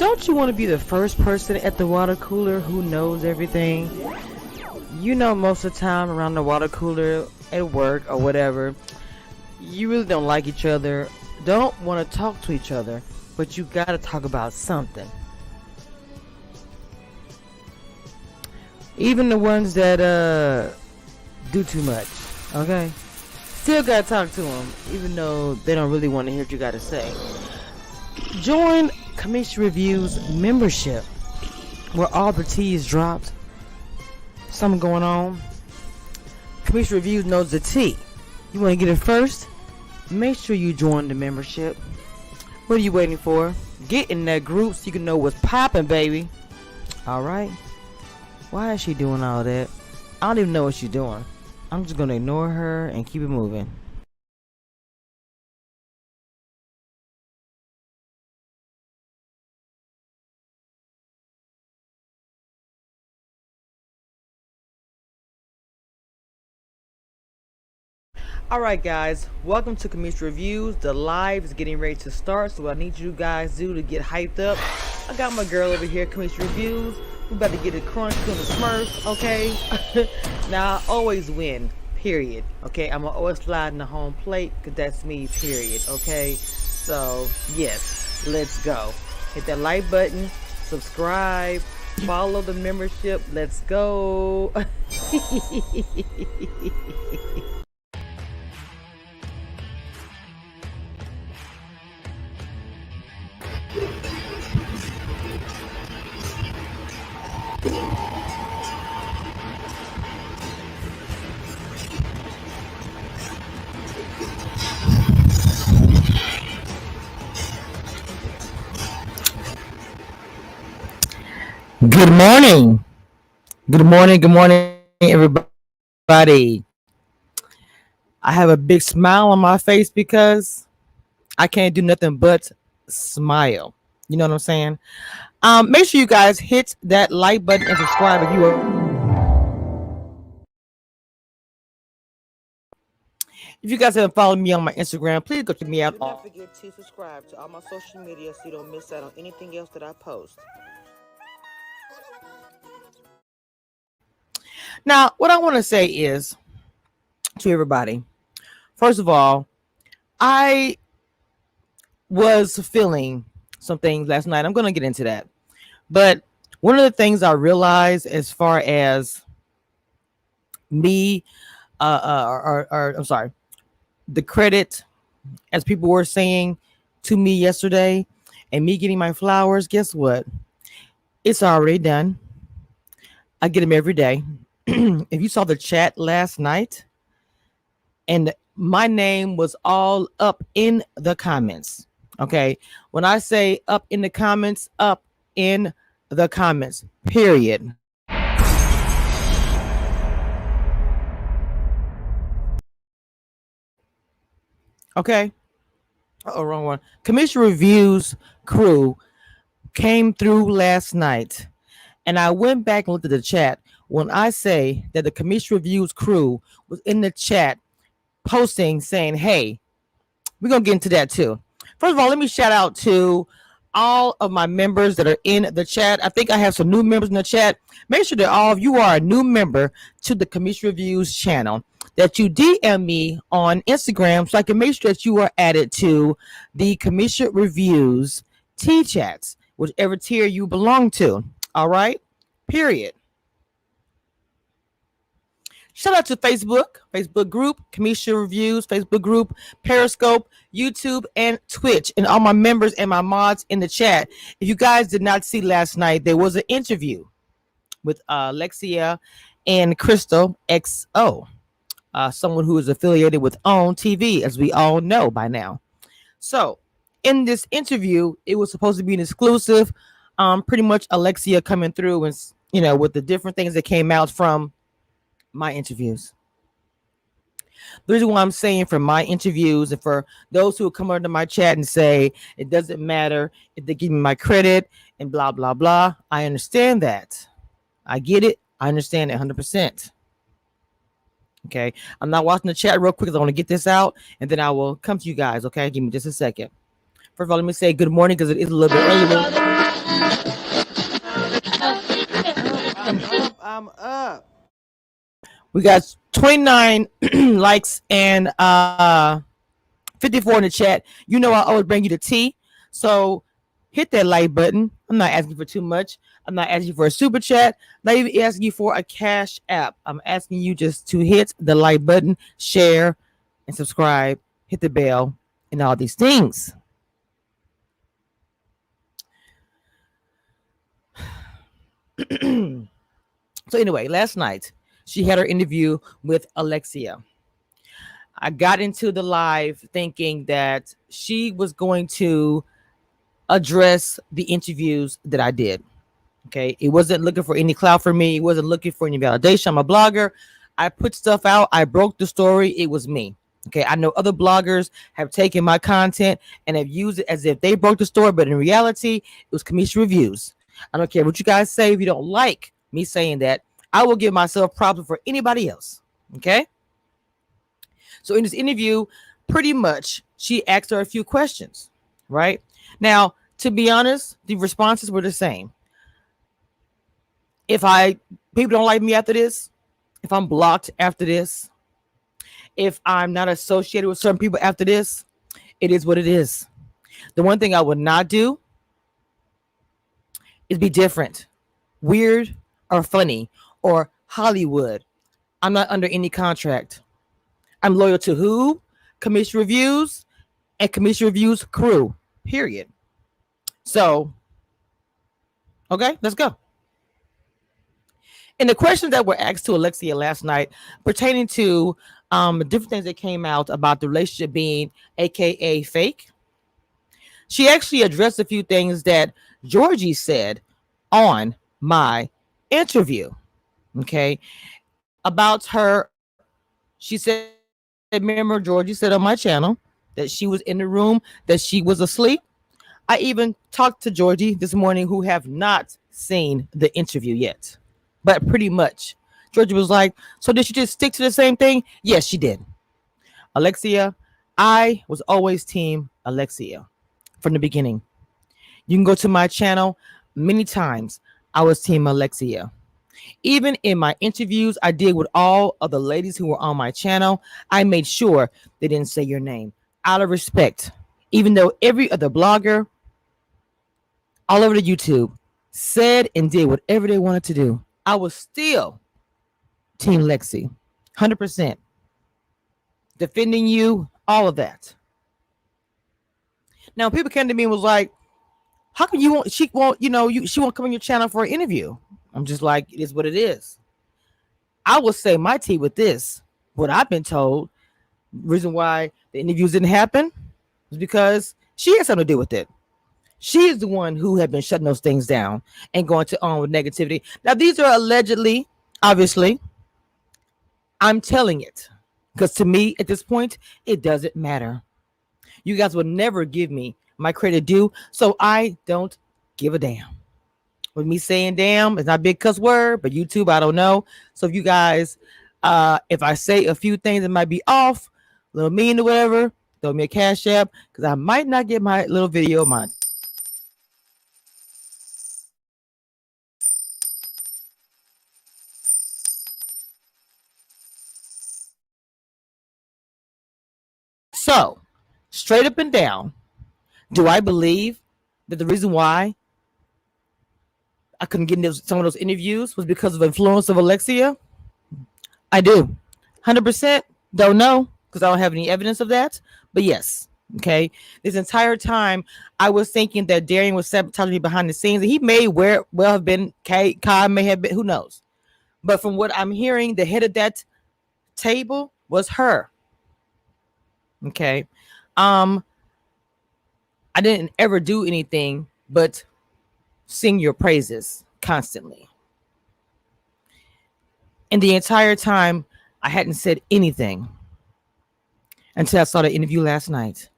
Don't you want to be the first person at the water cooler who knows everything? You know, most of the time around the water cooler at work or whatever, you really don't like each other, don't want to talk to each other, but you got to talk about something. Even the ones that do too much, okay? Still got to talk to them, even though they don't really want to hear what you got to say. Join Kamisha Reviews membership, where all the tea is dropped. Something going on. Kamisha Reviews knows the tea. You want to get it first? Make sure you join the membership. What are you waiting for? Get in that group so you can know what's popping, baby. Alright? Why is she doing all that? I don't even know what she's doing. I'm just going to ignore her and keep it moving. Alright guys, welcome to Kamisha Reviews. The live is getting ready to start, so what I need you guys to do to get hyped up. I got my girl over here, Kamisha Reviews. We about to get it crunch to the Smurfs, okay? Now, I always win, period. Okay, I'm going to always slide in the home plate, because that's me, period, okay? So, yes, let's go. Hit that like button, subscribe, follow the membership, let's go. Good morning. Good morning, everybody. I have a big smile on my face because I can't do nothing but smile. You know what I'm saying? Make sure you guys hit that like button and subscribe if you are. If you guys haven't followed me on my Instagram, please go check me out. Do not forget to subscribe to all my social media so you don't miss out on anything else that I post. Now, what I want to say is to everybody, first of all, I was feeling some things last night. I'm going to get into that. But one of the things I realized as far as me, I'm sorry, the credit, as people were saying to me yesterday, and me getting my flowers, guess what? It's already done. I get them every day. If you saw the chat last night, and my name was all up in the comments. Okay. When I say up in the comments, period. Okay. Oh, wrong one. Kamisha Reviews crew came through last night, and I went back and looked at the chat. When I say that the Kamisha Reviews crew was in the chat posting saying, hey, we're going to get into that too. First of all, let me shout out to all of my members that are in the chat. I think I have some new members in the chat. Make sure that all of you are a new member to the Kamisha Reviews channel, that you DM me on Instagram so I can make sure that you are added to the Kamisha Reviews T-chats, whichever tier you belong to. All right? Period. Shout out to Facebook group, Kamisha Reviews, Facebook group, Periscope, YouTube, and Twitch, and all my members and my mods in the chat. If you guys did not see last night, there was an interview with Alexia and Crystal XO, someone who is affiliated with OWN TV, as we all know by now. So in this interview, it was supposed to be an exclusive, pretty much Alexia coming through and, you know, with the different things that came out from my interviews. The reason why I'm saying for my interviews, and for those who come under my chat and say it doesn't matter if they give me my credit and blah blah blah, I understand that. I get it. I understand it 100%. Okay, I'm not watching the chat real quick because I want to get this out, and then I will come to you guys. Okay, give me just a second. First of all, let me say good morning because it is a little bit early. I'm up. We got 29 likes and 54 in the chat. You know I always bring you the tea. So hit that like button. I'm not asking for too much. I'm not asking for a super chat. Not even asking you for a cash app. I'm asking you just to hit the like button, share, and subscribe. Hit the bell and all these things. So anyway, last night she had her interview with Alexia. I got into the live thinking that she was going to address the interviews that I did. Okay. It wasn't looking for any clout for me. It wasn't looking for any validation. I'm a blogger. I put stuff out. I broke the story. It was me. Okay. I know other bloggers have taken my content and have used it as if they broke the story, but in reality, it was commission reviews. I don't care what you guys say. If you don't like me saying that, I will give myself props for anybody else. Okay. So in this interview, pretty much she asked her a few questions, right? Now, to be honest, the responses were the same. If people don't like me after this, if I'm blocked after this, if I'm not associated with certain people after this, it is what it is. The one thing I would not do is be different, weird, or funny, or Hollywood. I'm not under any contract. I'm loyal to who? Commission Reviews and Commission Reviews crew, period. So, okay, let's go. And the questions that were asked to Alexia last night pertaining to different things that came out about the relationship being AKA fake. She actually addressed a few things that Georgie said on my interview. Okay. About her, she said, remember, Georgie said on my channel that she was in the room, that she was asleep. I even talked to Georgie this morning, who have not seen the interview yet. But pretty much, Georgia was like, so did she just stick to the same thing? Yes, she did. Alexia, I was always team Alexia from the beginning. You can go to my channel many times. I was team Alexia. Even in my interviews I did with all of the ladies who were on my channel, I made sure they didn't say your name out of respect. Even though every other blogger all over the YouTube said and did whatever they wanted to do, I was still Team Lexi, 100%. Defending you, all of that. Now, people came to me and was like, how come you won't, she won't, she won't come on your channel for an interview? I'm just like, it is what it is. I will say my tea with this. What I've been told, reason why the interviews didn't happen is because she has something to do with it. She is the one who had been shutting those things down and going to on with negativity. Now, these are allegedly, obviously, I'm telling it because to me at this point, it doesn't matter. You guys will never give me my credit due, so I don't give a damn. With me saying damn, it's not a big cuss word, but YouTube, I don't know. So if you guys, if I say a few things that might be off, a little mean or whatever, throw me a cash app because I might not get my little video mine. So, straight up and down, do I believe that the reason why I couldn't get into some of those interviews was because of influence of Alexia? I do. 100% don't know because I don't have any evidence of that. But yes, okay. This entire time, I was thinking that Darian was sabotaging me behind the scenes. And he may well have been, Kai may have been, who knows. But from what I'm hearing, the head of that table was her. Okay. I didn't ever do anything but sing your praises constantly. And the entire time, I hadn't said anything until I saw the interview last night.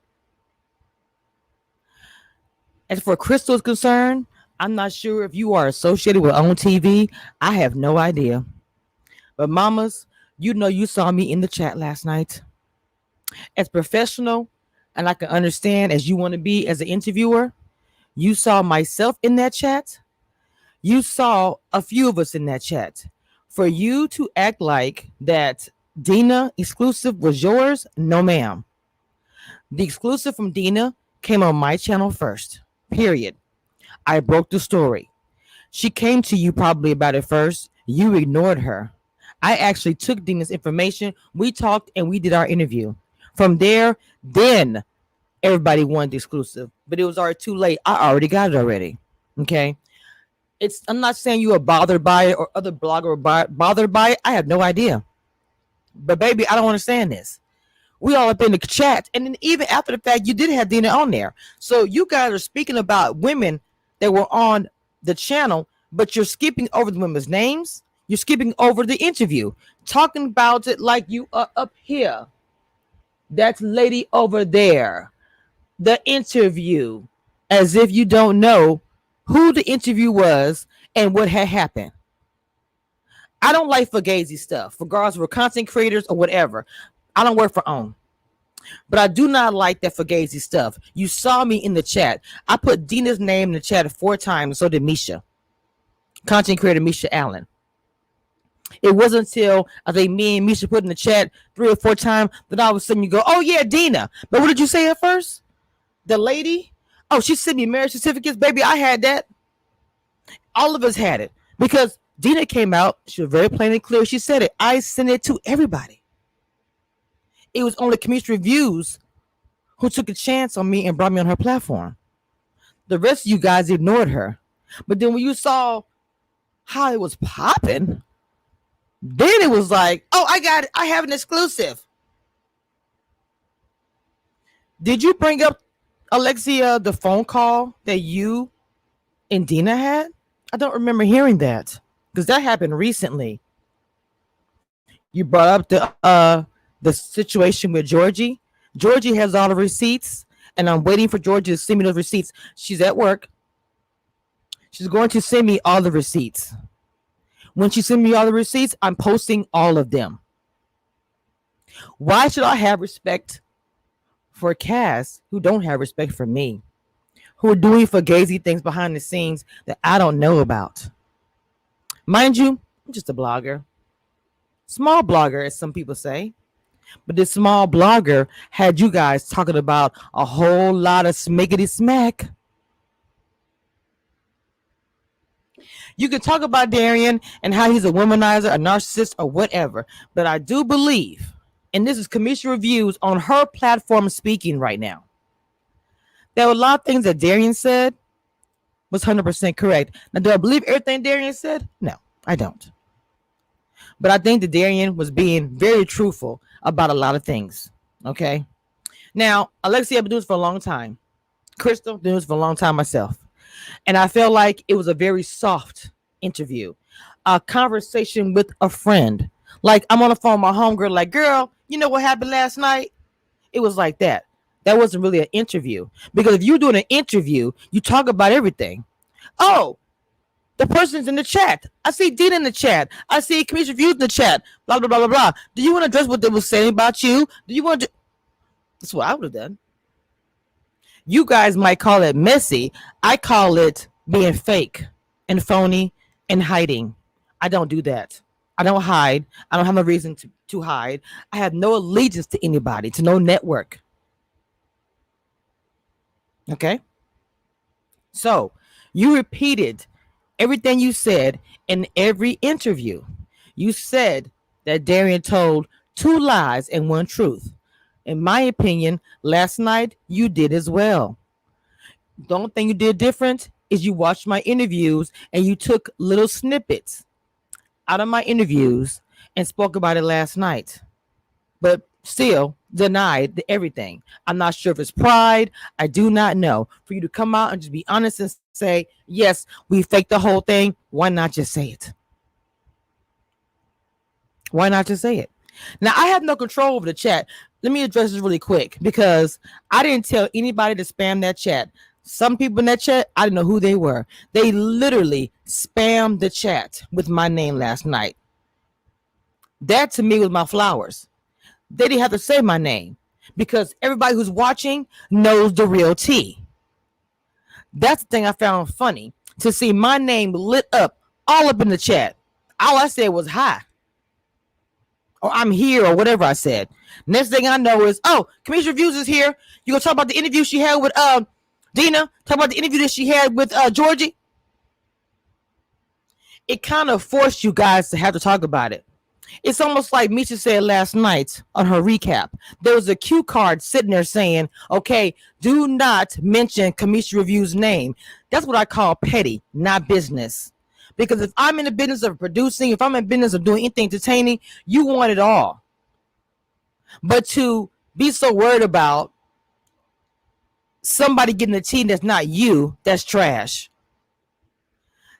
As for Crystal is concerned, I'm not sure if you are associated with OWN TV. I have no idea. But mamas, you know you saw me in the chat last night. As professional, and I can understand as you want to be as an interviewer, you saw myself in that chat. You saw a few of us in that chat. For you to act like that Dina exclusive was yours, no ma'am. The exclusive from Dina came on my channel first. Period. I broke the story. She came to you probably about it first. You ignored her. I actually took Dina's information. We talked and we did our interview. From there, then everybody wanted the exclusive, but it was already too late. I already got it already. Okay. I'm not saying you are bothered by it or other blogger bothered by it. I have no idea. But baby, I don't understand this. We all up in the chat, and then even after the fact, you did have Dina on there. So you guys are speaking about women that were on the channel, but you're skipping over the women's names. You're skipping over the interview, talking about it like you are up here. That lady over there, the interview, as if you don't know who the interview was and what had happened. I don't like fugazi stuff, regardless of content creators or whatever. I don't work for OWN. But I do not like that fugazi stuff. You saw me in the chat. I put Dina's name in the chat 4 times, so did Misha. Content creator Misha Allen. It wasn't until I think me and Misha put in the chat 3 or 4 times that all of a sudden you go, oh yeah, Dina. But what did you say at first? The lady? Oh, she sent me marriage certificates. Baby, I had that. All of us had it. Because Dina came out. She was very plain and clear. She said it. I sent it to everybody. It was only Community Reviews who took a chance on me and brought me on her platform. The rest of you guys ignored her. But then when you saw how it was popping, then it was like, oh, I got it. I have an exclusive. Did you bring up, Alexia, the phone call that you and Dina had? I don't remember hearing that because that happened recently. You brought up the situation with Georgie. Georgie has all the receipts, and I'm waiting for Georgie to send me those receipts. She's at work. She's going to send me all the receipts. When she sends me all the receipts, I'm posting all of them. Why should I have respect for Cass who don't have respect for me, who are doing fugazi things behind the scenes that I don't know about? Mind you, I'm just a blogger. Small blogger, as some people say. But this small blogger had you guys talking about a whole lot of smiggity smack. You can talk about Darian and how he's a womanizer, a narcissist, or whatever. But I do believe, and this is Commission Reviews on her platform speaking right now, there were a lot of things that Darian said was 100% correct. Now, do I believe everything Darian said? No, I don't. But I think that Darian was being very truthful about a lot of things. Okay. Now, Alexia, I've been doing this for a long time. Crystal, been doing this for a long time myself. And I felt like it was a very soft interview, a conversation with a friend. Like I'm on the phone with my homegirl, like, girl, you know what happened last night? It was like that. That wasn't really an interview. Because if you're doing an interview, you talk about everything. Oh, the person's in the chat. I see Dina in the chat. I see Commission Reviews in the chat. Blah, blah, blah, blah, blah. Do you want to address what they were saying about you? Do you want to? That's what I would have done. You guys might call it messy. I call it being fake and phony and hiding. I don't do that. I don't hide. I don't have no reason to hide. I have no allegiance to anybody, to no network. Okay? So, you repeated everything you said in every interview. You said that Darian told 2 lies and 1 truth. In my opinion, last night you did as well. The only thing you did different is you watched my interviews and you took little snippets out of my interviews and spoke about it last night. But still denied everything. I'm not sure if it's pride. I do not know. For you to come out and just be honest and say, yes, we faked the whole thing. Why not just say it? Why not just say it? Now, I have no control over the chat. Let me address this really quick because I didn't tell anybody to spam that chat. Some people in that chat, I didn't know who they were. They literally spammed the chat with my name last night. That to me was my flowers. They didn't have to say my name because everybody who's watching knows the real tea. That's the thing I found funny, to see my name lit up all up in the chat. All I said was hi, or I'm here, or whatever I said. Next thing I know is, oh, Commissioner Reviews is here. You gonna talk about the interview she had with Dina? Talk about the interview that she had with Georgie. It kind of forced you guys to have to talk about it. It's almost like Misha said last night on her recap. There was a cue card sitting there saying, okay, do not mention Kamisha Review's name. That's what I call petty, not business. Because if I'm in the business of producing, if I'm in the business of doing anything entertaining, you want it all. But to be so worried about somebody getting a tea that's not you, that's trash.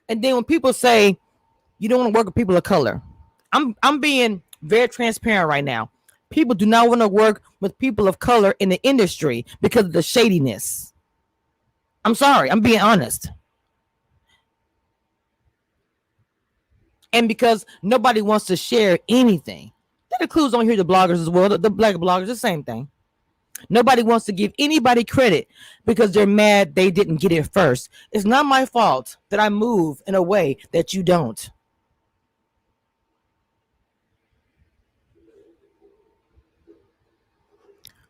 And then when people say you don't want to work with people of color, I'm being very transparent right now. People do not want to work with people of color in the industry because of the shadiness. I'm sorry, I'm being honest. And because nobody wants to share anything. That includes on here the bloggers as well, the black bloggers, the same thing. Nobody wants to give anybody credit because they're mad they didn't get it first. It's not my fault that I move in a way that you don't.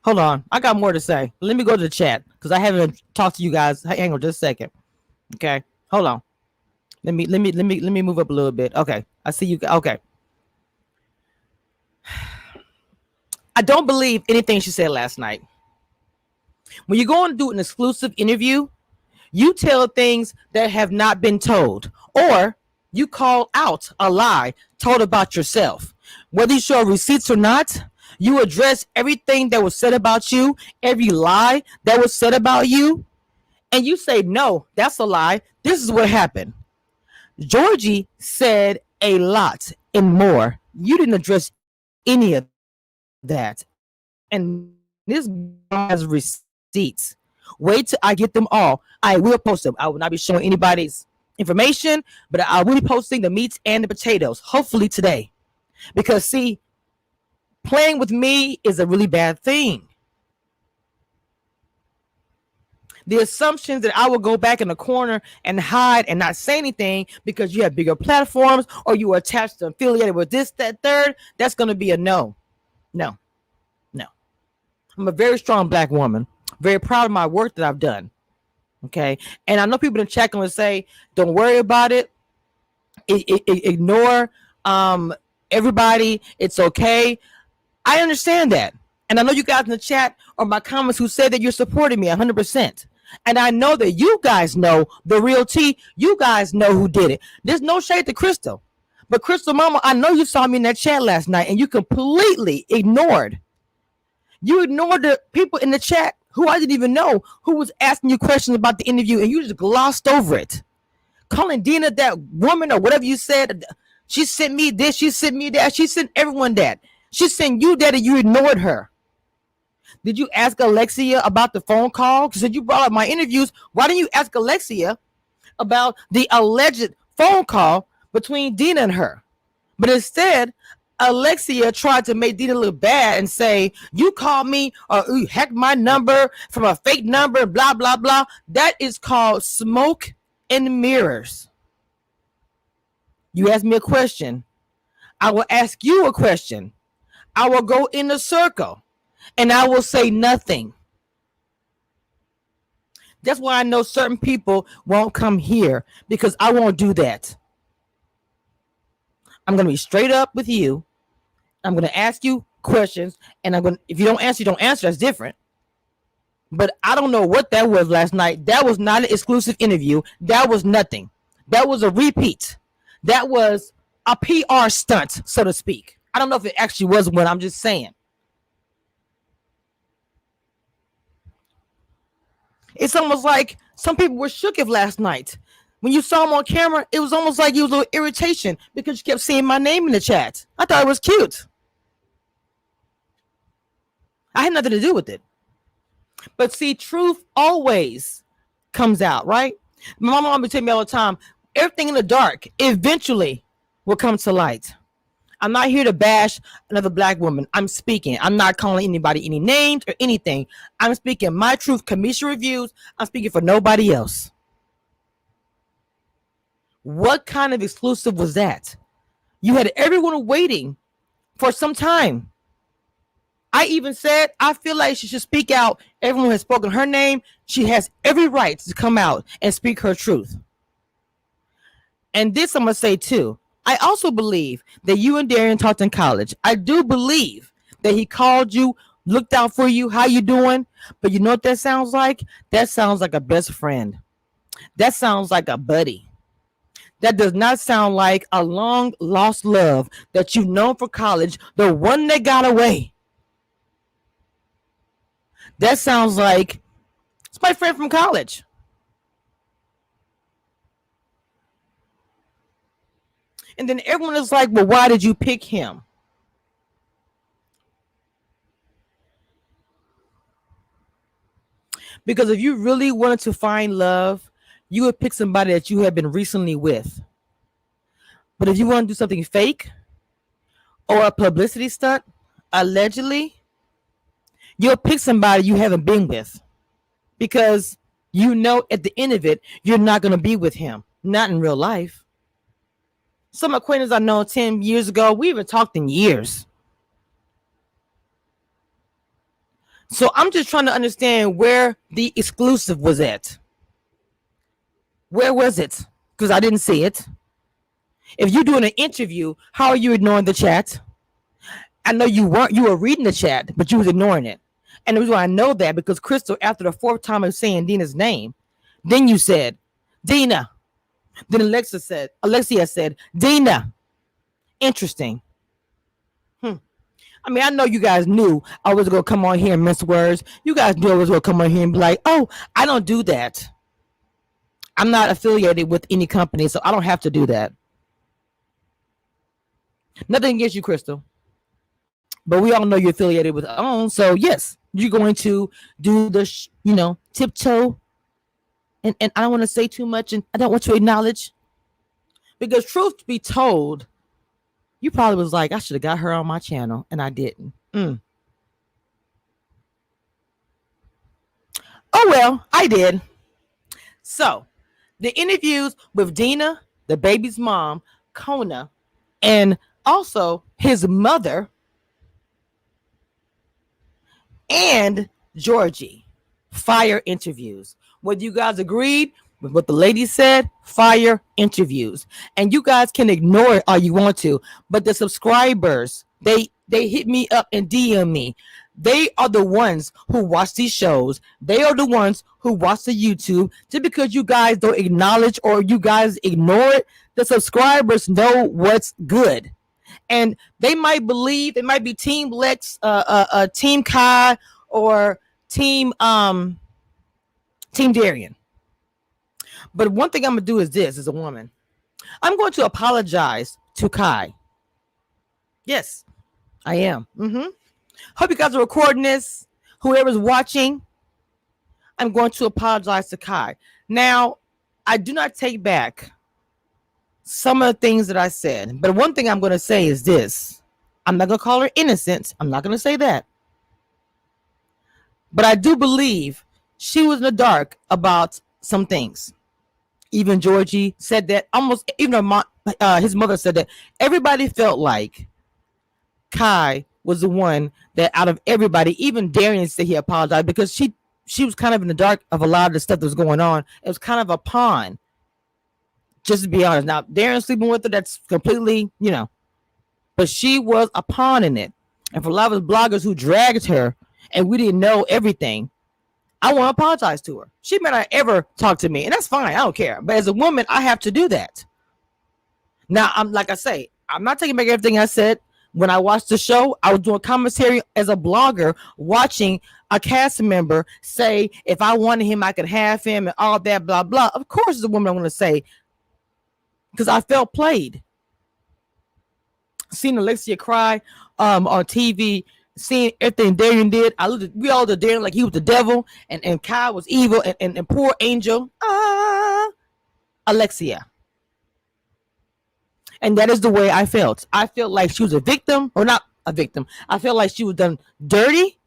Hold on, I got more to say. Let me go to the chat because I haven't talked to you guys. Hang on just a second. Okay, hold on. Let me move up a little bit. Okay, I see you. Okay, I don't believe anything she said last night. When you go and do an exclusive interview, you tell things that have not been told, or you call out a lie told about yourself. Whether you show receipts or not, you address everything that was said about you, every lie that was said about you, and you say, no, that's a lie. This is what happened. Georgie said a lot and more. You didn't address any of that. And this has receipts. Wait till I get them all. I will post them. I will not be showing anybody's information, but I will be posting the meats and the potatoes, hopefully today. Because, see, playing with me is a really bad thing. The assumptions that I will go back in the corner and hide and not say anything because you have bigger platforms or you are attached to affiliated with this, that, third, that's going to be a no. No. No. I'm a very strong black woman, very proud of my work that I've done. Okay. And I know people in the chat going to say, don't worry about it. Ignore everybody. It's okay. I understand that. And I know you guys in the chat or my comments who said that you're supporting me 100%. And I know that you guys know the real tea. You guys know who did it. There's no shade to Crystal. But Crystal Mama, I know you saw me in that chat last night and you completely ignored. You ignored the people in the chat who I didn't even know who was asking you questions about the interview and you just glossed over it. Calling Dina that woman or whatever you said. She sent me this. She sent me that. She sent everyone that. She sent you that and you ignored her. Did you ask Alexia about the phone call? Because you brought up my interviews. Why didn't you ask Alexia about the alleged phone call between Dina and her? But instead, Alexia tried to make Dina look bad and say, you called me or you hacked my number from a fake number, blah, blah, blah. That is called smoke and mirrors. You asked me a question. I will ask you a question. I will go in a circle. And I will say nothing. That's why I know certain people won't come here because I won't do that. I'm going to be straight up with you. I'm going to ask you questions. And I'm going to, if you don't answer, you don't answer. That's different. But I don't know what that was last night. That was not an exclusive interview. That was nothing. That was a repeat. That was a PR stunt, so to speak. I don't know if it actually was one. I'm just saying. It's almost like some people were shook of last night. When you saw him on camera, it was almost like it was a little irritation because you kept seeing my name in the chat. I thought it was cute. I had nothing to do with it. But see, truth always comes out, right? My mom would tell me all the time, everything in the dark eventually will come to light. I'm not here to bash another black woman. I'm speaking. I'm not calling anybody any names or anything. I'm speaking my truth, Kamisha Reviews. I'm speaking for nobody else. What kind of exclusive was that? You had everyone waiting for some time. I even said I feel like she should speak out. Everyone has spoken her name. She has every right to come out and speak her truth. And this I'm gonna say too. I also believe that you and Darian talked in college. I do believe that he called you, looked out for you, how you doing. But you know what that sounds like? That sounds like a best friend. That sounds like a buddy. That does not sound like a long lost love that you've known for college, the one that got away. That sounds like it's my friend from college. And then everyone is like, well, why did you pick him? Because if you really wanted to find love, you would pick somebody that you have been recently with. But if you want to do something fake or a publicity stunt, allegedly, you'll pick somebody you haven't been with because you know at the end of it, you're not going to be with him, not in real life. Some acquaintances I know 10 years ago, we haven't talked in years. So I'm just trying to understand where the exclusive was at. Where was it? Because I didn't see it. If you're doing an interview, how are you ignoring the chat? I know you weren't. You were reading the chat, but you was ignoring it. And the reason why I know that because Crystal, after the fourth time of saying Dina's name, then you said, Dina. Then Alexia said, Dina. Interesting. I mean, I know you guys knew I was going to come on here and mince words. You guys knew I was going to come on here and be like, oh, I don't do that. I'm not affiliated with any company, so I don't have to do that. Nothing against you, Crystal. But we all know you're affiliated with OWN. So, yes, you're going to do the, tiptoe. And I don't want to say too much, and I don't want to acknowledge. Because truth be told, you probably was like, I should have got her on my channel, and I didn't. Oh, well, I did. So, the interviews with Dina, the baby's mom, Kona, and also his mother, and Georgie. Fire interviews. Whether you guys agreed with what the lady said, fire interviews. And you guys can ignore it all you want to. But the subscribers, they hit me up and DM me. They are the ones who watch these shows. They are the ones who watch the YouTube. Just because you guys don't acknowledge or you guys ignore it, the subscribers know what's good. And they might believe it might be Team Lex, Team Kai, or Team Darian. But one thing I'm gonna do is this: as a woman, I'm going to apologize to Kai. Yes, I am. Hope you guys are recording this. Whoever's watching, I'm going to apologize to Kai. Now, I do not take back some of the things that I said, but one thing I'm going to say is this: I'm not going to call her innocent. I'm not going to say that, but I do believe she was in the dark about some things. Even Georgie said that. Almost even his mother said that. Everybody felt like Kai was the one that out of everybody, even Darian said he apologized because she was kind of in the dark of a lot of the stuff that was going on. It was kind of a pawn, just to be honest. Now, Darian sleeping with her, that's completely, but she was a pawn in it. And for a lot of bloggers who dragged her and we didn't know everything, I want to apologize to her. She may not ever talk to me, and that's fine. I don't care. But as a woman, I have to do that. Now, I'm like I say, I'm not taking back everything I said. When I watched the show, I was doing commentary as a blogger, watching a cast member say, if I wanted him, I could have him, and all that, blah, blah. Of course, as a woman, I'm going to say, because I felt played. Seeing Alexia cry on TV, seeing everything Darian did, we all did Darian like he was the devil, and Kai was evil, and poor Angel, Alexia. And that is the way I felt. I felt like she was a victim, or not a victim. I felt like she was done dirty.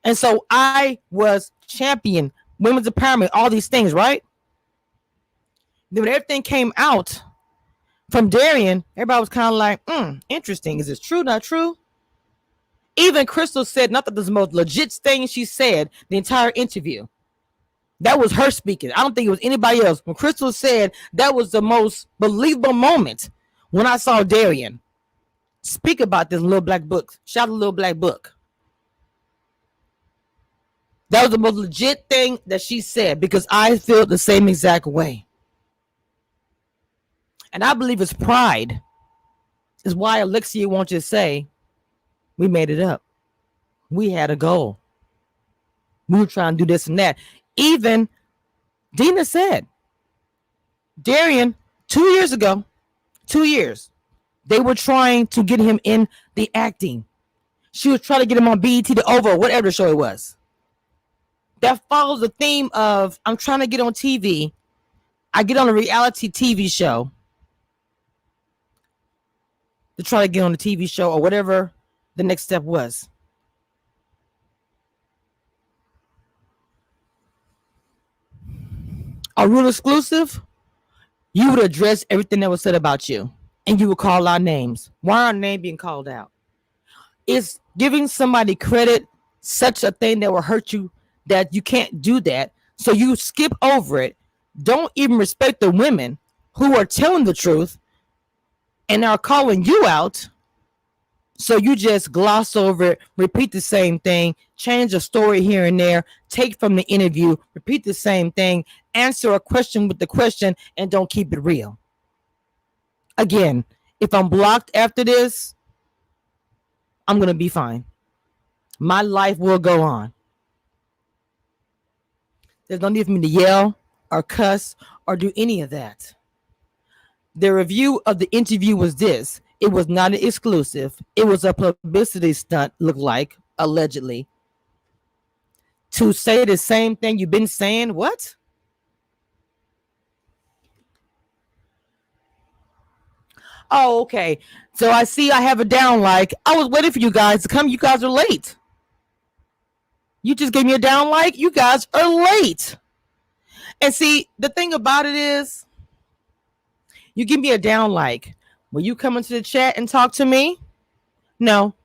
And so I was champion, women's empowerment, all these things, right? Then when everything came out, From Darian, everybody was kind of like, interesting. Is this true? Not true? Even Crystal said, not that this is the most legit thing she said the entire interview. That was her speaking. I don't think it was anybody else. When Crystal said, that was the most believable moment when I saw Darian speak about this little black book. Shout out to Little Black Book. That was the most legit thing that she said, because I feel the same exact way. And I believe it's pride is why Alexia won't just say, we made it up. We had a goal. We were trying to do this and that. Even Dina said, Darian, 2 years ago, 2 years, they were trying to get him in the acting. She was trying to get him on BET, The Oval, whatever show it was. That follows the theme of, I'm trying to get on TV. I get on a reality TV show to try to get on the TV show or whatever the next step was. A real exclusive, you would address everything that was said about you and you would call our names. Why are our name being called out? It's giving somebody credit, such a thing that will hurt you, that you can't do that. So you skip over it. Don't even respect the women who are telling the truth and are calling you out. So you just gloss over it, repeat the same thing, change a story here and there, take from the interview, repeat the same thing, answer a question with the question, and don't keep it real. Again, if I'm blocked after this, I'm going to be fine. My life will go on. There's no need for me to yell or cuss or do any of that. The review of the interview was this. It was not an exclusive. It was a publicity stunt, looked like, allegedly. To say the same thing you've been saying, what? Oh, okay. So I see I have a down like. I was waiting for you guys to come. You guys are late. You just gave me a down like. You guys are late. And see, the thing about it is, you give me a down like. Will you come into the chat and talk to me? No.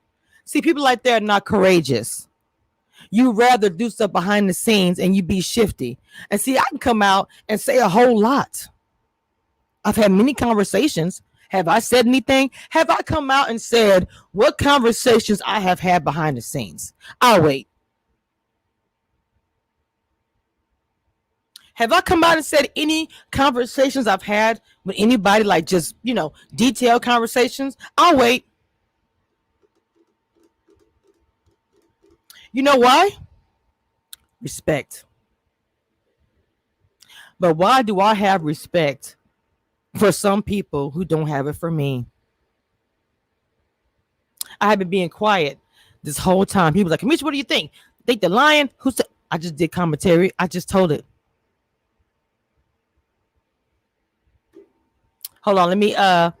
See, people like that are not courageous. You rather do stuff behind the scenes and you be shifty. And see, I can come out and say a whole lot. I've had many conversations. Have I said anything? Have I come out and said what conversations I have had behind the scenes? I'll wait. Have I come out and said any conversations I've had with anybody, like just, detailed conversations? I'll wait. You know why? Respect. But why do I have respect for some people who don't have it for me? I have been being quiet this whole time. People are like, Kamisha, what do you think? Think the lion? I just did commentary. I just told it. Hold on, let me go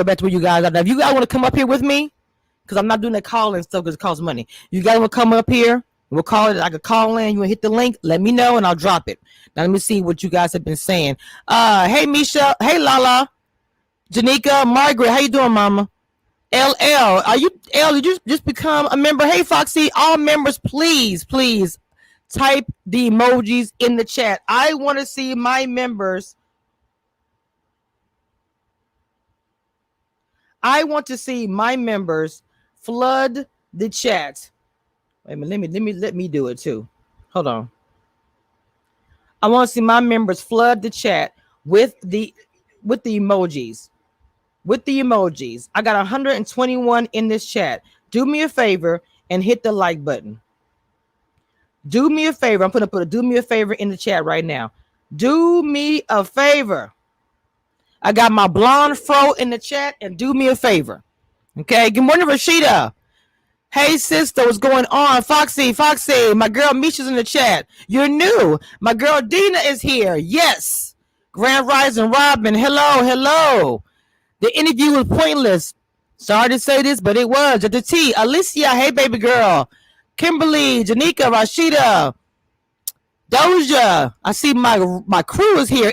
back to where you guys are. Now, if you guys want to come up here with me, because I'm not doing that calling stuff because it costs money. You guys want to come up here? We'll call it. I could call in. You want to hit the link? Let me know and I'll drop it. Now let me see what you guys have been saying. Hey Misha, hey Lala, Janika, Margaret, how you doing, Mama? LL, did you just become a member? Hey Foxy, all members, please type the emojis in the chat. I want to see my members. I want to see my members flood the chat. Wait a minute, let me do it too. Hold on. I want to see my members flood the chat with the emojis. With the emojis. I got 121 in this chat. Do me a favor and hit the like button. Do me a favor. I'm going to put a do me a favor in the chat right now. Do me a favor. I got my blonde fro in the chat, and do me a favor. Okay. Good morning, Rashida. Hey, sister, what's going on? Foxy, my girl Misha's in the chat. You're new. My girl Dina is here. Yes. Grand Rising Robin. Hello. The interview was pointless. Sorry to say this, but it was. At the T. Alicia, hey, baby girl. Kimberly, Janika, Rashida, Doja. I see my crew is here.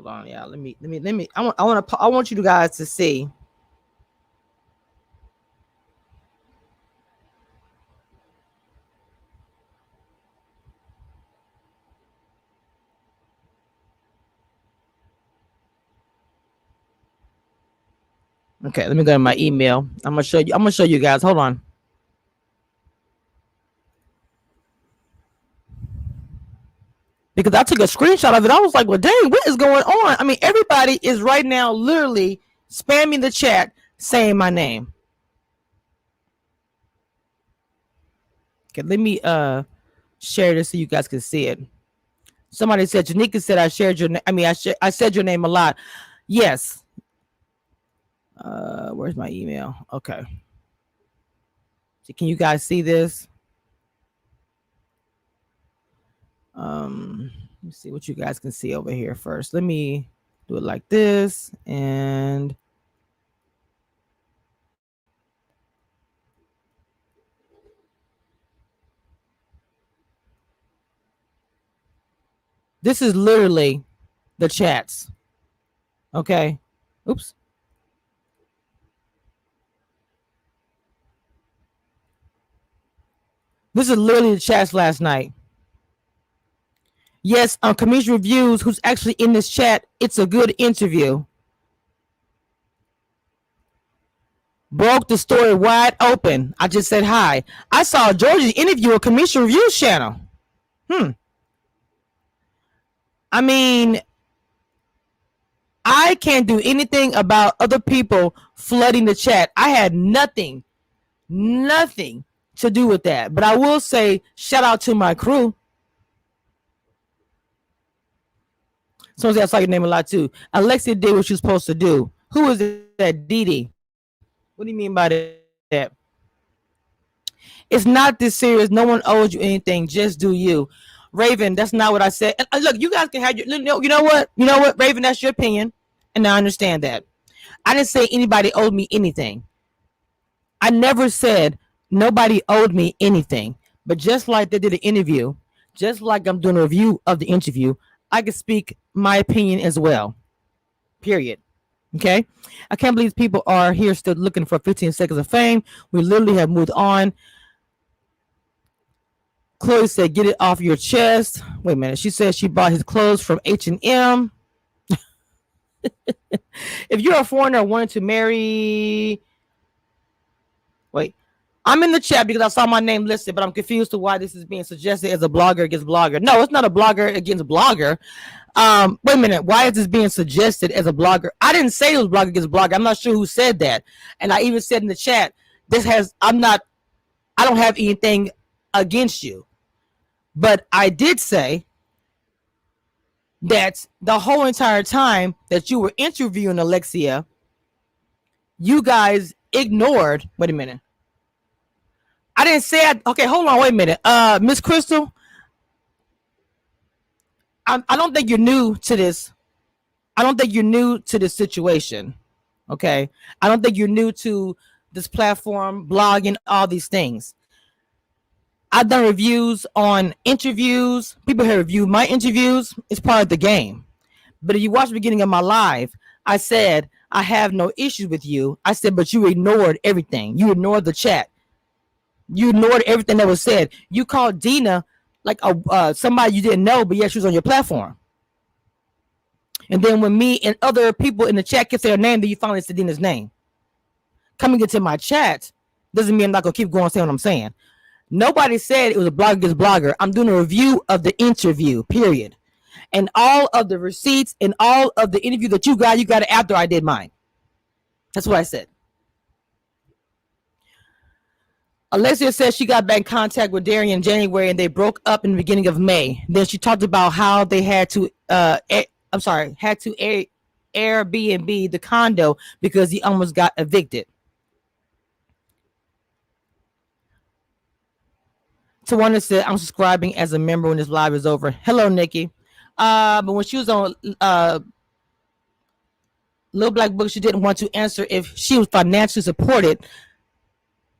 Hold on, yeah. Let me. I want you guys to see. Okay, let me go to my email. I'm gonna show you. I'm gonna show you guys. Hold on. Because I took a screenshot of it. I was like, well, dang, what is going on? I mean, everybody is right now literally spamming the chat saying my name. Okay, let me share this so you guys can see it. Somebody said, Janika said I shared your name. I mean, I said your name a lot. Yes. Where's my email? Okay. So can you guys see this? Let me see what you guys can see over here first. Let me do it like this, and this is literally the chats. Okay. Oops. This is literally the chats last night. Yes, on Commission Reviews, who's actually in this chat, it's a good interview. Broke the story wide open. I just said hi. I saw George's interview on Commission Reviews channel. I mean, I can't do anything about other people flooding the chat. I had nothing to do with that. But I will say, shout out to my crew. Someone said I saw your name a lot too. Alexia did what she was supposed to do. Who is that? Dee? What do you mean by that? It's not this serious. No one owes you anything. Just do you. Raven, that's not what I said. And look, you guys can have your, you know what? You know what, Raven, that's your opinion. And I understand that. I didn't say anybody owed me anything. I never said nobody owed me anything. But just like they did an interview, just like I'm doing a review of the interview, I can speak my opinion as well. Period. Okay? I can't believe people are here still looking for 15 seconds of fame. We literally have moved on. Chloe said, get it off your chest. Wait a minute. She said she bought his clothes from H&M. If you're a foreigner wanting to marry... Wait. I'm in the chat because I saw my name listed, but I'm confused to why this is being suggested as a blogger against blogger. No, it's not a blogger against blogger. Wait a minute. Why is this being suggested as a blogger? I didn't say it was blogger against blogger. I'm not sure who said that. And I even said in the chat, I don't have anything against you. But I did say that the whole entire time that you were interviewing Alexia, you guys ignored. Wait a minute. I didn't say okay, hold on, wait a minute. Miss Crystal, I don't think you're new to this. I don't think you're new to this situation. Okay. I don't think you're new to this platform, blogging, all these things. I've done reviews on interviews. People have reviewed my interviews. It's part of the game. But if you watch the beginning of my live, I said, I have no issues with you. I said, but you ignored everything. You ignored the chat. You ignored everything that was said. You called Dina like somebody you didn't know, but yet she was on your platform. And then when me and other people in the chat can say her name, then you finally said Dina's name. Coming into my chat doesn't mean I'm not going to keep going saying what I'm saying. Nobody said it was a blogger against blogger. I'm doing a review of the interview, period. And all of the receipts and all of the interview that you got it after I did mine. That's what I said. Alexia says she got back in contact with Darian in January and they broke up in the beginning of May. Then she talked about how they had to Airbnb the condo because he almost got evicted. Tawana said, I'm subscribing as a member when this live is over. Hello, Nikki. But when she was on Little Black Book, she didn't want to answer if she was financially supported.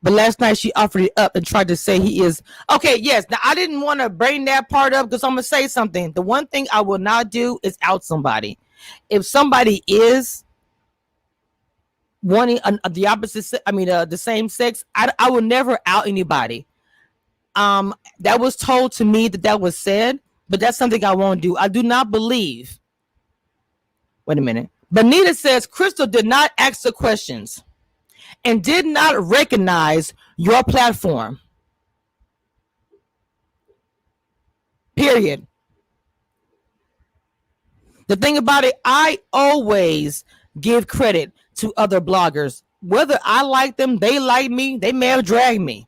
But last night she offered it up and tried to say he is. Okay, yes. Now, I didn't want to bring that part up because I'm going to say something. The one thing I will not do is out somebody. If somebody is wanting the opposite, the same sex, I will never out anybody. That was told to me that was said, but that's something I won't do. I do not believe. Wait a minute. Benita says Crystal did not ask the questions and did not recognize your platform. Period. The thing about it, I always give credit to other bloggers. Whether I like them, they like me, they may have dragged me.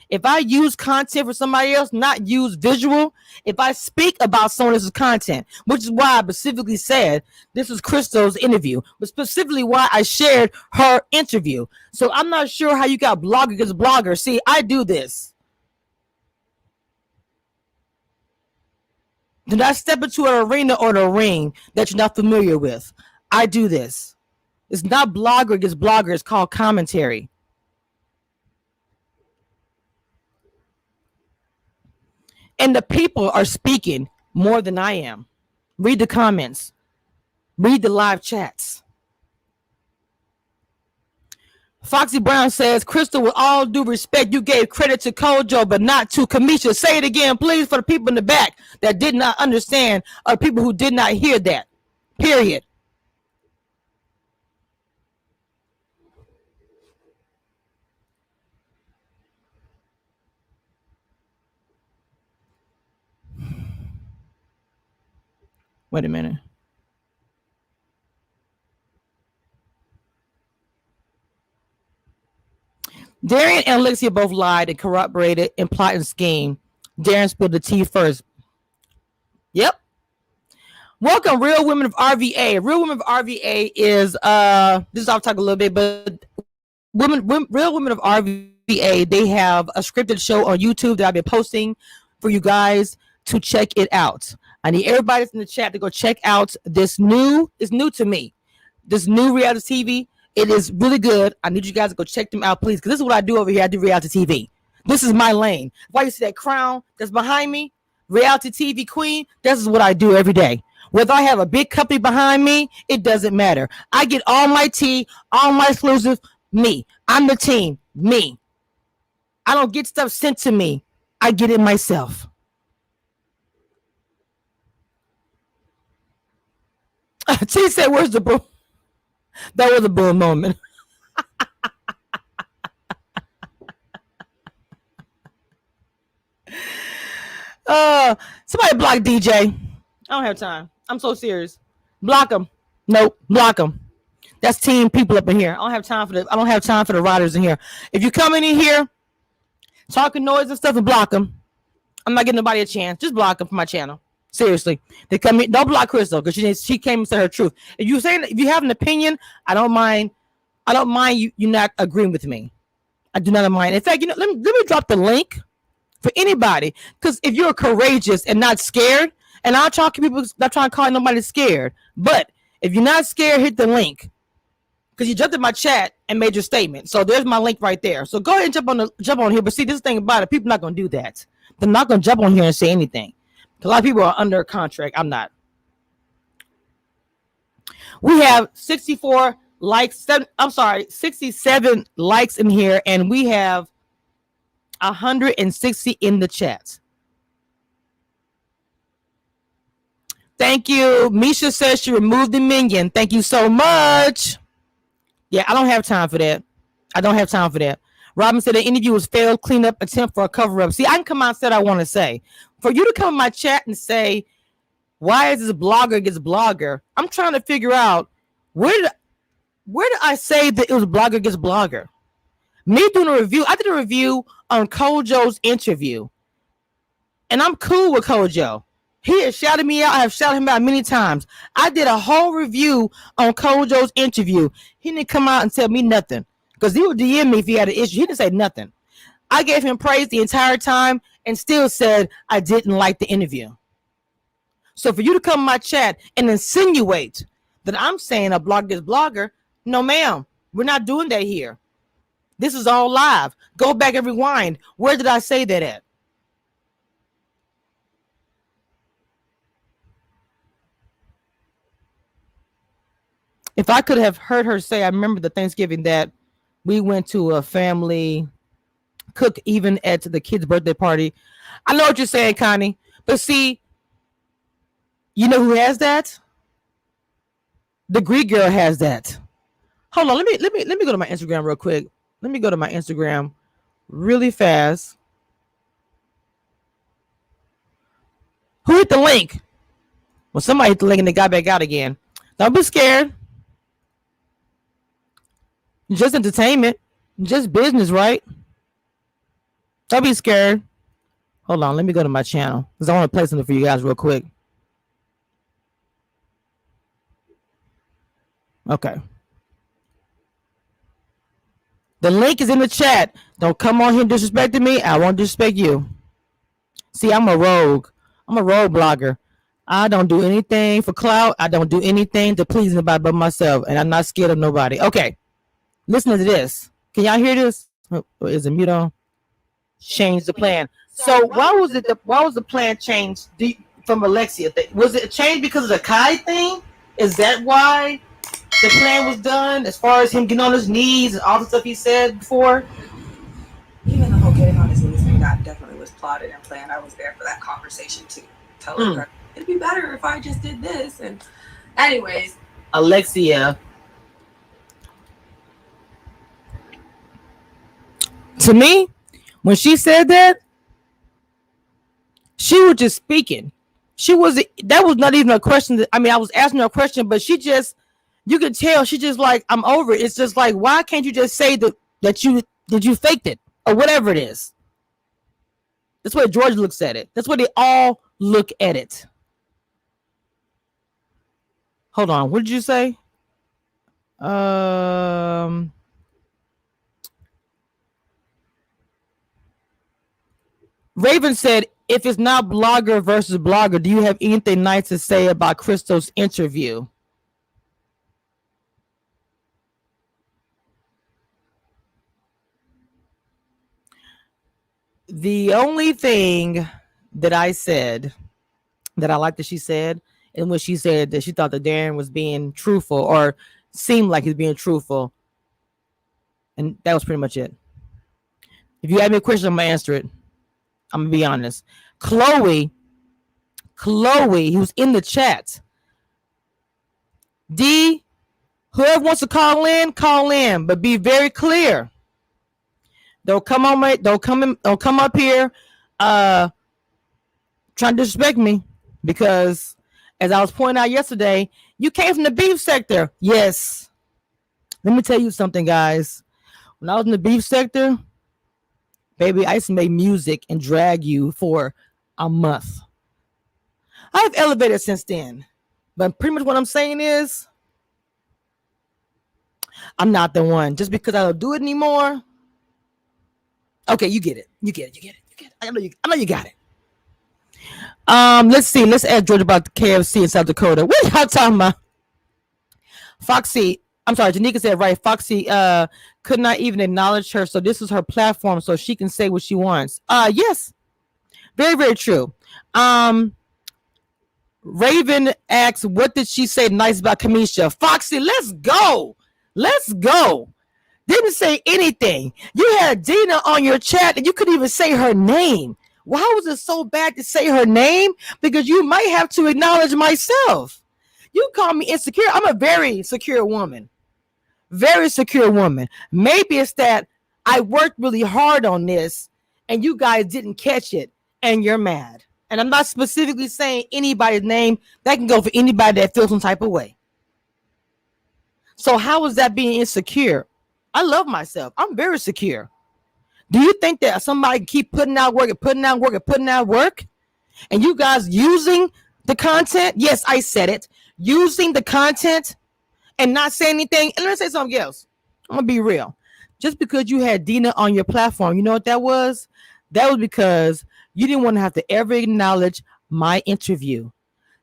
If I use content for somebody else, not use visual, if I speak about someone else's content, which is why I specifically said this is Crystal's interview, but specifically why I shared her interview. So I'm not sure how you got blogger against blogger. See, I do this. Do not step into an arena or a ring that you're not familiar with. I do this. It's not blogger against blogger. It's called commentary. And the people are speaking more than I am. Read the comments. Read the live chats. Foxy Brown says, Crystal, with all due respect, you gave credit to Kojo, but not to Kamisha. Say it again, please, for the people in the back that did not understand, or people who did not hear that. Period. Wait a minute. Darian and Alexia both lied and corroborated and plot and scheme. Darren spilled the tea first. Yep. Welcome, Real Women of RVA. Real Women of RVA is this is off topic a little bit, but Real Women of RVA, they have a scripted show on YouTube that I've been posting for you guys to check it out. I need everybody that's in the chat to go check out this new, it's new to me, this new reality TV. It is really good. I need you guys to go check them out, please, because this is what I do over here. I do reality TV. This is my lane. Why you see that crown that's behind me? Reality TV queen. This is what I do every day. Whether I have a big company behind me, it doesn't matter. I get all my tea, all my exclusive, me. I'm the team, me. I don't get stuff sent to me. I get it myself. T said, where's the boom? That was a boom moment. Somebody block DJ. I don't have time. I'm so serious. Block them. Nope. Block them. That's team people up in here. I don't have time for the. I don't have time for the riders in here. If you coming in here talking noise and stuff, and block them. I'm not giving nobody a chance. Just block them from my channel. Seriously, they come in. Don't block Crystal because she came and said her truth. If you have an opinion, I don't mind. I don't mind you not agreeing with me. I do not mind. In fact, let me drop the link for anybody, because if you're courageous and not scared, and I'll talk to people, not trying to call nobody scared, but if you're not scared, hit the link, because you jumped in my chat and made your statement. So there's my link right there. So go ahead and jump on here. But see, this thing about it, people not gonna do that. They're not gonna jump on here and say anything. A lot of people are under contract. I'm not. We have 64 likes. 67 likes in here, and we have 160 in the chat. Thank you. Misha says she removed the minion. Thank you so much. Yeah, I don't have time for that. I don't have time for that. Robin said the interview was failed cleanup attempt for a cover-up. See, I can come out and say what I want to say. For you to come in my chat and say, why is this blogger against blogger? I'm trying to figure out where did I say that it was blogger against blogger? Me doing a review. I did a review on Kojo's interview. And I'm cool with Kojo. He has shouted me out. I have shouted him out many times. I did a whole review on Kojo's interview. He didn't come out and tell me nothing, because he would DM me if he had an issue. He didn't say nothing. I gave him praise the entire time and still said I didn't like the interview. So for you to come in my chat and insinuate that I'm saying a blogger is blogger, no ma'am, we're not doing that here. This is all live. Go back and rewind. Where did I say that at? If I could have heard her say, I remember the Thanksgiving that we went to a family cook, even at the kid's birthday party. I know what you're saying, Connie, but see, you know who has that? The Greek girl has that. Hold on, let me go to my Instagram real quick. Let me go to my Instagram really fast. Who hit the link? Well, somebody hit the link and they got back out again. Don't be scared. Just entertainment, just business, right? Don't be scared. Hold on, let me go to my channel because I want to play something for you guys real quick. Okay. The link is in the chat. Don't come on here disrespecting me. I won't disrespect you. See, I'm a rogue. I'm a rogue blogger. I don't do anything for clout. I don't do anything to please anybody but myself, and I'm not scared of nobody. Okay, listen to this. Can y'all hear this? Is it mute on? Change the plan. So why was the plan changed from Alexia? Was it changed because of the Kai thing? Is that why the plan was done as far as him getting on his knees and all the stuff he said before? Even the whole getting on his knees thing, that definitely was plotted and planned. I was there for that conversation too. Tell her it'd be better if I just did this. And anyways, Alexia, to me, when she said that, she was just speaking. That was not even a question. I was asking her a question, but she just, you could tell she just like, I'm over it. It's just like, why can't you just say that you faked it or whatever it is? That's the way George looks at it. That's why they all look at it. Hold on. What did you say? Raven said, if it's not blogger versus blogger, do you have anything nice to say about Crystal's interview? The only thing that I said that I liked that she said, and when she said that she thought that Darren was being truthful or seemed like he's being truthful, and that was pretty much it. If you have me a question, I'm gonna answer it. I'm gonna be honest. Chloe, who's in the chat. D, whoever wants to call in, but be very clear. Don't come up here trying to disrespect me, because as I was pointing out yesterday, you came from the beef sector. Yes. Let me tell you something, guys. When I was in the beef sector, baby, I used to make music and drag you for a month. I've elevated since then. But pretty much what I'm saying is, I'm not the one. Just because I don't do it anymore. Okay, you get it. I know you got it. Let's see. Let's ask George about the KFC in South Dakota. What y'all talking about? Foxy, I'm sorry, Janika said right. Foxy could not even acknowledge her, so this is her platform, so she can say what she wants. Yes, very, very true. Raven asks, what did she say nice about Kamisha? Foxy, let's go. Didn't say anything. You had Dina on your chat and you couldn't even say her name. Why was it so bad to say her name? Because you might have to acknowledge myself. You call me insecure. I'm a very secure woman. Very secure woman. Maybe it's that I worked really hard on this and you guys didn't catch it and you're mad. And I'm not specifically saying anybody's name. That can go for anybody that feels some type of way. So how is that being insecure? I love myself. I'm very secure. Do you think that somebody can keep putting out work, and you guys using the content? Yes, I said it. Using the content and not saying anything. And let me say something else. I'm going to be real. Just because you had Dina on your platform, you know what that was? That was because you didn't want to have to ever acknowledge my interview.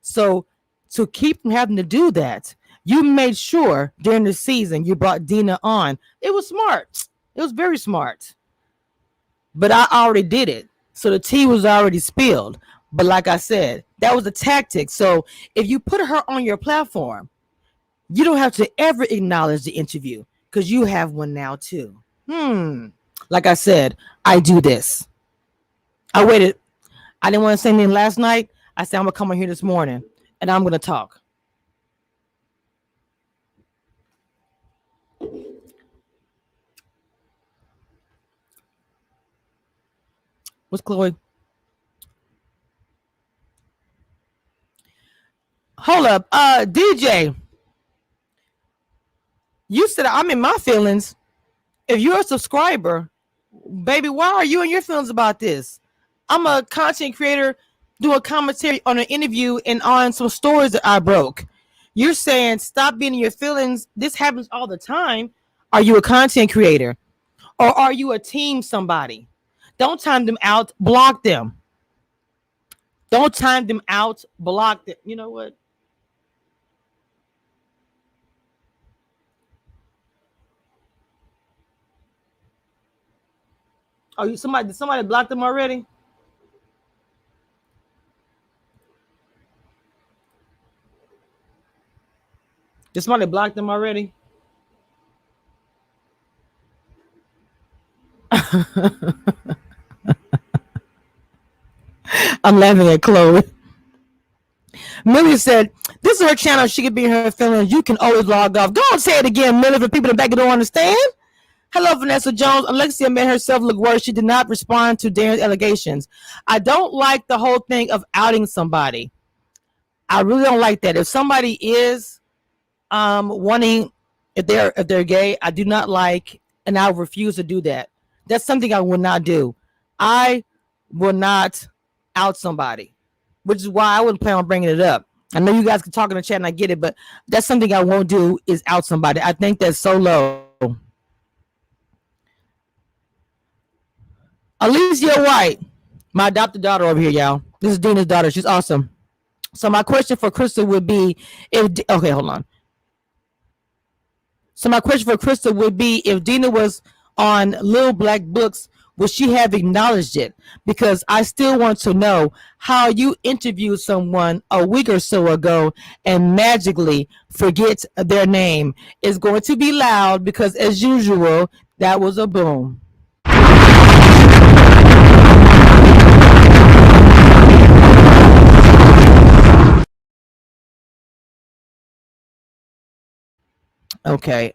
So to keep from having to do that, you made sure during the season you brought Dina on. It was smart. It was very smart. But I already did it. So the tea was already spilled. But like I said, that was a tactic. So if you put her on your platform, You don't have to ever acknowledge the interview because you have one now too. Like I said, I do this. I waited. I didn't want to say anything last night. I said I'm gonna come on here this morning and I'm gonna talk. What's Chloe? Hold up, DJ. You said I'm in my feelings. If you're a subscriber, baby, why are you in your feelings about this? I'm a content creator doing commentary on an interview and on some stories that I broke. You're saying stop being in your feelings. This happens all the time. Are you a content creator or are you a team somebody? Don't time them out, block them. Don't time them out, block them. You know what? Oh, you somebody did somebody block them already? Did somebody block them already? I'm laughing at Chloe. Millie said, this is her channel. She could be in her feelings. You can always log off. Go and say it again, Millie, for people in the back that don't understand. Hello, Vanessa Jones. Alexia made herself look worse. She did not respond to Darren's allegations. I don't like the whole thing of outing somebody. I really don't like that. If somebody is wanting, if they're gay, I do not like, and I refuse to do that. That's something I will not do. I will not out somebody, which is why I wouldn't plan on bringing it up. I know you guys can talk in the chat and I get it, but that's something I won't do is out somebody. I think that's so low. Alicia White, my adopted daughter over here, y'all. This is Dina's daughter. She's awesome. So my question for Crystal would be if, okay, hold on. So my question for Crystal would be if Dina was on Little Black Books, would she have acknowledged it? Because I still want to know how you interviewed someone a week or so ago and magically forget their name. It's going to be loud because as usual, that was a boom. Okay.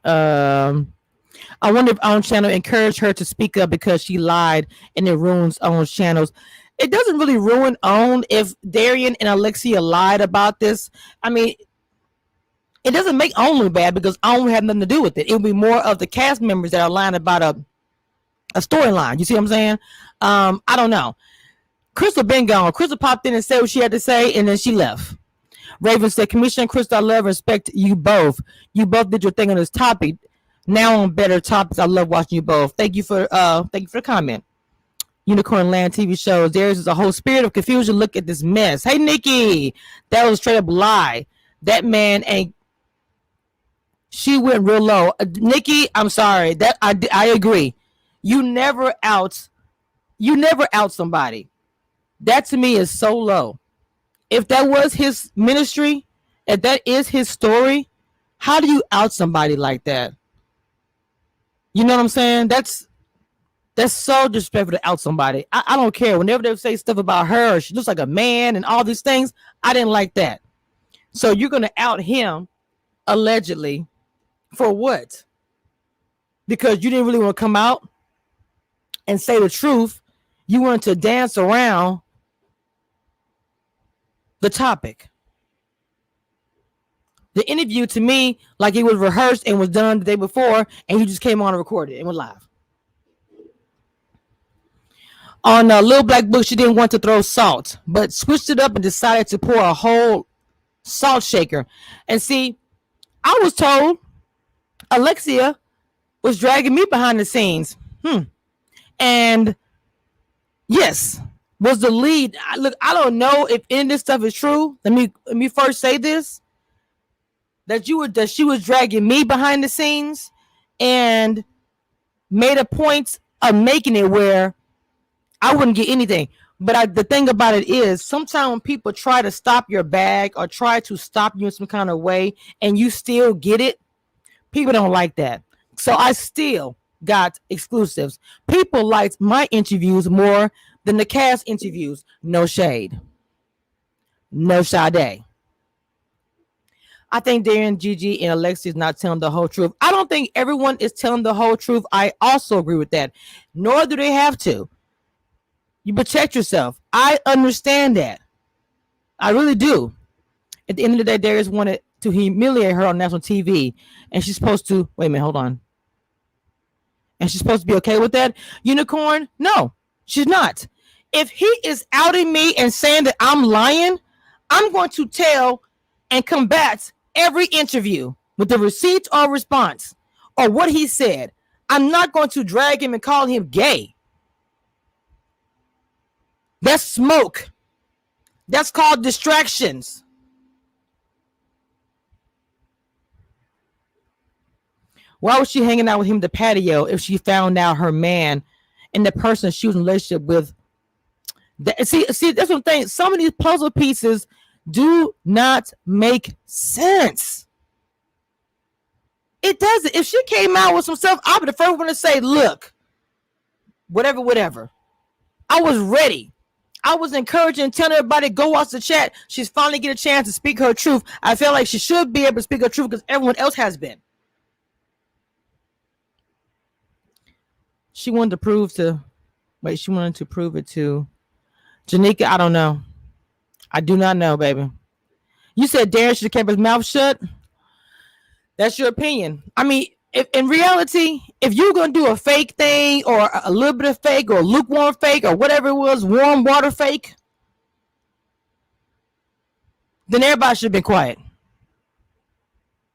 I wonder if OWN channel encouraged her to speak up because she lied and it ruins OWN channels. It doesn't really ruin OWN if Darian and Alexia lied about this. I mean, it doesn't make OWN look bad because OWN had nothing to do with it. It would be more of the cast members that are lying about a storyline. You see what I'm saying? I don't know. Crystal been gone. Crystal popped in and said what she had to say, and then she left. Raven said, Commissioner Crystal, I love and respect you both. You both did your thing on this topic. Now on better topics. I love watching you both. Thank you for the comment. Unicorn Land TV shows. There is a whole spirit of confusion. Look at this mess. Hey Nikki, that was a straight up lie. That man ain't. She went real low. Nikki, I'm sorry. That I agree. You never out somebody. That to me is so low. If that was his ministry, if that is his story, how do you out somebody like that? You know what I'm saying? That's so disrespectful to out somebody. I don't care. Whenever they say stuff about her, she looks like a man and all these things, I didn't like that. So you're going to out him allegedly for what? Because you didn't really want to come out and say the truth. You wanted to dance around the topic. The interview to me, like it was rehearsed and was done the day before, and you just came on and recorded and went live. On Little Black Book, she didn't want to throw salt, but switched it up and decided to pour a whole salt shaker. And see, I was told Alexia was dragging me behind the scenes. And yes, was the lead. Look, I don't know if any of this stuff is true. Let me first say this. That she was dragging me behind the scenes and made a point of making it where I wouldn't get anything. But the thing about it is, sometimes when people try to stop your bag or try to stop you in some kind of way and you still get it, people don't like that. So I still got exclusives. People liked my interviews more than the cast interviews. No shade. No shade. I think Darren, Gigi, and Alexia is not telling the whole truth. I don't think everyone is telling the whole truth. I also agree with that. Nor do they have to. You protect yourself. I understand that. I really do. At the end of the day, Darius wanted to humiliate her on national TV, and she's supposed to. Wait a minute, hold on. And she's supposed to be okay with that? Unicorn? No, she's not. If he is outing me and saying that I'm lying, I'm going to tell and combat every interview with the receipt or response or what he said. I'm not going to drag him and call him gay. That's smoke. That's called distractions. Why was she hanging out with him at the patio if she found out her man and the person she was in a relationship with? See, that's what I'm saying. Some of these puzzle pieces do not make sense. It doesn't. If she came out with some stuff, I'll be the first one to say, look, whatever. I was ready. I was encouraging, telling everybody, go watch the chat. She's finally get a chance to speak her truth. I feel like she should be able to speak her truth because everyone else has been. She wanted to prove it to Janika. I don't know. I do not know, baby. You said Darren should have kept his mouth shut. That's your opinion. I mean, if in reality, if you're going to do a fake thing or a little bit of fake or a lukewarm fake or whatever it was, warm water fake, then everybody should have been quiet.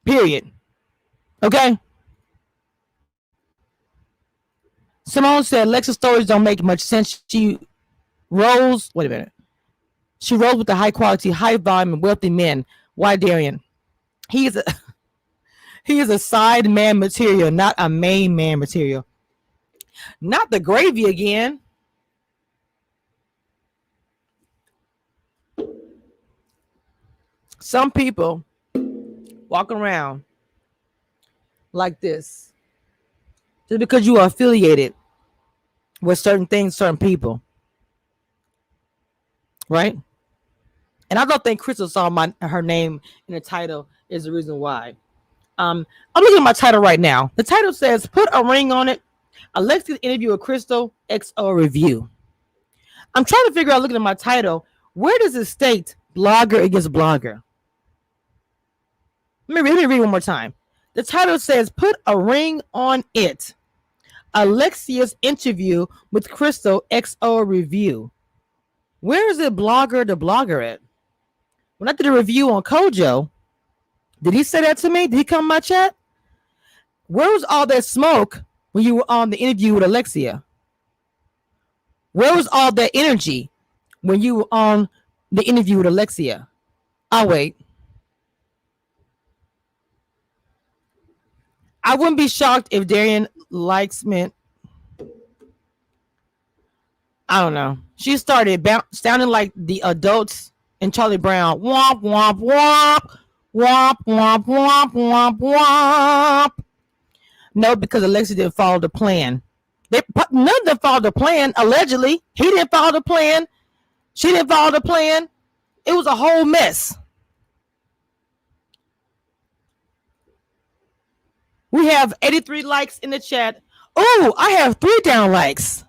Period. Okay? Simone said Alexa's stories don't make much sense. She rolls with the high quality, high volume, and wealthy men. Why Darian? He is a side man material, not a main man material. Not the gravy again. Some people walk around like this just because you are affiliated with certain things, certain people. Right? And I don't think Crystal saw her name in the title is the reason why. I'm looking at my title right now. The title says, put a ring on it. Alexia's interview with Crystal XO review. I'm trying to figure out, looking at my title, where does it state blogger against blogger? Let me read one more time. The title says, put a ring on it. Alexia's interview with Crystal XO review. Where is it blogger to blogger at? When I did a review on Kojo, did he say that to me? Did he come in my chat? Where was all that smoke when you were on the interview with Alexia? Where was all that energy when you were on the interview with Alexia? I'll wait. I wouldn't be shocked if Darian likes me. I don't know. She started sounding like the adults in Charlie Brown. Womp, womp, womp. Womp, womp, womp, womp, womp. No, because Alexia didn't follow the plan. None of them followed the plan, allegedly. He didn't follow the plan. She didn't follow the plan. It was a whole mess. We have 83 likes in the chat. Oh, I have 3 down likes.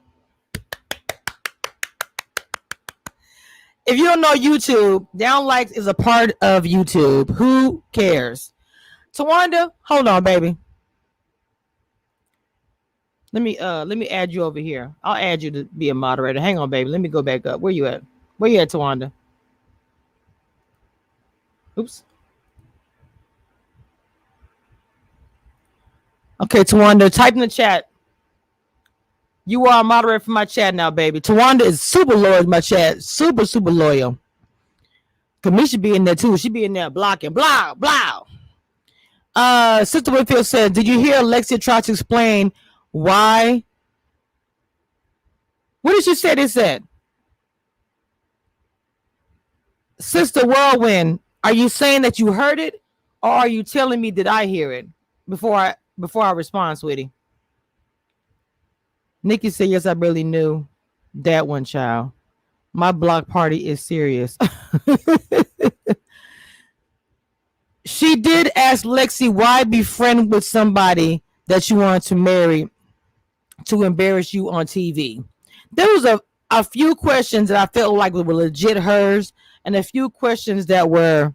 If you don't know YouTube, down likes is a part of YouTube. Who cares? Tawanda, hold on, baby. Let me add you over here. I'll add you to be a moderator. Hang on, baby. Let me go back up. Where you at? Where you at, Tawanda? Oops. Okay, Tawanda, type in the chat. You are a moderator for my chat now, baby. Tawanda is super loyal to my chat. Super, super loyal. Kamisha be in there too. She be in there blocking. Blah, blah. Sister Whitfield said, did you hear Alexia try to explain why? What did she say they said? Sister Whirlwind, are you saying that you heard it, or are you telling me did I hear it before I respond, sweetie? Nikki said, yes, I barely knew that one, child. My block party is serious. She did ask Lexi why be friend with somebody that you wanted to marry to embarrass you on TV. There was a few questions that I felt like were legit hers, and a few questions that were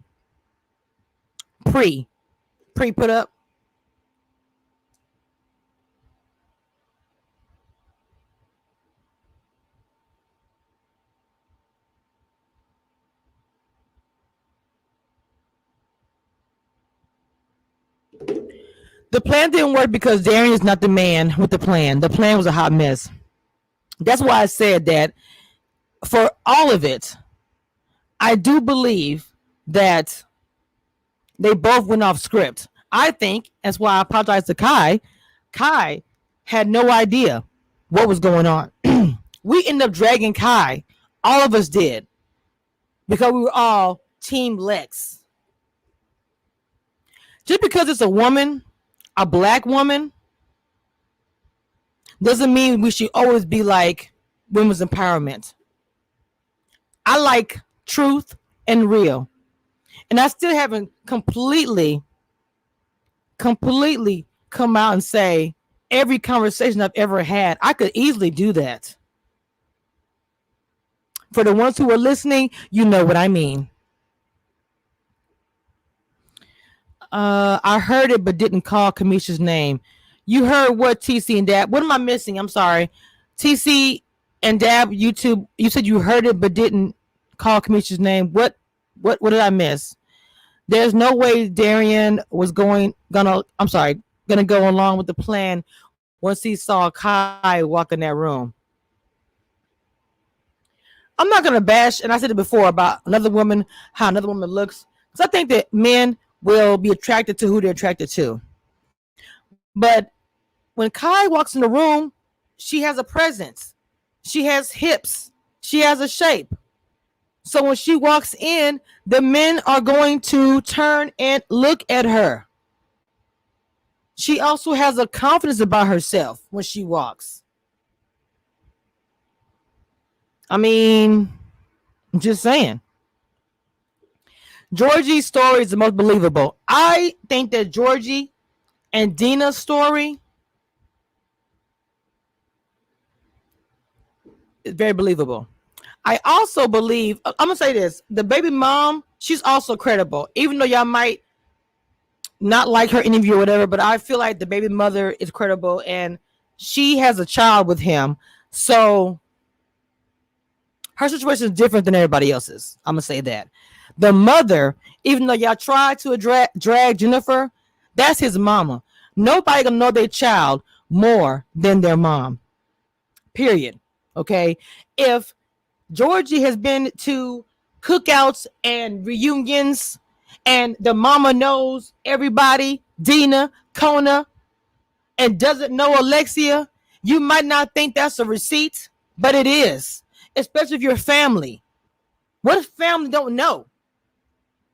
pre put up. The plan didn't work because Darian is not the man with the plan. The plan was a hot mess. That's why I said that for all of it, I do believe that they both went off script. I think that's why I apologize to Kai. Kai had no idea what was going on. We ended up dragging Kai. All of us did. Because we were all Team Lex. Just because it's a woman, a black woman, doesn't mean we should always be like women's empowerment. I like truth and real. And I still haven't completely come out and say every conversation I've ever had. I could easily do that. For the ones who are listening, you know what I mean. I heard it but didn't call Kamisha's name. You heard what, TC and Dab? What am I missing? I'm sorry. TC and Dab, YouTube, you said you heard it but didn't call Kamisha's name. What did I miss? There's no way Darian was gonna go along with the plan once he saw Kai walk in that room. I'm not gonna bash, and I said it before about another woman, how another woman looks, because I think that men will be attracted to who they're attracted to. But when Kai walks in the room, she has a presence. She has hips. She has a shape. So when she walks in, the men are going to turn and look at her. She also has a confidence about herself when she walks. I mean, I'm just saying. Georgie's story is the most believable. I think that Georgie and Dina's story is very believable. I also believe, I'm going to say this, the baby mom, she's also credible. Even though y'all might not like her interview or whatever, but I feel like the baby mother is credible and she has a child with him. So her situation is different than everybody else's. I'm going to say that. The mother, even though y'all tried to drag Jennifer, that's his mama. Nobody gonna know their child more than their mom. Period. Okay? If Georgie has been to cookouts and reunions and the mama knows everybody, Dina, Kona, and doesn't know Alexia, you might not think that's a receipt, but it is. Especially if you're family. What if family don't know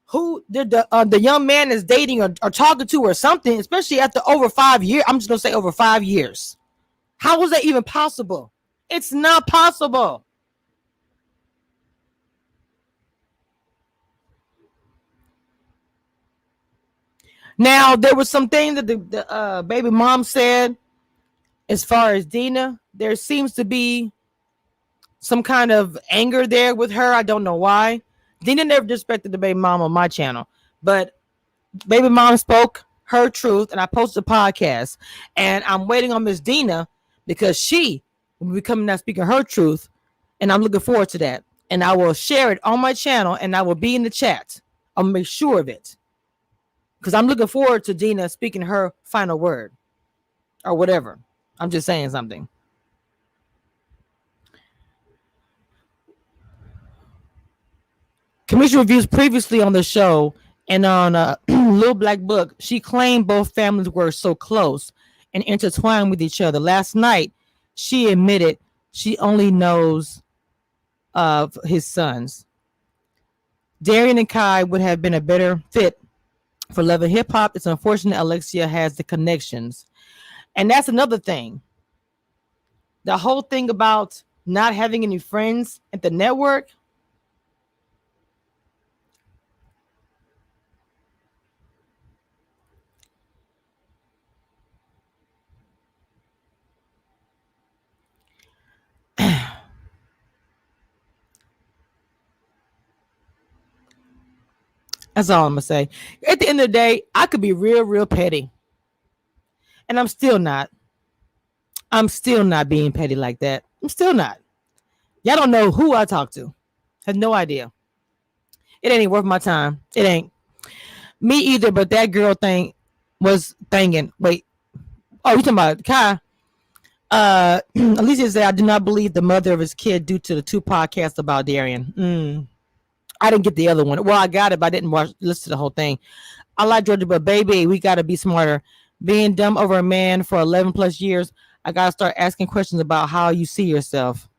who the young man is dating or talking to or something, especially after over 5 years? I'm just going to say over 5 years. How was that even possible? It's not possible. Now, there was some things that the baby mom said as far as Dina. There seems to be some kind of anger there with her. I don't know why. Dina never disrespected the baby mom on my channel, but baby mom spoke her truth, and I posted a podcast, and I'm waiting on Miss Dina because she will be coming out speaking her truth, and I'm looking forward to that. And I will share it on my channel, and I will be in the chat. I'll make sure of it because I'm looking forward to Dina speaking her final word or whatever. I'm just saying something. Commission reviews previously on the show and on Little Black Book, she claimed both families were so close and intertwined with each other. Last night, she admitted she only knows of his sons. Darian and Kai would have been a better fit for Love and Hip Hop. It's unfortunate Alexia has the connections. And that's another thing. The whole thing about not having any friends at the network. That's all I'm gonna say. At the end of the day, I could be real, real petty. And I'm still not. I'm still not being petty like that. I'm still not. Y'all don't know who I talk to. Have no idea. It ain't worth my time. It ain't. Me either, but that girl thing was thinking. Wait. Oh, you talking about Kai? Alicia said, I do not believe the mother of his kid due to the 2 podcasts about Darian. I didn't get the other one. Well, I got it, but I didn't listen to the whole thing. I like Georgia, but baby, we got to be smarter. Being dumb over a man for 11 plus years, I got to start asking questions about how you see yourself.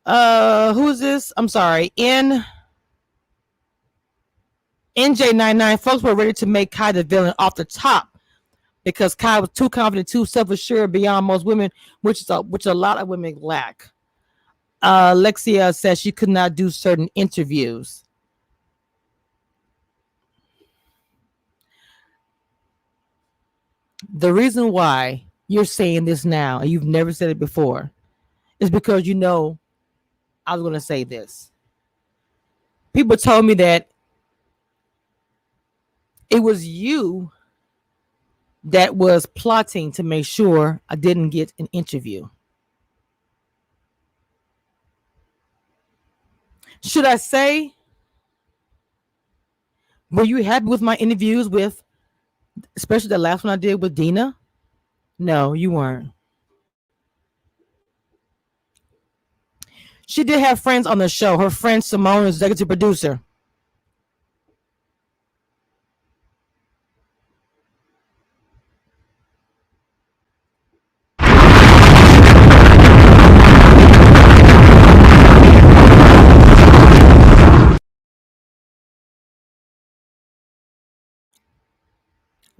Who is this? I'm sorry. NJ99, folks were ready to make Kai the villain off the top because Kai was too confident, too self-assured beyond most women, which a lot of women lack. Alexia says she could not do certain interviews. The reason why you're saying this now, and you've never said it before, is because you know I was going to say this. People told me that it was you that was plotting to make sure I didn't get an interview. Should I say, were you happy with my interviews with, especially the last one I did with Dina? No, you weren't. She did have friends on the show. Her friend Simone is executive producer.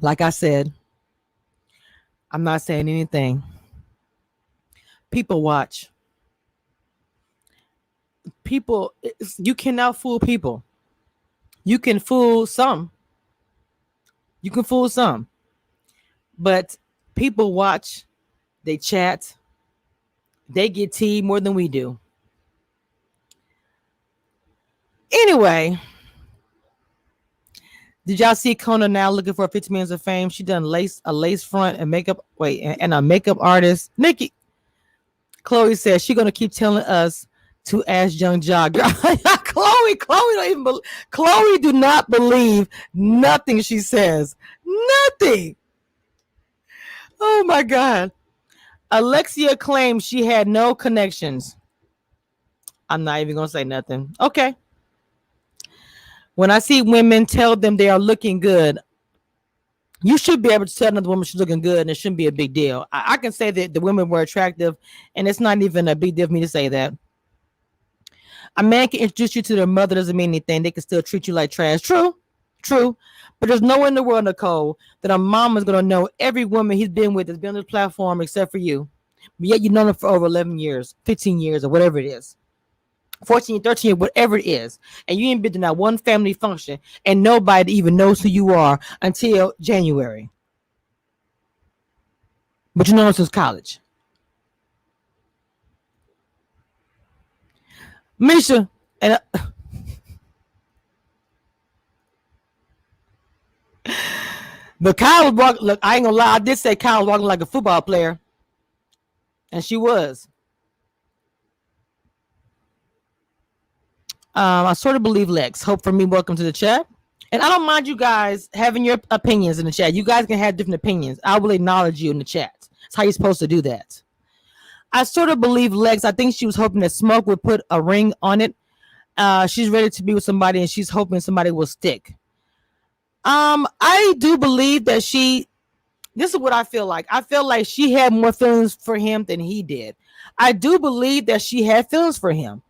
Like I said, I'm not saying anything. People watch. People, you cannot fool people. You can fool some. You can fool some. But people watch, they chat, they get tea more than we do. Anyway, did y'all see Kona now looking for 50 minutes of fame? She done a lace front and makeup. Wait, and a makeup artist. Nikki. Chloe says she gonna keep telling us to ask Young Ja. Chloe don't even. Chloe do not believe nothing she says. Nothing. Oh my God. Alexia claims she had no connections. I'm not even gonna say nothing. Okay. When I see women tell them they are looking good, you should be able to tell another woman she's looking good, and it shouldn't be a big deal. I can say that the women were attractive, and it's not even a big deal for me to say that. A man can introduce you to their mother, doesn't mean anything. They can still treat you like trash. True. But there's no one in the world, Nicole, that a mom is going to know every woman he's been with has been on this platform except for you. But yet you've known him for over 11 years, 15 years, or whatever it is. 14, 13, whatever it is. And you ain't been to that one family function, and nobody even knows who you are until January. But you know him since college. Misha, and but Kyle was walking. Look, I ain't gonna lie. I did say Kyle was walking like a football player, and she was. I sort of believe Lex. Hope for me. Welcome to the chat. And I don't mind you guys having your opinions in the chat. You guys can have different opinions. I will acknowledge you in the chat. That's how you're supposed to do that. I sort of believe Lex. I think she was hoping that Smoke would put a ring on it. She's ready to be with somebody, and she's hoping somebody will stick. I do believe that this is what I feel like. I feel like she had more feelings for him than he did. I do believe that she had feelings for him.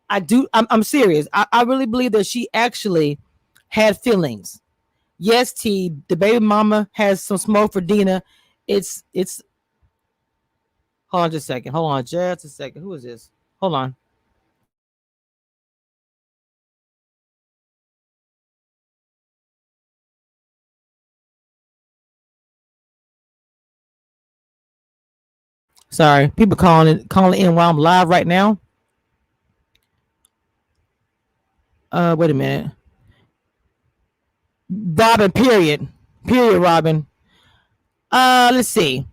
I do. I'm serious. I really believe that she actually had feelings. Yes, T, the baby mama has some smoke for Dina. It's hold on just a second. Hold on just a second. Who is this? Hold on. Sorry. People calling in while I'm live right now. Wait a minute. Robin, period. Period, Robin. Let's see.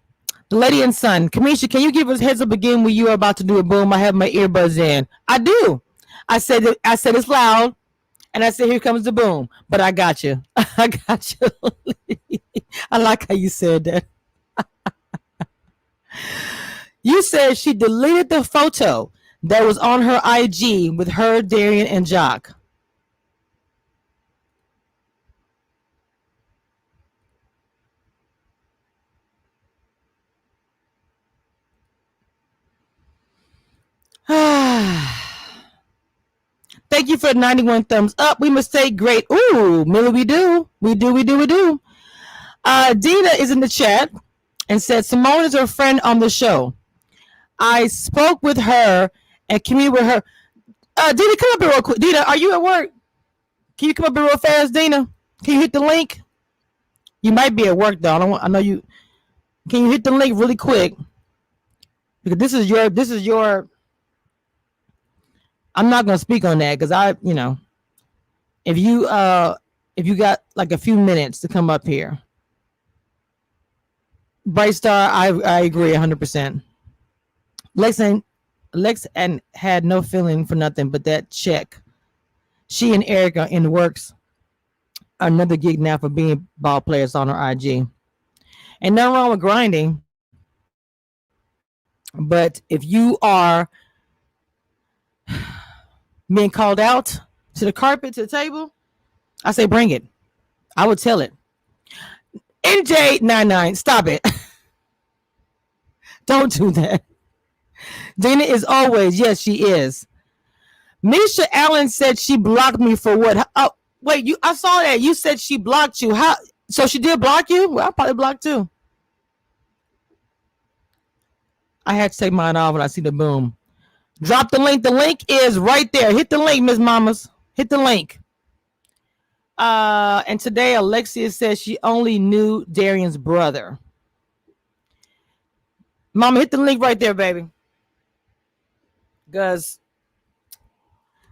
The lady and son. Kamisha, can you give us heads up again when you are about to do a boom? I have my earbuds in. I do. I said it's loud. And I said, here comes the boom. But I got you. I got you. I like how you said that. You said she deleted the photo that was on her IG with her, Darian, and Jock. Thank you for 91 thumbs up. We must say great. Ooh, Millie, we do. We do, we do, we do. Dina is in the chat and said, Simone is her friend on the show. I spoke with her and communicated with her. Dina, come up here real quick. Dina, are you at work? Can you come up here real fast, Dina? Can you hit the link? You might be at work though. I know you. Can you hit the link really quick? Because this is your. I'm not gonna speak on that because if you got like a few minutes to come up here. Bright Star, I agree 100%. Lex and had no feeling for nothing but that check. She and Eric are in the works. Another gig now for being ball players on her IG. And nothing wrong with grinding. But if you are being called out to the carpet, to the table, I say bring it. I would tell it. NJ99, stop it. Don't do that. Dana is always, yes, she is. Misha Allen said she blocked me for what? Oh, wait, I saw that. You said she blocked you. How? So she did block you? Well, I probably blocked too. I had to take mine off when I see the boom. Drop the link. The link is right there. Hit the link, Miss Mamas. Hit the link. And today Alexia says she only knew Darian's brother. Mama, hit the link right there, baby. Because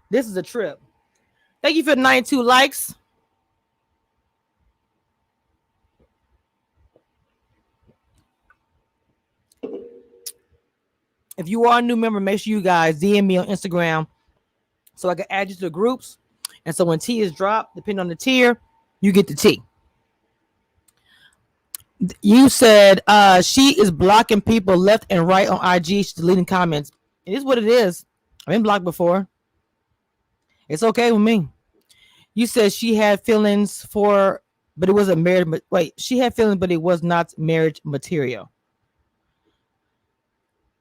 this is a trip. Thank you for the 92 likes. If you are a new member, make sure you guys DM me on Instagram so I can add you to the groups. And so when tea is dropped, depending on the tier, you get the tea. You said she is blocking people left and right on IG. She's deleting comments. It is what it is. I've been blocked before. It's okay with me. You said she had feelings for, but it wasn't marriage. Wait, she had feelings, but it was not marriage material.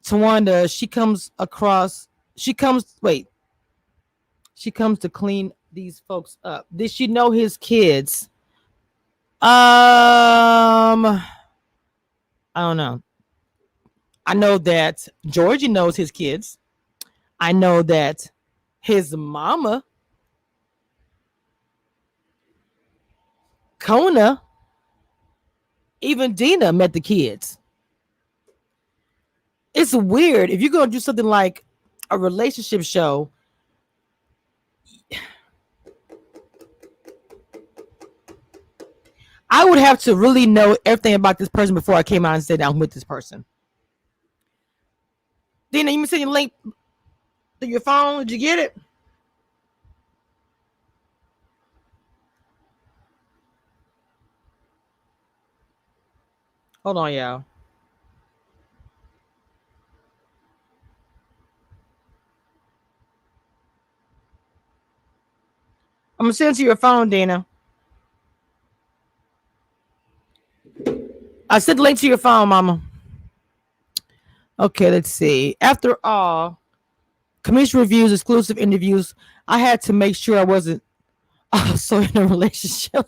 Tawanda, she comes to clean these folks up. Did she know his kids? I don't know. I know that Georgie knows his kids. I know that his mama, Kona, even Dina met the kids. It's weird. If you're going to do something like a relationship show, I would have to really know everything about this person before I came out and said I'm with this person. Dina, you send your link to your phone. Did you get it? Hold on, y'all. I'm gonna send it to your phone, Dina. I sent the link to your phone, Mama. Okay, let's see. After all, Commission reviews, exclusive interviews. I had to make sure I wasn't also in a relationship.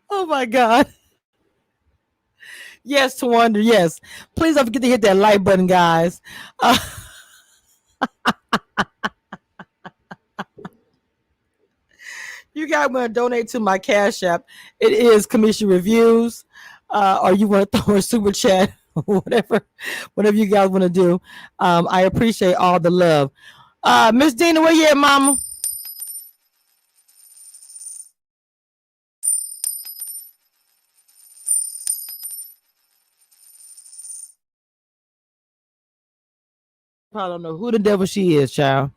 Oh my God. Yes, to wonder. Yes. Please don't forget to hit that like button, guys. Uh, you guys want to donate to my Cash App. It is Commission Reviews. Or you want to throw a super chat, whatever you guys want to do. I appreciate all the love. Miss Dina, where you at, mama? Probably don't know who the devil she is, child.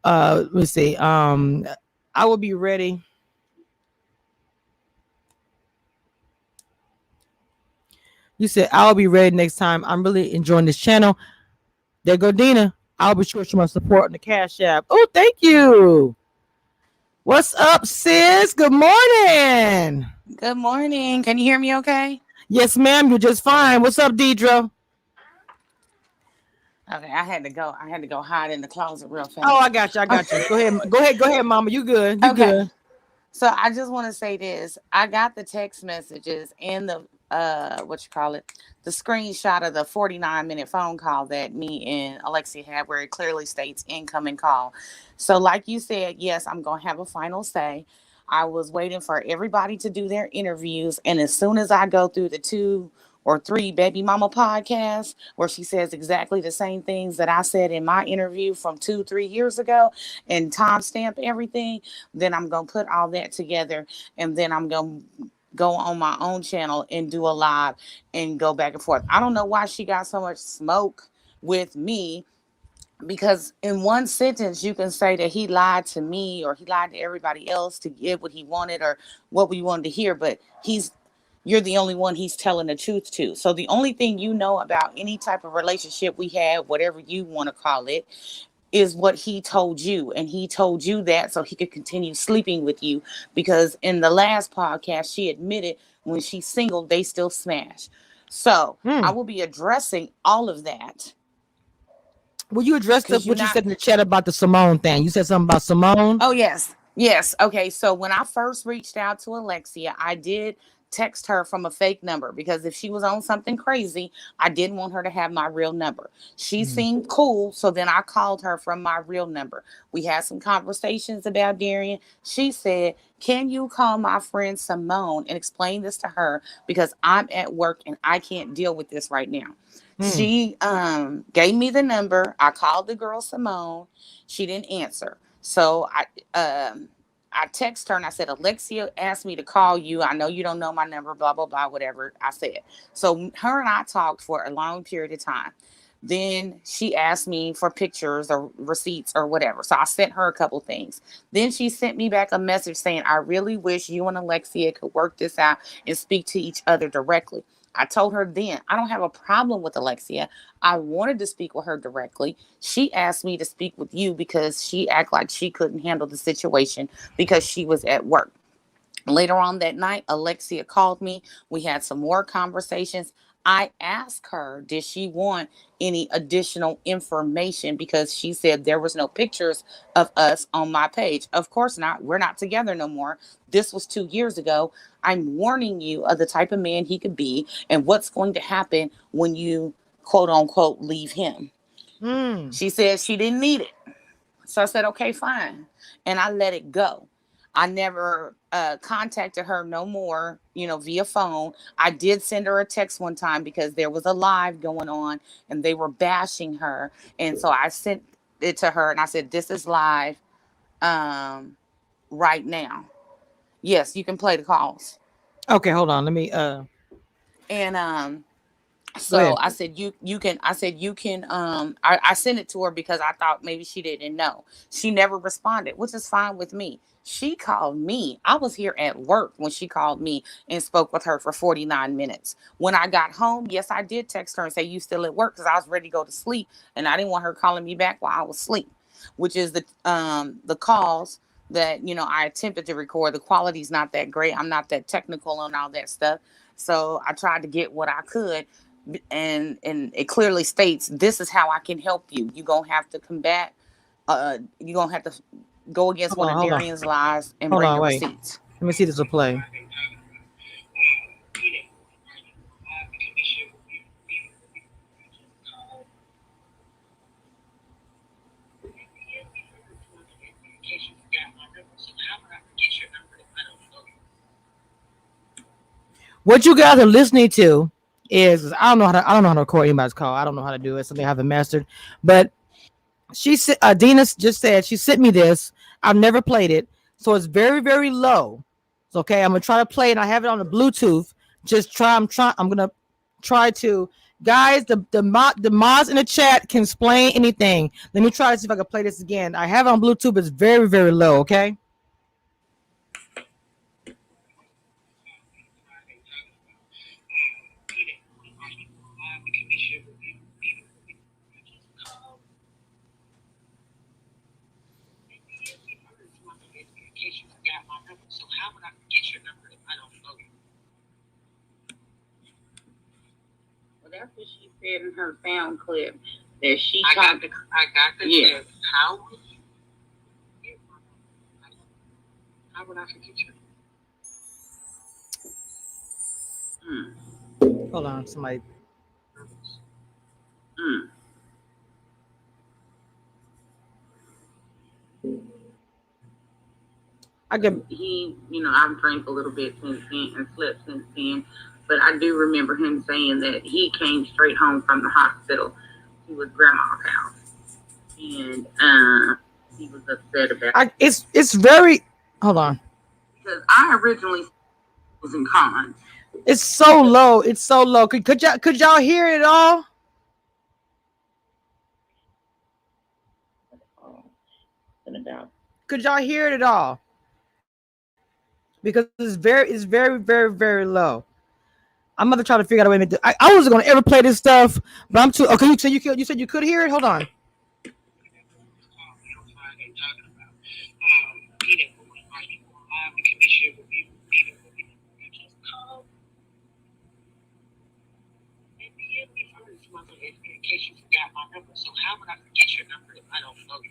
Let's see. I will be ready. You said I'll be ready next time. I'm really enjoying this channel. There go Dina. I'll be sure to show my support on the Cash App. Oh, thank you. What's up, sis? Good morning. Good morning. Can you hear me okay? Yes, ma'am. You're just fine. What's up, Deidre? Okay, I had to go. I had to go hide in the closet real Oh, I fast. got you. I got you. Go ahead. Go ahead. Go ahead, mama. You good. You Okay. good. So I just want to say this. I got the text messages and the what you call it, the screenshot of the 49-minute phone call that me and Alexia had where it clearly states incoming call. So like you said, yes, I'm going to have a final say. I was waiting for everybody to do their interviews, and as soon as I go through the 2 or 3 baby mama podcasts where she says exactly the same things that I said in my interview from 2, 3 years ago and timestamp everything, then I'm going to put all that together, and then I'm going to go on my own channel and do a live and go back and forth. I don't know why she got so much smoke with me, because in one sentence you can say that he lied to me or he lied to everybody else to get what he wanted or what we wanted to hear, but you're the only one he's telling the truth to. So the only thing you know about any type of relationship we had, whatever you want to call it, is what he told you. And he told you that so he could continue sleeping with you, because in the last podcast she admitted when she's single they still smash. So I Hmm. will be addressing all of that, Well, you addressed up because you're what you not. said in the chat about the Simone thing. You said something about Simone. Oh, yes. Yes. Okay. So when I first reached out to Alexia, I did text her from a fake number, because if she was on something crazy, I didn't want her to have my real number. She Mm. seemed cool. So then I called her from my real number. We had some conversations about Darian. She said, "Can you call my friend Simone and explain this to her? Because I'm at work and I can't deal with this right now." Mm. She gave me the number. I called the girl Simone. She didn't answer. So I text her and I said, "Alexia asked me to call you. I know you don't know my number, blah, blah, blah, whatever." I said. So her and I talked for a long period of time. Then she asked me for pictures or receipts or whatever. So I sent her a couple things. Then she sent me back a message saying, "I really wish you and Alexia could work this out and speak to each other directly." I told her then, I don't have a problem with Alexia. I wanted to speak with her directly. She asked me to speak with you because she acted like she couldn't handle the situation because she was at work. Later on that night, Alexia called me. We had some more conversations. I asked her, did she want any additional information, because she said there was no pictures of us on my page. Of course not. We're not together no more. This was 2 years ago. I'm warning you of the type of man he could be and what's going to happen when you quote unquote leave him. Mm. She said she didn't need it. So I said, okay, fine. And I let it go. I never contacted her no more, via phone. I did send her a text one time because there was a live going on and they were bashing her. And so I sent it to her and I said, "This is live um, right now." Yes, you can play the calls. Okay, hold on. Let me And go so ahead. I said, you can, I said you can I sent it to her because I thought maybe she didn't know. She never responded, which is fine with me. She called me. I was here at work when she called me and spoke with her for 49 minutes. When I got home, yes, I did text her and say, "You still at work?" Because I was ready to go to sleep and I didn't want her calling me back while I was asleep, which is the calls that I attempted to record. The quality's not that great. I'm not that technical on all that stuff. So I tried to get what I could, and it clearly states this is how I can help you. You're gonna have to combat. You're gonna have to go against one of Hold on. Darian's lies and Hold bring on, the wait. receipts. Let me see this will play. What you guys are listening to is I don't know how to record anybody's call. I don't know how to do it. Something I haven't mastered. But she said Dina just said she sent me this. I've never played it, so it's very very low. It's okay. I'm gonna try to play it. I have it on the Bluetooth. Just try. I'm gonna try to. Guys, the mods in the chat can explain anything. Let me try to see if I can play this again. I have it on Bluetooth. It's very very low. Okay. Well, that's what she said in her sound clip. That she I got the yeah. How would I forget you? Hold on, somebody. I've drank a little bit since then and slept since then, but I do remember him saying that he came straight home from the hospital to his grandma's house, and he was upset about it. It's very. Hold on. Because I originally was in Con. It's so low. It's so low. Could y'all hear it all? Could y'all hear it at all? Because it's very very low. I'm gonna try to figure out a way to make it. I wasn't gonna ever play this stuff, but I'm too. Okay, you said you could hear it. Hold on. So how would I forget your number if I don't know you?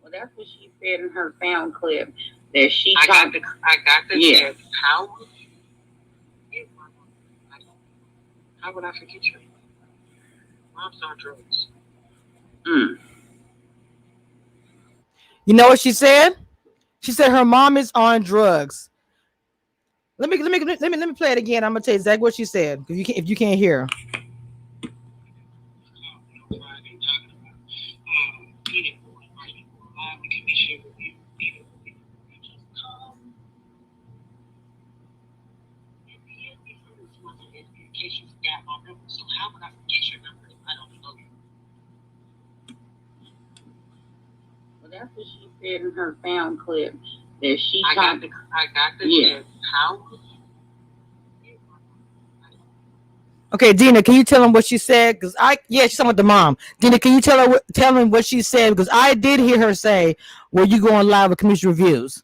Well, that's what she said in her sound clip. That she I got the yeah. How would I forget you? Mom's on drugs. You know what she said? She said her mom is on drugs. Let me play it again. I'm gonna tell you exactly what she said. If you can't hear. So how would I forget your number if I don't know you? Well, that's what she said in her sound clip. That she I got the yeah. How? Okay, Dina, can you tell him what she said? Because she's talking about the mom. Dina, can you tell him what she said? Because I did hear her say, "Were you going live with Commission Reviews?"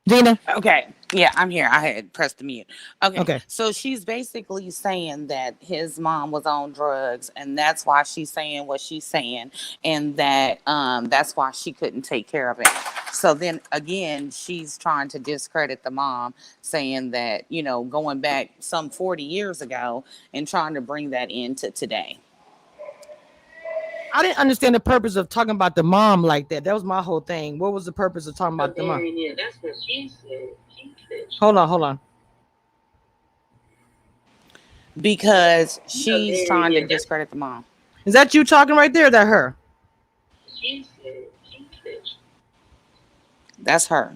Dina? Okay. Yeah, I'm here. I had pressed the mute. Okay. So she's basically saying that his mom was on drugs, and that's why she's saying what she's saying, and that that's why she couldn't take care of it. So then again, she's trying to discredit the mom, saying that, going back some 40 years ago and trying to bring that into today. I didn't understand the purpose of talking about the mom like that. That was my whole thing. What was the purpose of talking about the mom? Yeah, that's what she said. Hold on. Because she's trying to discredit the mom. Is that you talking right there? Or is that her? She said. That's her.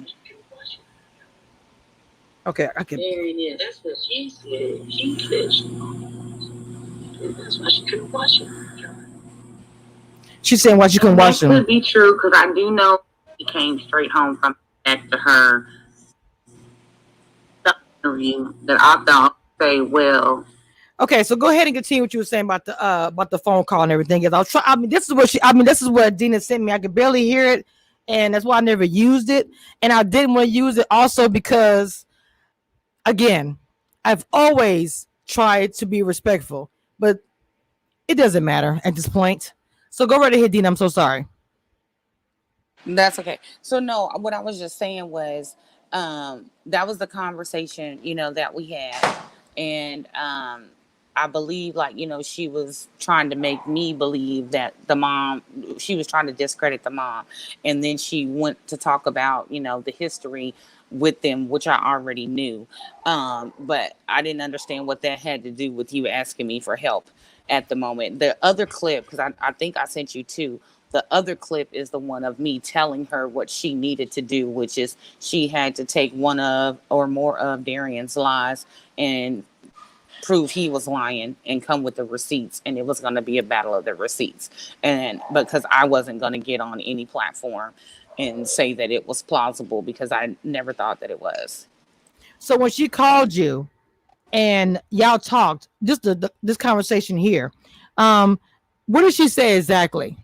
Okay, I can. Yeah, that's what she said. She said. That's why she couldn't watch it. She's saying why she couldn't watch them. That could be true, because I do know he came straight home from back to her interview that I thought say well. Okay, so go ahead and continue what you were saying about the phone call and everything. I'll try. This is what Dina sent me. I could barely hear it, and that's why I never used it. And I didn't want to use it also because Again, I've always tried to be respectful, but it doesn't matter at this point. So go right ahead, Dean. I'm so sorry. That's okay. So no, what I was just saying was that was the conversation, that we had. And I believe, like, she was trying to make me believe that the mom, she was trying to discredit the mom. And then she went to talk about, the history with them, which I already knew. But I didn't understand what that had to do with you asking me for help at the moment. The other clip, because I think I sent you two, the other clip is the one of me telling her what she needed to do, which is she had to take one of or more of Darian's lies and prove he was lying and come with the receipts. And it was going to be a battle of the receipts. And because I wasn't going to get on any platform and say that it was plausible, because I never thought that it was. So when she called you and y'all talked, just this conversation here, um, what did she say exactly?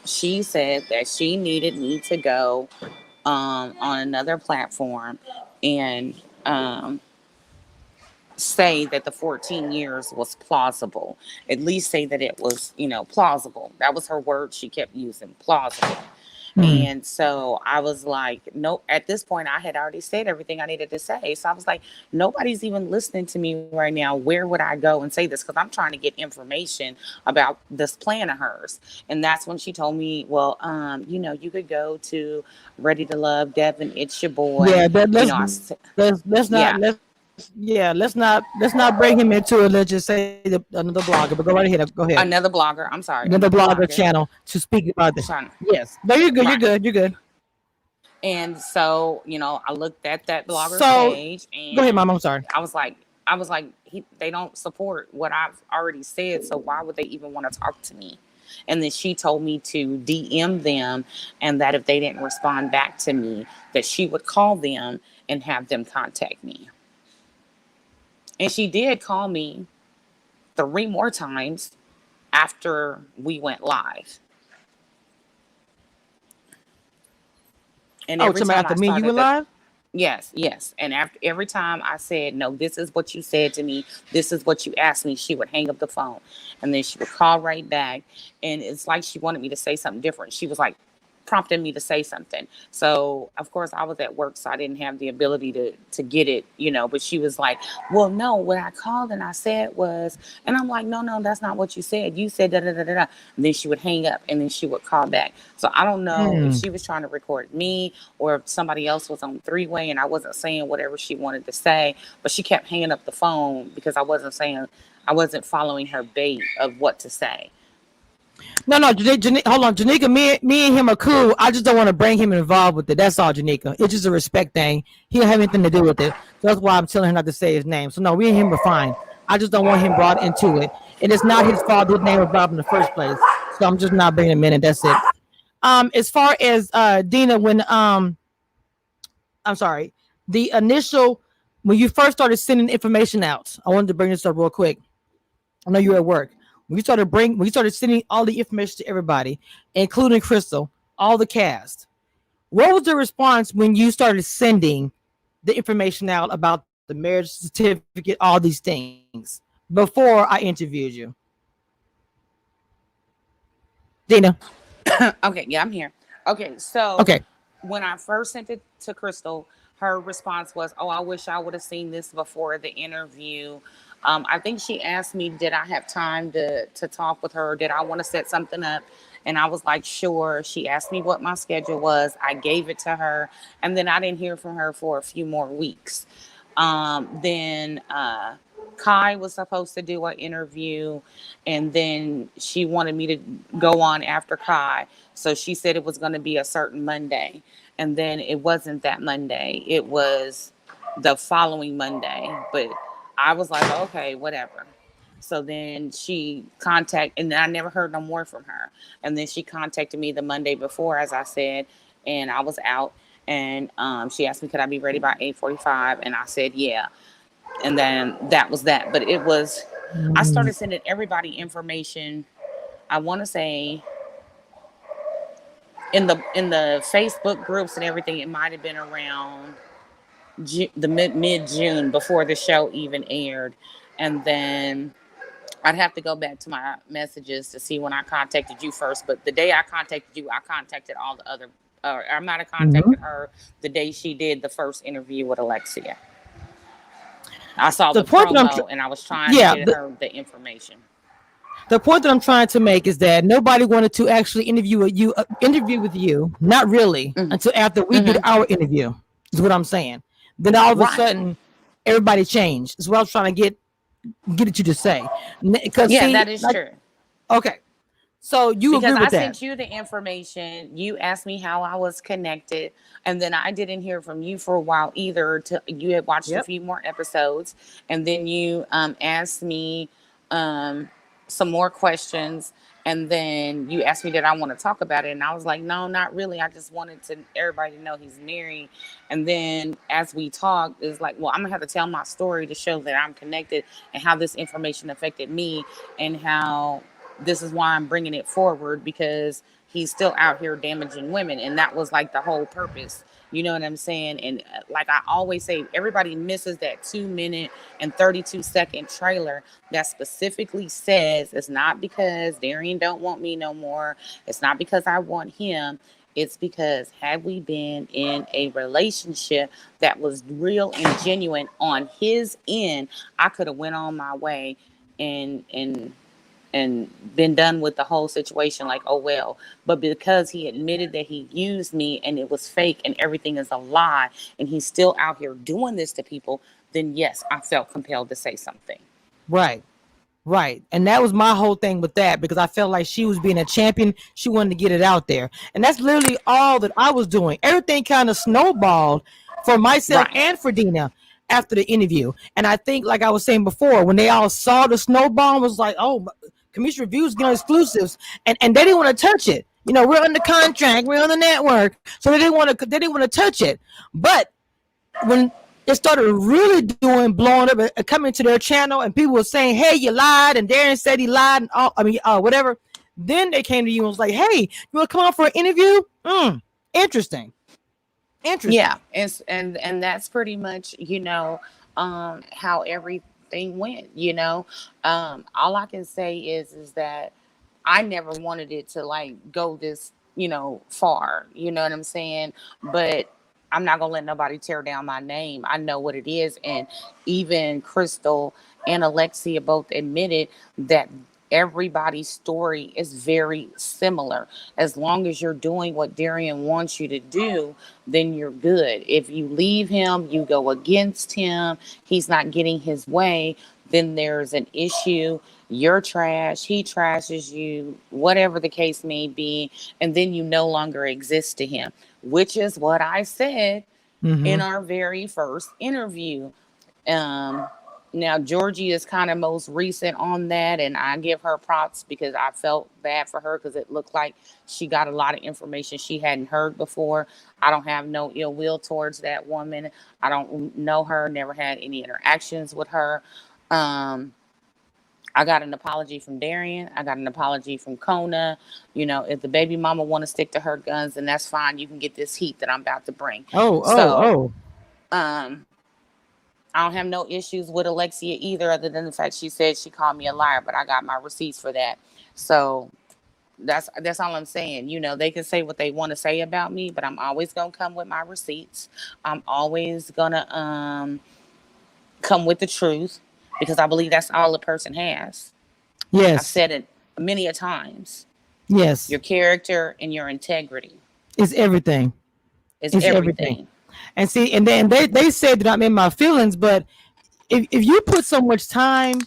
She said that she needed me to go on another platform and say that the 14 years was plausible. At least say that it was, plausible. That was her word she kept using, plausible. Hmm. And so I was like, nope. At this point, I had already said everything I needed to say. So I was like, nobody's even listening to me right now. Where would I go and say this? Because I'm trying to get information about this plan of hers. And that's when she told me, well, you could go to Ready to Love Devin. It's your boy. Yeah, that You know, I said, let's yeah, not let's not bring him into it. Let's just say another blogger. But go right ahead. Go ahead. another blogger. I'm sorry, Another another blogger blogger. channel to speak about this. Trying, Yes. No, you're good. You're right. good. You're good. And so, I looked at that blogger's So page go ahead, and Mom. I'm sorry. I was like, they don't support what I've already said. So why would they even want to talk to me? And then she told me to DM them, and that if they didn't respond back to me, that she would call them and have them contact me. And she did call me 3 more times after we went live. And Oh, every tell me time after I me and you started went the live. Yes, yes. And after every time I said, no, this is what you said to me, this is what you asked me, she would hang up the phone. And then she would call right back. And it's like she wanted me to say something different. She was like prompting me to say something. So of course I was at work, so I didn't have the ability to get it, but she was like, well, no, what I called and I said was, and I'm like, no, no, that's not what you said. You said da da da da da. And then she would hang up and then she would call back. So I don't know if Hmm. she was trying to record me or if somebody else was on three-way and I wasn't saying whatever she wanted to say, but she kept hanging up the phone because I wasn't following her bait of what to say. No, no, hold on, Janika. Me and him are cool. I just don't want to bring him involved with it. That's all, Janika. It's just a respect thing. He don't have anything to do with it. So that's why I'm telling her not to say his name. So no, we and him are fine. I just don't want him brought into it, and it's not his fault. His name was brought up in the first place. So I'm just not bringing him in, and that's it. As far as Dina, when I'm sorry, the initial when you first started sending information out, I wanted to bring this up real quick. I know you're at work. When you started sending all the information to everybody, including Crystal, all the cast. What was the response when you started sending the information out about the marriage certificate, all these things before I interviewed you, Dina? Okay, yeah, I'm here. Okay, so Okay. when I first sent it to Crystal, her response was, "Oh, I wish I would have seen this before the interview." I think she asked me, "Did I have time to talk with her? Did I want to set something up?" And I was like, "Sure." She asked me what my schedule was. I gave it to her, and then I didn't hear from her for a few more weeks. Then Kai was supposed to do an interview, and then she wanted me to go on after Kai. So she said it was going to be a certain Monday. And then it wasn't that Monday, it was the following Monday. But I was like, okay, whatever. So then she contacted, and I never heard no more from her. And then she contacted me the Monday before, as I said, and I was out. And she asked me, could I be ready by 8:45? And I said, yeah. And then that was that. But it was, I Mm. started sending everybody information. I want to say in the Facebook groups and everything, it might have been around the mid June before the show even aired, and then I'd have to go back to my messages to see when I contacted you first. But the day I contacted you, I contacted all the other. I might have Hmm. contacted her the day she did the first interview with Alexia. I saw The the point that promo and I was trying to yeah, get her the information. the point that I'm trying to make is that nobody wanted to actually interview with you, not really, Mm-hmm. until after we did Mm-hmm. our interview. Is what I'm saying. Then all of a Right. sudden, everybody changed. Is what I was trying to get at you to say. Because Yeah, see, that is like, true. okay, so you agree Because I with that, sent you the information. You asked me how I was connected, and then I didn't hear from you for a while either. You had watched a yep. few more episodes, and then you asked me um, some more questions, and then you asked me did I want to talk about it, and I was like, no, not really. I just wanted to everybody to know he's married. And then as we talked, it's like, well, I'm gonna have to tell my story to show that I'm connected and how this information affected me and how this is why I'm bringing it forward because he's still out here damaging women. And that was like the whole purpose. You know what I'm saying? And like I always say, everybody misses that 2 minute and 32-second trailer that specifically says it's not because Darian don't want me no more. It's not because I want him. It's because had we been in a relationship that was real and genuine on his end, I could have went on my way and been done with the whole situation like oh well. But because he admitted that he used me and it was fake and everything is a lie and he's still out here doing this to people, then yes, I felt compelled to say something. Right. Right. And that was my whole thing with that because I felt like she was being a champion. She wanted to get it out there. And that's literally all that I was doing. Everything kind of snowballed for myself Right. and for Dina after the interview. And I think, like I was saying before, when they all saw the snowball, was like, oh, Commission Reviews getting exclusives. And they didn't want to touch it. You know, we're under contract, we're on the network. So they didn't want to touch it. But when it started really doing blowing up and coming to their channel and people were saying, hey, you lied, and Darren said he lied, and all, whatever, then they came to you and was like, hey, you want to come on for an interview? Interesting. Yeah, Interesting. and that's pretty much how everything went. All I can say is that I never wanted it to like go this far. You know what I'm saying? But I'm not gonna let nobody tear down my name. I know what it is, and even Crystal and Alexia both admitted that everybody's story is very similar. As long as you're doing what Darian wants you to do, then you're good. If you leave him, you go against him, he's not getting his way, then there's an issue. You're trash, he trashes you, whatever the case may be, and then you no longer exist to him, which is what I said Mm-hmm. in our very first interview. Um, Now Georgie is kind of most recent on that, and I give her props because I felt bad for her because it looked like she got a lot of information she hadn't heard before. I don't have no ill will towards that woman. I don't know her, never had any interactions with her. Um, I got an apology from Darian. I got an apology from Kona. If the baby mama want to stick to her guns, then that's fine. You can get this heat that I'm about to bring. Oh, oh, So, oh. um, I don't have no issues with Alexia either, other than the fact she said she called me a liar, but I got my receipts for that. So that's all I'm saying. They can say what they want to say about me, but I'm always gonna come with my receipts. I'm always gonna come with the truth because I believe that's all a person has. I've Yes. said it many a times. Yes. Your character and your integrity It's everything. is It's everything. everything. And see, and then they said that I'm in my feelings, but if you put so much time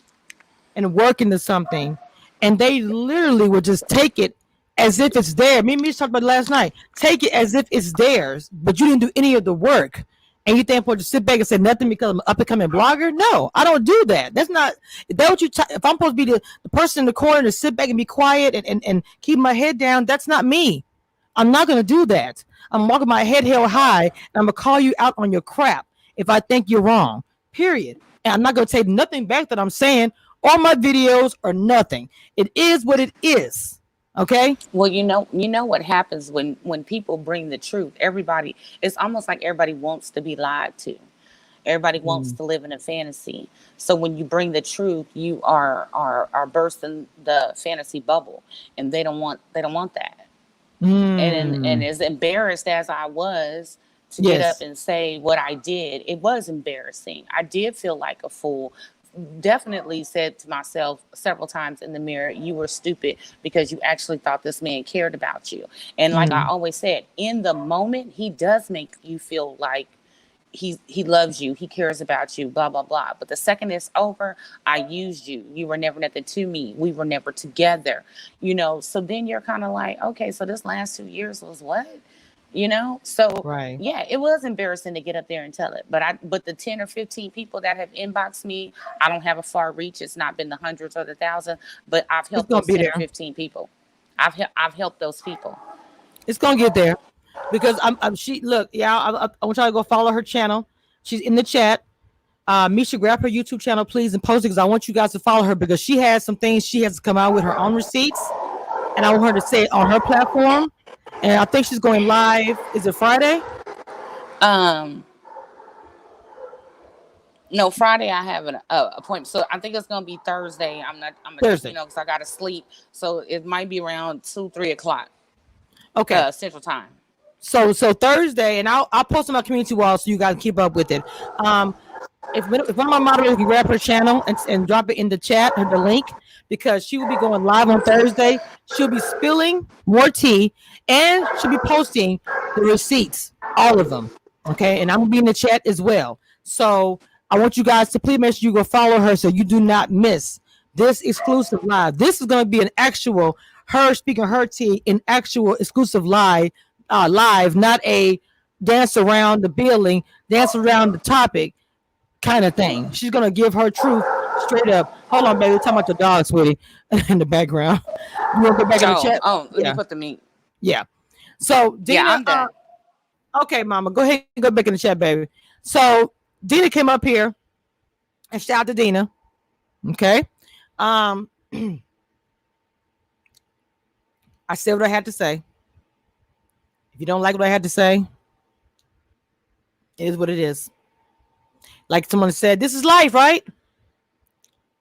and work into something, and they literally would just take it as if it's there. Me and me talked about it last night. Take it as if it's theirs, but you didn't do any of the work. And you think I'm supposed to sit back and say nothing because I'm an up and coming blogger? No, I don't do that. That's not that what you. If I'm supposed to be the person in the corner to sit back and be quiet and keep my head down, that's not me. I'm not gonna do that. I'm walking my head held high, and I'm gonna call you out on your crap if I think you're wrong. Period. And I'm not gonna take nothing back that I'm saying or my videos or nothing. It is what it is. Okay? Well, what happens when people bring the truth. Everybody, it's almost like everybody wants to be lied to. Everybody wants to live in a fantasy. So when you bring the truth, you are bursting the fantasy bubble, and they don't want that. And Mm. as embarrassed as I was to get up Yes. and say what I did, it was embarrassing. I did feel like a fool. Definitely said to myself several times in the mirror, you were stupid because you actually thought this man cared about you. And like I Mm. always said, in the moment, he does make you feel like he loves you, he cares about you, blah blah blah. But the second it's over, I used you. You were never nothing to me. We were never together. So then you're kind of like, okay, so this last 2 years was what? So Right. yeah, it was embarrassing to get up there and tell it. But the 10 or 15 people that have inboxed me, I don't have a far reach. It's not been the hundreds or the thousand, but I've It's helped gonna those be 10 or there. 15 people. I've helped those people. It's gonna get there because I'm she look, yeah, I want y'all to go follow her channel. She's in the chat. Misha, grab her YouTube channel, please, and post it because I want you guys to follow her because she has some things she has to come out with her own receipts, and I want her to say it on her platform. And I think she's going live. Is it Friday? um No, Friday I have an appointment, so I think it's gonna be Thursday. I'm not, Thursday. because I gotta sleep, so it might be around 2, 3 o'clock, Okay. Central Time. So Thursday, and I'll post on my community wall so you guys can keep up with it. Um, if one of my moderators can grab her channel and drop it in the chat, the link, because she will be going live on Thursday. She'll be spilling more tea and she'll be posting the receipts, all of them. Okay, and I'm gonna be in the chat as well. So I want you guys to please make sure you go follow her so you do not miss this exclusive live. This is gonna be an actual her speaking her tea in actual exclusive live, not a dance around the building, dance around the topic kind of thing. She's gonna give her truth straight up. Hold on, baby. We're talking about the dog, sweetie, in the background. You want to go back in the chat? Oh, let me Yeah, put the meat. yeah. So Yeah, Dina, I'm done. okay, Mama, go ahead and go back in the chat, baby. So Dina came up here, and shout out to Dina. Okay, um, I said what I had to say. If you don't like what I had to say, it is what it is. Like someone said, this is life, right?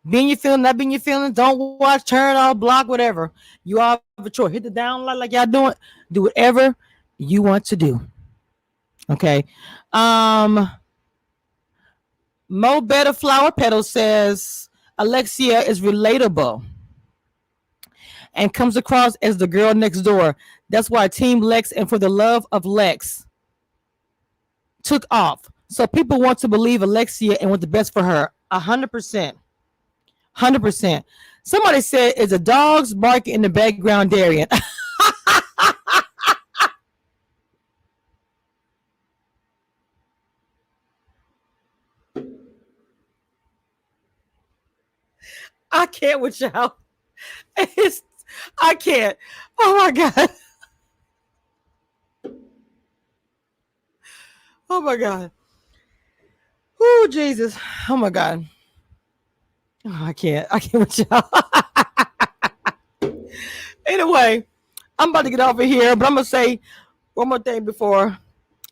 Being your feelings, not being your feelings. Don't watch, turn off, block, whatever. You all have a choice. Hit the download like y'all doing. Do whatever you want to do. Okay. Mo Better Flower Petal says Alexia is relatable and comes across as the girl next door. That's why Team Lex and For the Love of Lex took off. So people want to believe Alexia and want the best for her. 100%. 100%. Somebody said, is a dog's barking in the background, Darian? I can't with y'all. It's, I can't. Oh my God. Oh my God. Oh, Jesus. Oh my God. Oh, I can't. I can't with y'all. Anyway, I'm about to get off of here, but I'm going to say one more thing before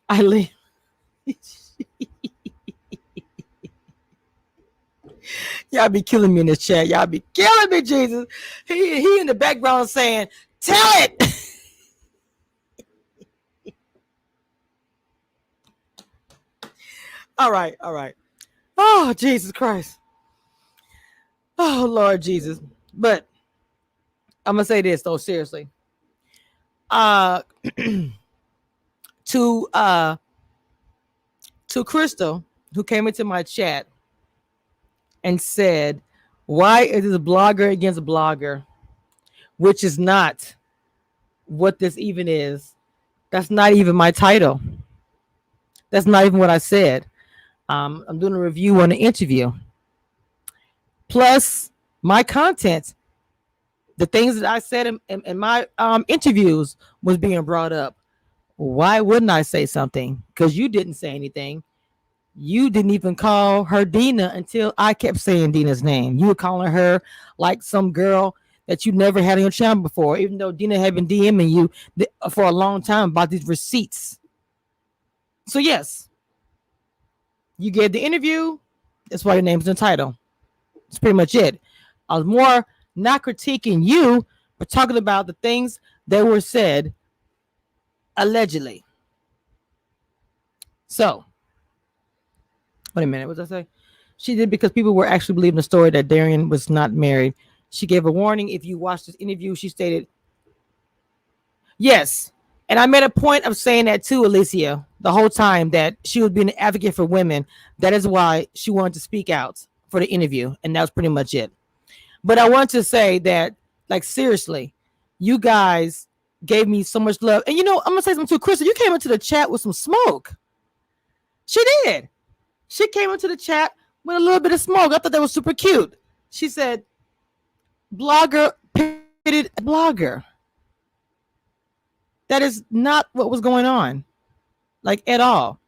I leave. Y'all be killing me in this chat. Y'all be killing me, Jesus. He in the background saying, tell it. All right, all right. Oh, Jesus Christ. Oh, Lord Jesus. But I'm gonna say this though, seriously. Uh to Crystal, who came into my chat and said, why is this blogger against a blogger? Which is not what this even is. That's not even my title. That's not even what I said. I'm doing a review on the interview. Plus, my content, the things that I said in my interviews was being brought up. Why wouldn't I say something? Because you didn't say anything. You didn't even call her Dina until I kept saying Dina's name. You were calling her like some girl that you never had on your channel before, even though Dina had been DMing you for a long time about these receipts. So yes, You gave the interview. That's why your name's in the title. That's pretty much it. I was more not critiquing you, but talking about the things that were said allegedly. So, wait a minute. What did I say? She did because people were actually believing the story that Darian was not married. She gave a warning. If you watch this interview, she stated, yes. And I made a point of saying that too, Alicia, the whole time that she was being an advocate for women. That is why she wanted to speak out for the interview. And that was pretty much it. But I want to say that, like, seriously, you guys gave me so much love. And, I'm going to say something to Krista. You came into the chat with some smoke. She did. She came into the chat with a little bit of smoke. I thought that was super cute. She said, blogger pitted blogger. That is not what was going on, like, at all.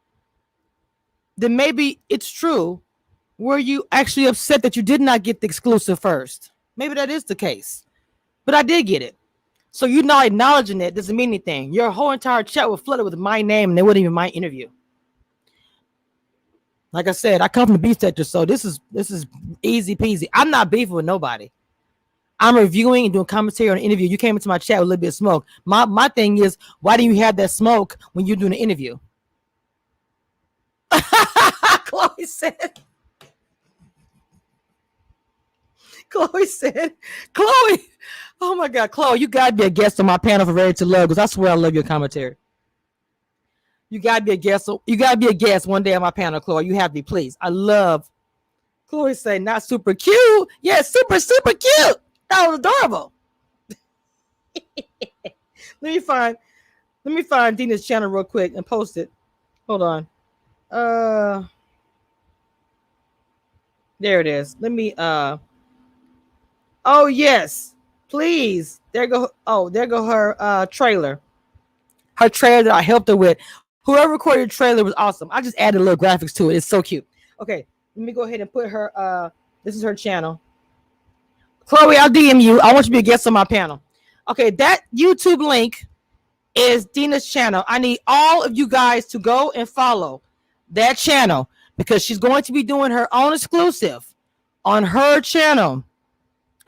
Then maybe it's true. Were you actually upset that you did not get the exclusive first? Maybe that is the case. But I did get it. So you not acknowledging it doesn't mean anything. Your whole entire chat was flooded with my name and it wasn't even my interview. Like I said, I come from the beef sector, so this is easy peasy. I'm not beefing with nobody. I'm reviewing and doing commentary on an interview. You came into my chat with a little bit of smoke. My thing is, why do you have that smoke when you're doing an interview? Chloe said, Chloe, oh my God, Chloe, you gotta be a guest on my panel for Ready to Love, because I swear I love your commentary. You gotta be a guest. You gotta be a guest one day on my panel, Chloe. You have to be, please. I love. Chloe say not super cute. Yeah, super cute. That was adorable. Let me find Dina's channel real quick and post it. Hold on. There it is. Let me oh yes, please. There go her trailer. Her trailer that I helped her with. Whoever recorded the trailer was awesome. I just added a little graphics to it. It's so cute. Okay, let me go ahead and put her this is her channel. Chloe, I'll DM you. I want you to be a guest on my panel. Okay, that YouTube link is Dina's channel. I need all of you guys to go and follow that channel because she's going to be doing her own exclusive on her channel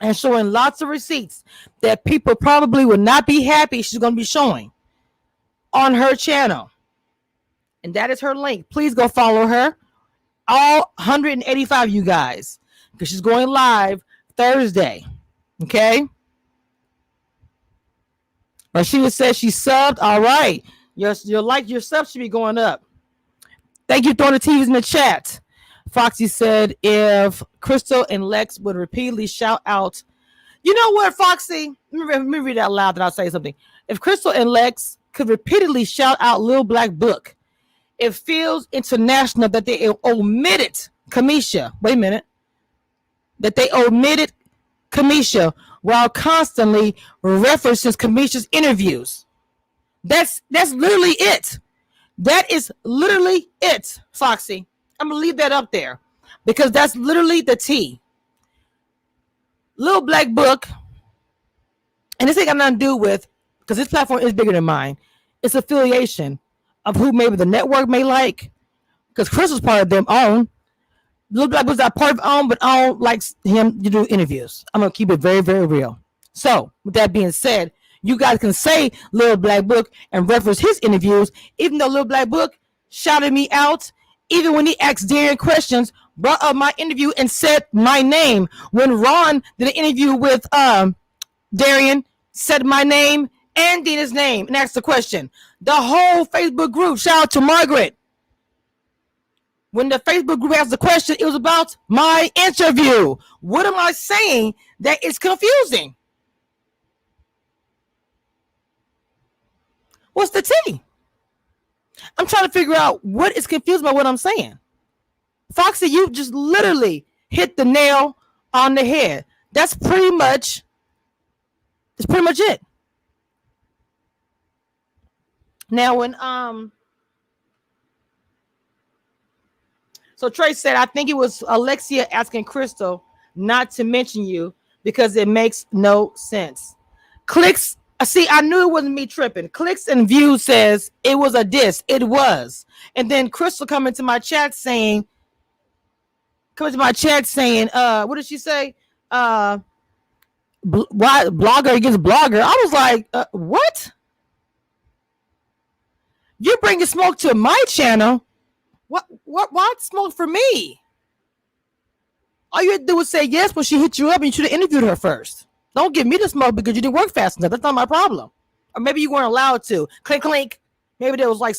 and showing lots of receipts that people probably would not be happy she's going to be showing on her channel. And that is her link. Please go follow her. All 185 of you guys, because she's going live Thursday. Okay. Rashida says she subbed. All right. Your sub should be going up. Thank you for throwing the TVs in the chat. Foxy said if Crystal and Lex would repeatedly shout out. You know what, Foxy? Let me read that loud, then I'll say something. If Crystal and Lex could repeatedly shout out Lil Black Book, it feels international that they omitted Kamisha. Wait a minute. That they omitted Kamisha while constantly references Kamisha's interviews. That's literally it. That is literally it, Foxy. I'm going to leave that up there because that's literally the tea. Lil Black Book, and this ain't got nothing to do with, because this platform is bigger than mine, it's affiliation of who maybe the network may like, because Chris was part of them own. Lil Black was not part of own, but own likes him to do interviews. I'm going to keep it very, very real. So, with that being said, you guys can say Lil Black Book and reference his interviews, even though Lil Black Book shouted me out, even when he asked Darian questions, brought up my interview and said my name. When Ron did an interview with Darian, said my name and Dina's name and asked the question. The whole Facebook group, shout out to Margaret. When the Facebook group asked the question, it was about my interview. What am I saying that is confusing? What's the tea? I'm trying to figure out what is confused by what I'm saying. Foxy, you just literally hit the nail on the head. That's pretty much it. Now when so Trey said, I think it was Alexia asking Crystal not to mention you because it makes no sense. Clicks, see, I knew it wasn't me tripping. Clicks and views says it was a diss. It was. And then Crystal come into my chat saying coming to my chat saying, what did she say? Why blogger against blogger? I was like, what? You're bringing smoke to my channel? What? Why smoke for me? All you had to do was say yes when she hit you up, and you should have interviewed her first. Don't give me the smoke because you didn't work fast enough. That's not my problem. Or maybe you weren't allowed to. Clink, clink. Maybe there was like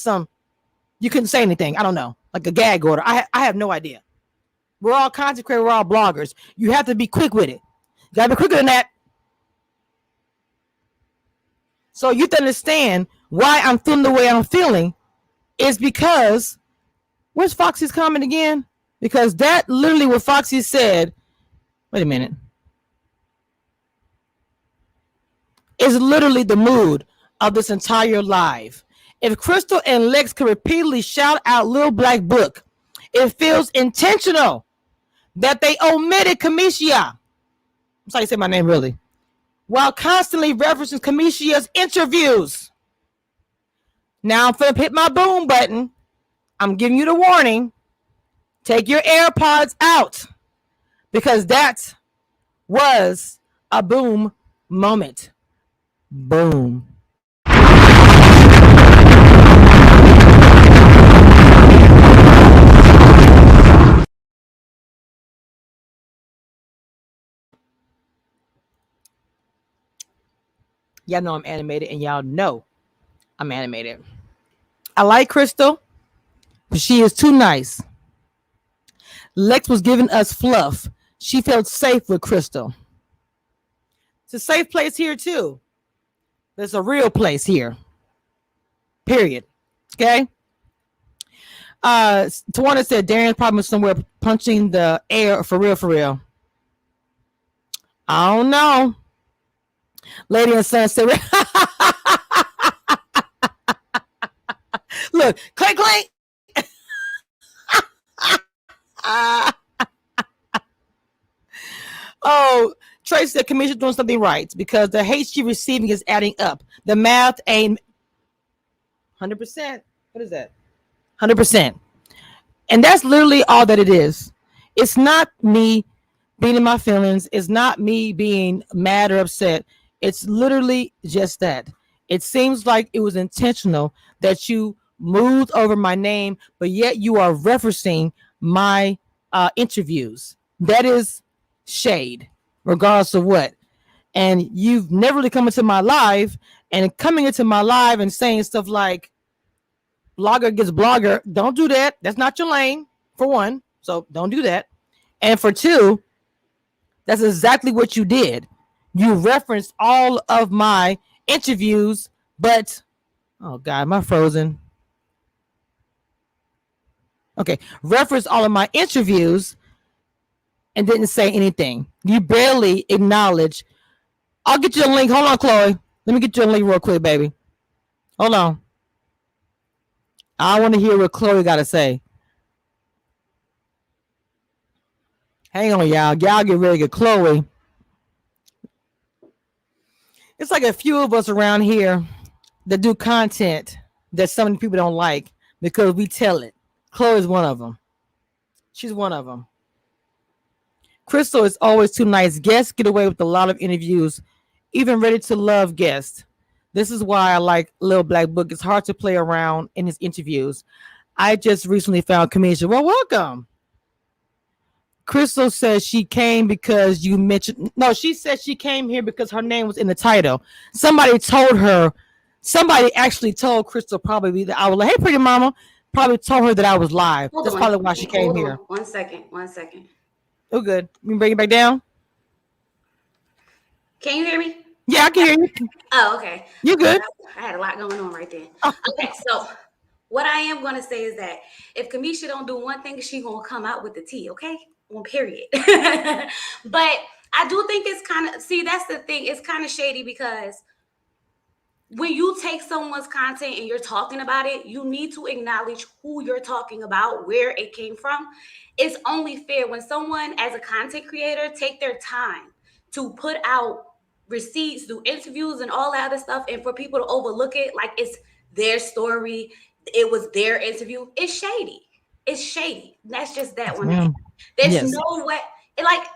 you couldn't say anything. I don't know. Like a gag order. I have no idea. We're all content creators. We're all bloggers. You have to be quick with it. You got to be quicker than that. So you have to understand why I'm feeling the way I'm feeling is because, where's Foxy's comment again? Because that literally what Foxy said, wait a minute, is literally the mood of this entire live. If Crystal and Lex could repeatedly shout out Little Black Book, it feels intentional that they omitted Kamisha. I'm sorry to say my name really. While constantly referencing Kamisha's interviews. Now I'm finna hit my boom button. I'm giving you the warning. Take your AirPods out. Because that was a boom moment. Boom. Y'all know I'm animated, and y'all know I'm animated. I like Crystal, but she is too nice. Lex was giving us fluff. She felt safe with Crystal. It's a safe place here, too. There's a real place here. Period. Okay? Tawana said Darian's probably somewhere punching the air for real, for real. I don't know. Lady and Son said, look, clink, clink. Oh, Tracy said Commission doing something right because the hate she receiving is adding up. The math ain't 100%. What is that? 100%. And that's literally all that it is. It's not me being in my feelings. It's not me being mad or upset. It's literally just that. It seems like it was intentional that you moved over my name, but yet you are referencing my interviews. That is shade, regardless of what. And you've never really come into my live, and coming into my live and saying stuff like blogger gets blogger. Don't do that. That's not your lane, for one. So don't do that. And for two, that's exactly what you did. You referenced all of my interviews, but oh God, am I frozen? Okay, referenced all of my interviews and didn't say anything. You barely acknowledge. I'll get you a link. Hold on, Chloe. Let me get you a link real quick, baby. Hold on. I want to hear what Chloe got to say. Hang on, y'all. Y'all get ready to get Chloe. It's like a few of us around here that do content that some people don't like because we tell it. Chloe's one of them. She's one of them. Crystal is always too nice. Guests get away with a lot of interviews, even ready to love guests. This is why I like Little Black Book. It's hard to play around in his interviews. I just recently found Kamisha. Well, welcome. Crystal says she came because you mentioned. No, she said she came here because her name was in the title. Somebody told her. Somebody actually told Crystal probably that I was like, hey, pretty mama. Probably told her that I was live. That's probably why she came here. 1 second. Oh, good. You can bring it back down? Can you hear me? Yeah, I can hear you. Oh, okay. You good. I had a lot going on right there. Okay, so what I am going to say is that if Kamisha don't do one thing, she going to come out with the tea, okay? On period. But I do think it's kind of, see, that's the thing. It's kind of shady because when you take someone's content and you're talking about it, you need to acknowledge who you're talking about, where it came from. It's only fair when someone, as a content creator, take their time to put out receipts, do interviews and all that other stuff, and for people to overlook it like it's their story, it was their interview. It's shady. It's shady. That's just that one. There's Yes. no way. Like,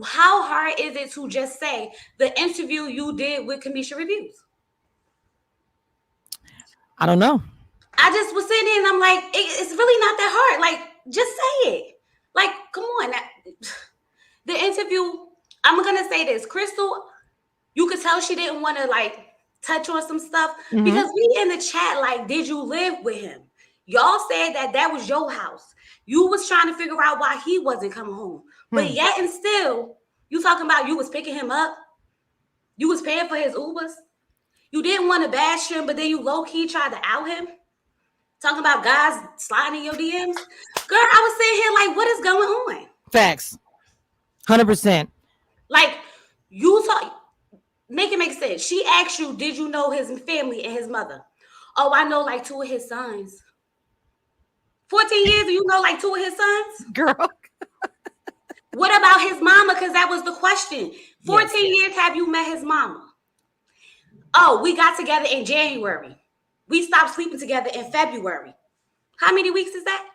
how hard is it to just say the interview you did with Kamisha Reviews? I don't know. I just was sitting there and I'm like, it's really not that hard. Like, just say it. Like, come on. The interview, I'm going to say this. Crystal, you could tell she didn't want to, like, touch on some stuff. Mhm. Because we in the chat, like, did you live with him? Y'all said that was your house. You was trying to figure out why he wasn't coming home. But yet and still, you talking about you was picking him up. You was paying for his Ubers. You didn't want to bash him, but then you low-key tried to out him. Talking about guys sliding in your DMs. Girl, I was sitting here like, what is going on? Facts. 100%. Like, you talk, make it make sense. She asked you, did you know his family and his mother? Oh, I know like 2 of his sons. 14 years, you know like 2 of his sons? Girl. What about his mama? Because that was the question. 14 years, have you met his mama? Oh, we got together in January. We stopped sleeping together in February. How many weeks is that?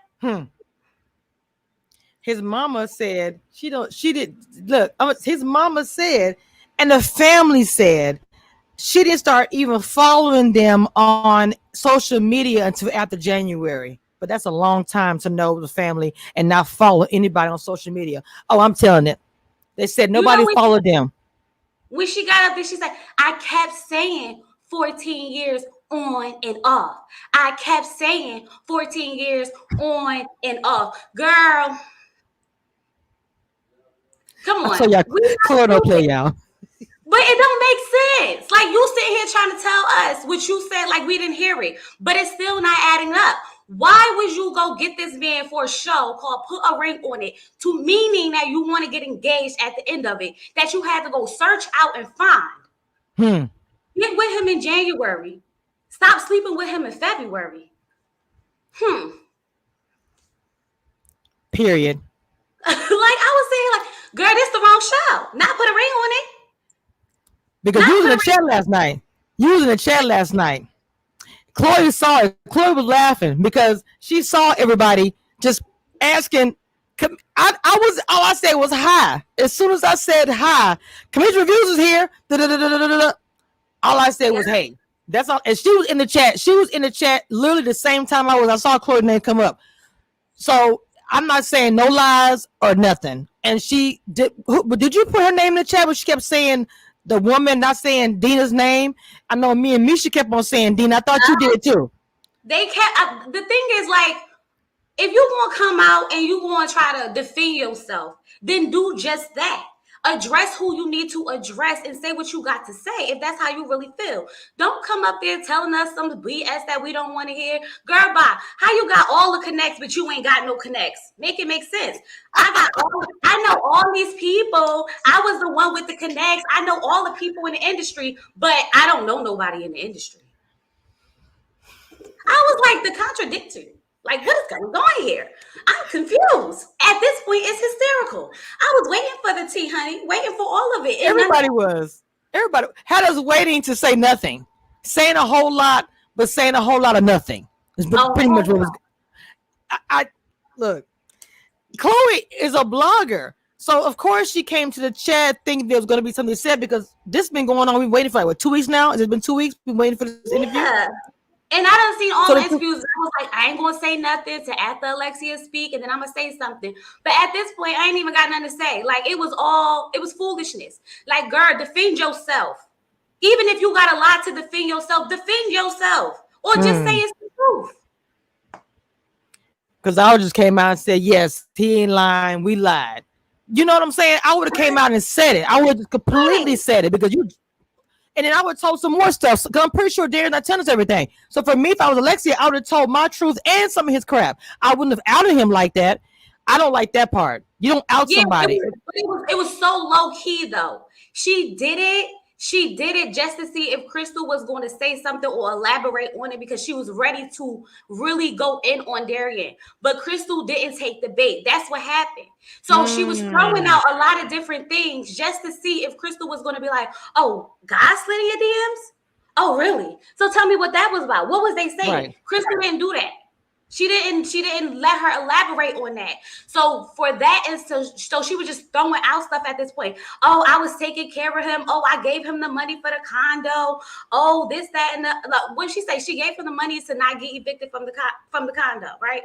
His mama said his mama said, and the family said she didn't start even following them on social media until after January. But that's a long time to know the family and not follow anybody on social media. Oh, I'm telling it. They said nobody followed them. When she got up there, she's like, I kept saying 14 years on and off. I kept saying 14 years on and off. Girl, come on. So y'all, Chloe don't play y'all. But it don't make sense. Like, you sitting here trying to tell us what you said like we didn't hear it. But it's still not adding up. Why would you go get this man for a show called Put a Ring on It, to meaning that you want to get engaged at the end of it, that you had to go search out and find? Get with him in January. Stop sleeping with him in February. Period. Like, I was saying, like, girl, this the wrong show. Not Put a Ring on It. Because you was in the chat last night. Chloe saw it. Chloe was laughing because she saw everybody just asking. All I said was hi. As soon as I said hi, Commission Reviews is here. All I said was hey. That's all. And she was in the chat. She was in the chat literally the same time I was. I saw Chloe's name come up. So I'm not saying no lies or nothing. And she did. Did you put her name in the chat? But she kept saying the woman, not saying Dina's name. I know me and Misha kept on saying Dina. I thought you did too. They kept. The thing is, like, if you gonna come out and you gonna try to defend yourself, then do just that. Address who you need to address and say what you got to say if that's how you really feel. Don't come up there telling us some BS that we don't want to hear. Girl, bye. How you got all the connects but you ain't got no connects? Make it make sense. I know all these people. I was the one with the connects. I know all the people in the industry, but I don't know nobody in the industry. I was like the contradictory. Like, what is going on here? I'm confused. At this point, it's hysterical. I was waiting for the tea, honey, waiting for all of it. Everybody was. Everybody had us waiting to say nothing, saying a whole lot, but saying a whole lot of nothing. It's pretty much what was. I look. Chloe is a blogger, so of course she came to the chat thinking there was going to be something said because this has been going on. We've been waiting for like 2 weeks now. Has it been 2 weeks? We've been waiting for this interview. And I done seen all the interviews. I was like, I ain't gonna say nothing to after Alexia speak, and then I'm gonna say something. But at this point, I ain't even got nothing to say. Like, it was foolishness. Like, girl, defend yourself. Even if you got a lot to defend yourself, or just say it's the truth. Because I just came out and said, yes, he ain't lying. We lied. You know what I'm saying? I would have came out and said it. I would have completely said it because you. And then I would have told some more stuff because I'm pretty sure Darren's not telling us everything. So for me, if I was Alexia, I would have told my truth and some of his crap. I wouldn't have outed him like that. I don't like that part. You don't out somebody. It was so low key though. She did it just to see if Crystal was going to say something or elaborate on it because she was ready to really go in on Darian. But Crystal didn't take the bait. That's what happened. So she was throwing out a lot of different things just to see if Crystal was going to be like, oh, God slid in your DMs? Oh, really? So tell me what that was about. What was they saying? Right. Crystal didn't do that. She didn't let her elaborate on that. So for that, and so she was just throwing out stuff at this point. Oh, I was taking care of him. Oh, I gave him the money for the condo. Oh, this, that, and what she say? She gave him the money to not get evicted from the condo, right?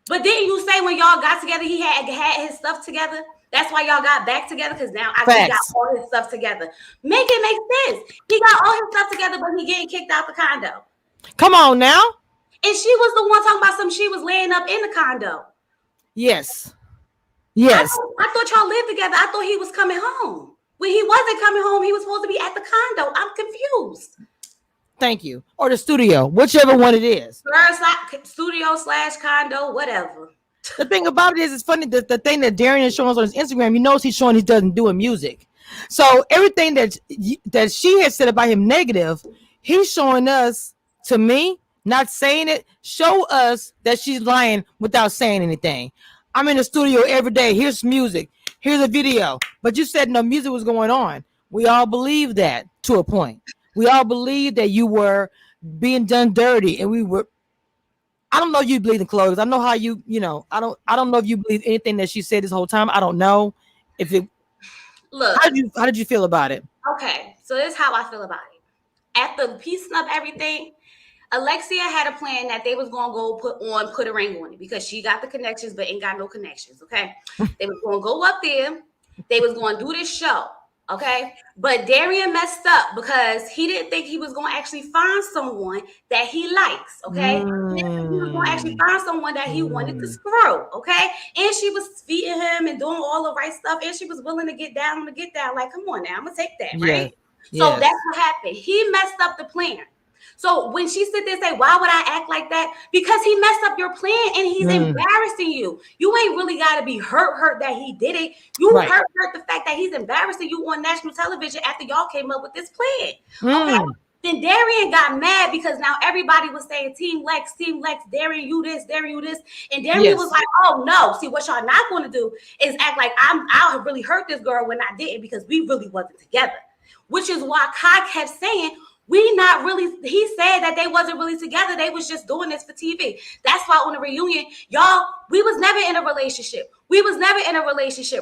But didn't you say when y'all got together, he had his stuff together? That's why y'all got back together, because now he got all his stuff together. Make it make sense. He got all his stuff together, but he getting kicked out the condo. Come on now. And she was the one talking about something. She was laying up in the condo. Yes. Yes. I thought y'all lived together. I thought he was coming home. When he wasn't coming home, he was supposed to be at the condo. I'm confused. Thank you. Or the studio, whichever one it is. Studio / condo, whatever. The thing about it is, it's funny that the thing that Darian is showing us on his Instagram, you notice he's showing he doesn't do music. So everything that she had said about him negative, he's showing us, to me, not saying it, show us that she's lying without saying anything. I'm in the studio every day. Here's music. Here's a video. But you said no music was going on. We all believe that to a point. We all believe that you were being done dirty, and we were. I don't know if you believe in clothes. I know how you know. I don't know if you believe anything that she said this whole time. I don't know if it. Look. How did you feel about it? Okay, so this is how I feel about it. After piecing up everything, Alexia had a plan that they was gonna go put a ring on it because she got the connections but ain't got no connections. Okay, they was gonna go up there. They was gonna do this show. Okay, but Darian messed up because he didn't think he was gonna actually find someone that he likes. Okay, he was gonna actually find someone that he wanted to screw. Okay, and she was feeding him and doing all the right stuff, and she was willing to get down. Like, come on now, I'm gonna take that, right? So that's what happened. He messed up the plan. So when she sit there and say, why would I act like that? Because he messed up your plan and he's embarrassing you. You ain't really got to be hurt that he did it. You hurt the fact that he's embarrassing you on national television after y'all came up with this plan. Okay? Then Darian got mad because now everybody was saying Team Lex, Darian, you this, Darian, you this. And Darian was like, oh no. See, what y'all not going to do is act like I really hurt this girl when I didn't, because we really wasn't together. Which is why Kai kept saying, he said that they wasn't really together. They was just doing this for TV. That's why on the reunion, y'all, we was never in a relationship.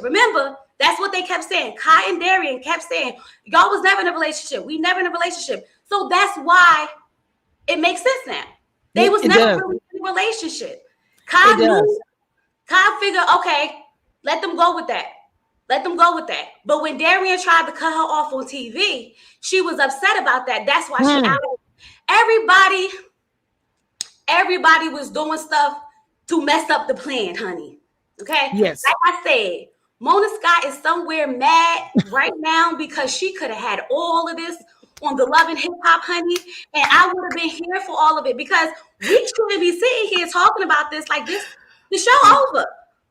Remember, that's what they kept saying. Kai and Darian kept saying, y'all was never in a relationship. We never in a relationship. So that's why it makes sense now. They was never really in a relationship. Kai figured, okay, let them go with that. But when Darian tried to cut her off on TV, she was upset about that. That's why she out. Everybody was doing stuff to mess up the plan, honey. Okay? Yes. Like I said, Mona Scott is somewhere mad right now because she could have had all of this on the Love and Hip Hop, honey, and I would have been here for all of it, because we shouldn't be sitting here talking about this like this. The show over.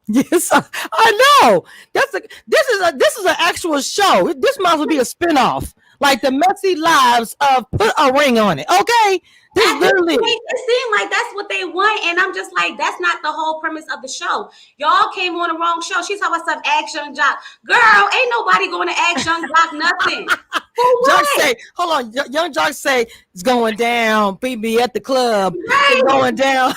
Yes, I know. This is an actual show. This might as well be a spinoff, like the messy lives of Put a Ring on It. Okay, this literally. It seemed like that's what they want, and I'm just like, that's not the whole premise of the show. Y'all came on the wrong show. She's talking about some Ask Young Jock. Girl, ain't nobody going to Ask Young Jock nothing. Jock say, hold on, Young Jock say it's going down. BB at the club. Right. It's going down.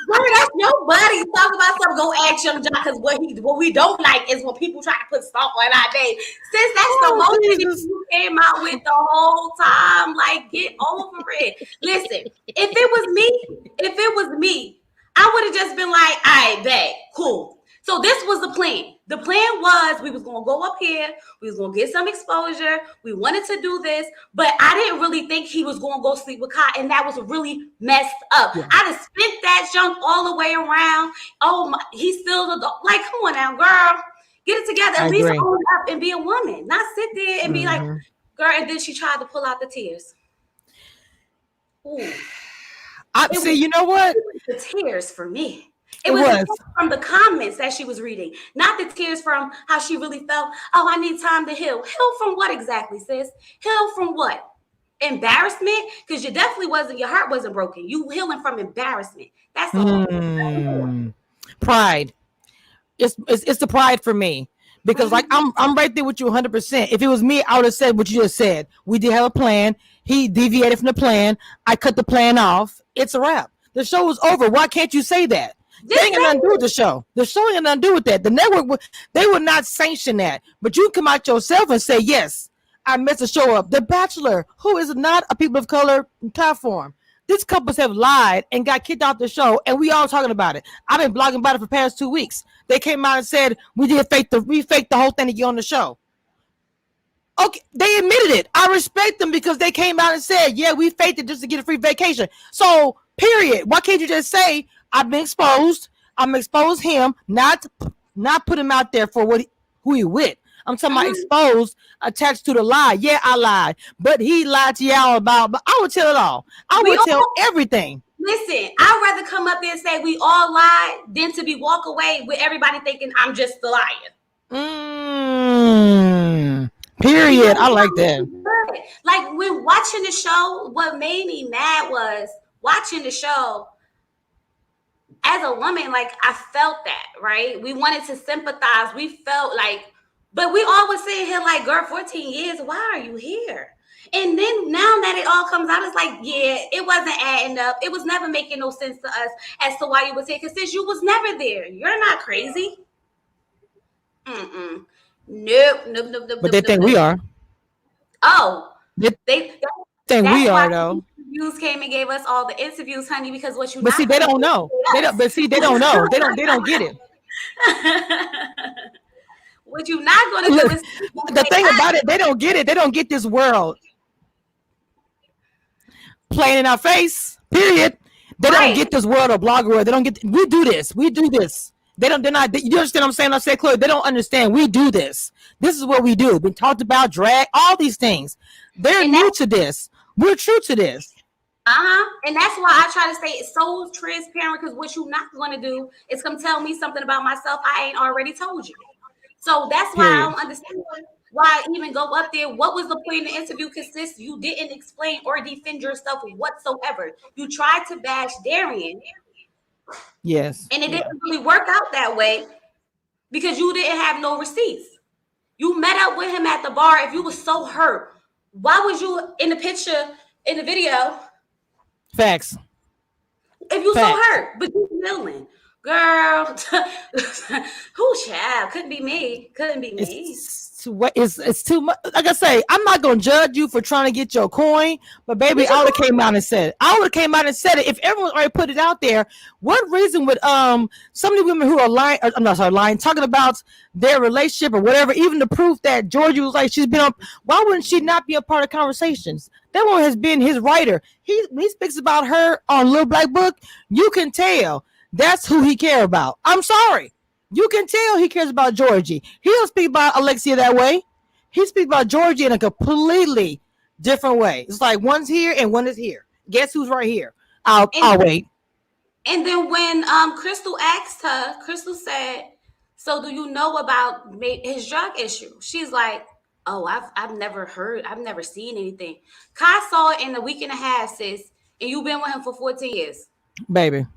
Girl, that's your buddy talking about something. Go ask Young Jock, because what we don't like is when people try to put salt on our name. Since that's the most thing you came out with the whole time, like, get over it. Listen, if it was me, I would have just been like, all right, bet, cool. So this was the plan. The plan was we was going to go up here. We was going to get some exposure. We wanted to do this, but I didn't really think he was going to go sleep with Kai, and that was really messed up. Yeah. I just spent that junk all the way around. Oh, my, he's still the dog. Like, come on now, girl. Get it together. At least own up and be a woman. Not sit there and be like, girl, and then she tried to pull out the tears. Ooh. See, you know what? The tears for me. It was from the comments that she was reading, not the tears from how she really felt. Oh, I need time to heal. Heal from what exactly, sis? Heal from what? Embarrassment? Because you definitely your heart wasn't broken. You healing from embarrassment. That's all. Pride. It's the pride for me. Because like I'm right there with you 100%. If it was me, I would have said what you just said. We did have a plan. He deviated from the plan. I cut the plan off. It's a wrap. The show is over. Why can't you say that? They ain't got nothing to do with the show. The show ain't got nothing to do with that. The network, they would not sanction that. But you come out yourself and say, yes, I messed the show up. The Bachelor, who is not a people of color platform. These couples have lied and got kicked off the show, and we all talking about it. I've been blogging about it for the past 2 weeks. They came out and said we faked the whole thing to get on the show. Okay, they admitted it. I respect them because they came out and said, yeah, we faked it just to get a free vacation. So, period. Why can't you just say, I've been exposed. I'm gonna expose him, not put him out there for who he with. I'm talking about exposed, attached to the lie. Yeah, I lied, but he lied to y'all about. But I would tell it all. I would tell everything. Listen, I'd rather come up there and say we all lied than to be walk away with everybody thinking I'm just the liar. Period. I like that. Like when watching the show, what made me mad was watching the show. As a woman, like I felt that, right? We wanted to sympathize. We felt like, but we always sitting here like, girl, 14 years, why are you here? And then now that it all comes out, it's like, yeah, it wasn't adding up. It was never making no sense to us as to why you was here. Because since you was never there, you're not crazy. Nope. But they think we are. Oh, they think we are though. News came and gave us all the interviews, honey, because what you. But see, they don't know. They don't. But see, they don't know. They don't get it. What you not going to do is the thing about it. They don't get it. They don't get this world playing in our face. Period. They don't get this world of blogger world. They don't get. We do this. We do this. They don't. They're not. You understand what I'm saying? I said, Chloe. They don't understand. We do this. This is what we do. We talked about drag. All these things. They're new to this. We're true to this. And that's why I try to stay so transparent, because what you're not going to do is come tell me something about myself I ain't already told you. So that's why I don't understand why I even go up there. What was the point in the interview? Because sis, you didn't explain or defend yourself whatsoever. You tried to bash Darian. Yes. And it didn't really work out that way because you didn't have no receipts. You met up with him at the bar. If you were so hurt, why was you in the picture, in the video? Facts. If you so hurt, but you feeling, girl, who child? Couldn't be me. It's too much. Like I say, I'm not gonna judge you for trying to get your coin, but baby, I would have came out and said it. I would have came out and said it. If everyone already put it out there, what reason would some of the women who are lying? I'm not sorry, lying, talking about their relationship or whatever, even the proof that Georgia was like she's been on. Why wouldn't she not be a part of conversations? That one has been his writer. When he speaks about her on Little Black Book, you can tell that's who he cares about. I'm sorry. You can tell he cares about Georgie. He don't speak about Alexia that way. He speaks about Georgie in a completely different way. It's like one's here and one is here. Guess who's right here? I'll wait. And then when Crystal asked her, Crystal said, so do you know about his drug issue? She's like, oh, I've never seen anything. Kai saw it in a week and a half, sis, and you've been with him for 14 years. Baby.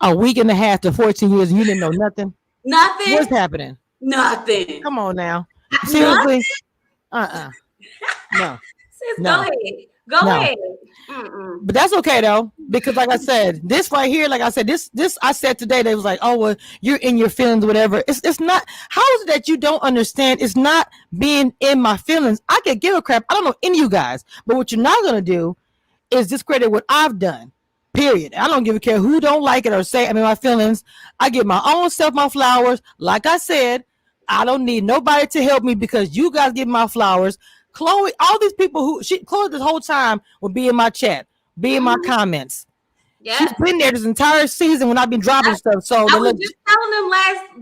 A week and a half to 14 years, and you didn't know nothing? Nothing. What's happening? Nothing. Come on now. Seriously? Nothing? No. Sis, no. Go ahead. But that's okay though, because like I said, this right here, like I said, this I said today, they was like, oh well, you're in your feelings, whatever. It's not. How is it that you don't understand? It's not being in my feelings. I could give a crap. I don't know any of you guys, but what you're not gonna do is discredit what I've done. Period. I don't give a care who don't like it or say I'm in my feelings. I give my own self my flowers. Like I said, I don't need nobody to help me because you guys give my flowers. Chloe, all these people Chloe this whole time will be in my chat, be in my comments. Yeah. She's been there this entire season when I've been dropping stuff. So I was just telling them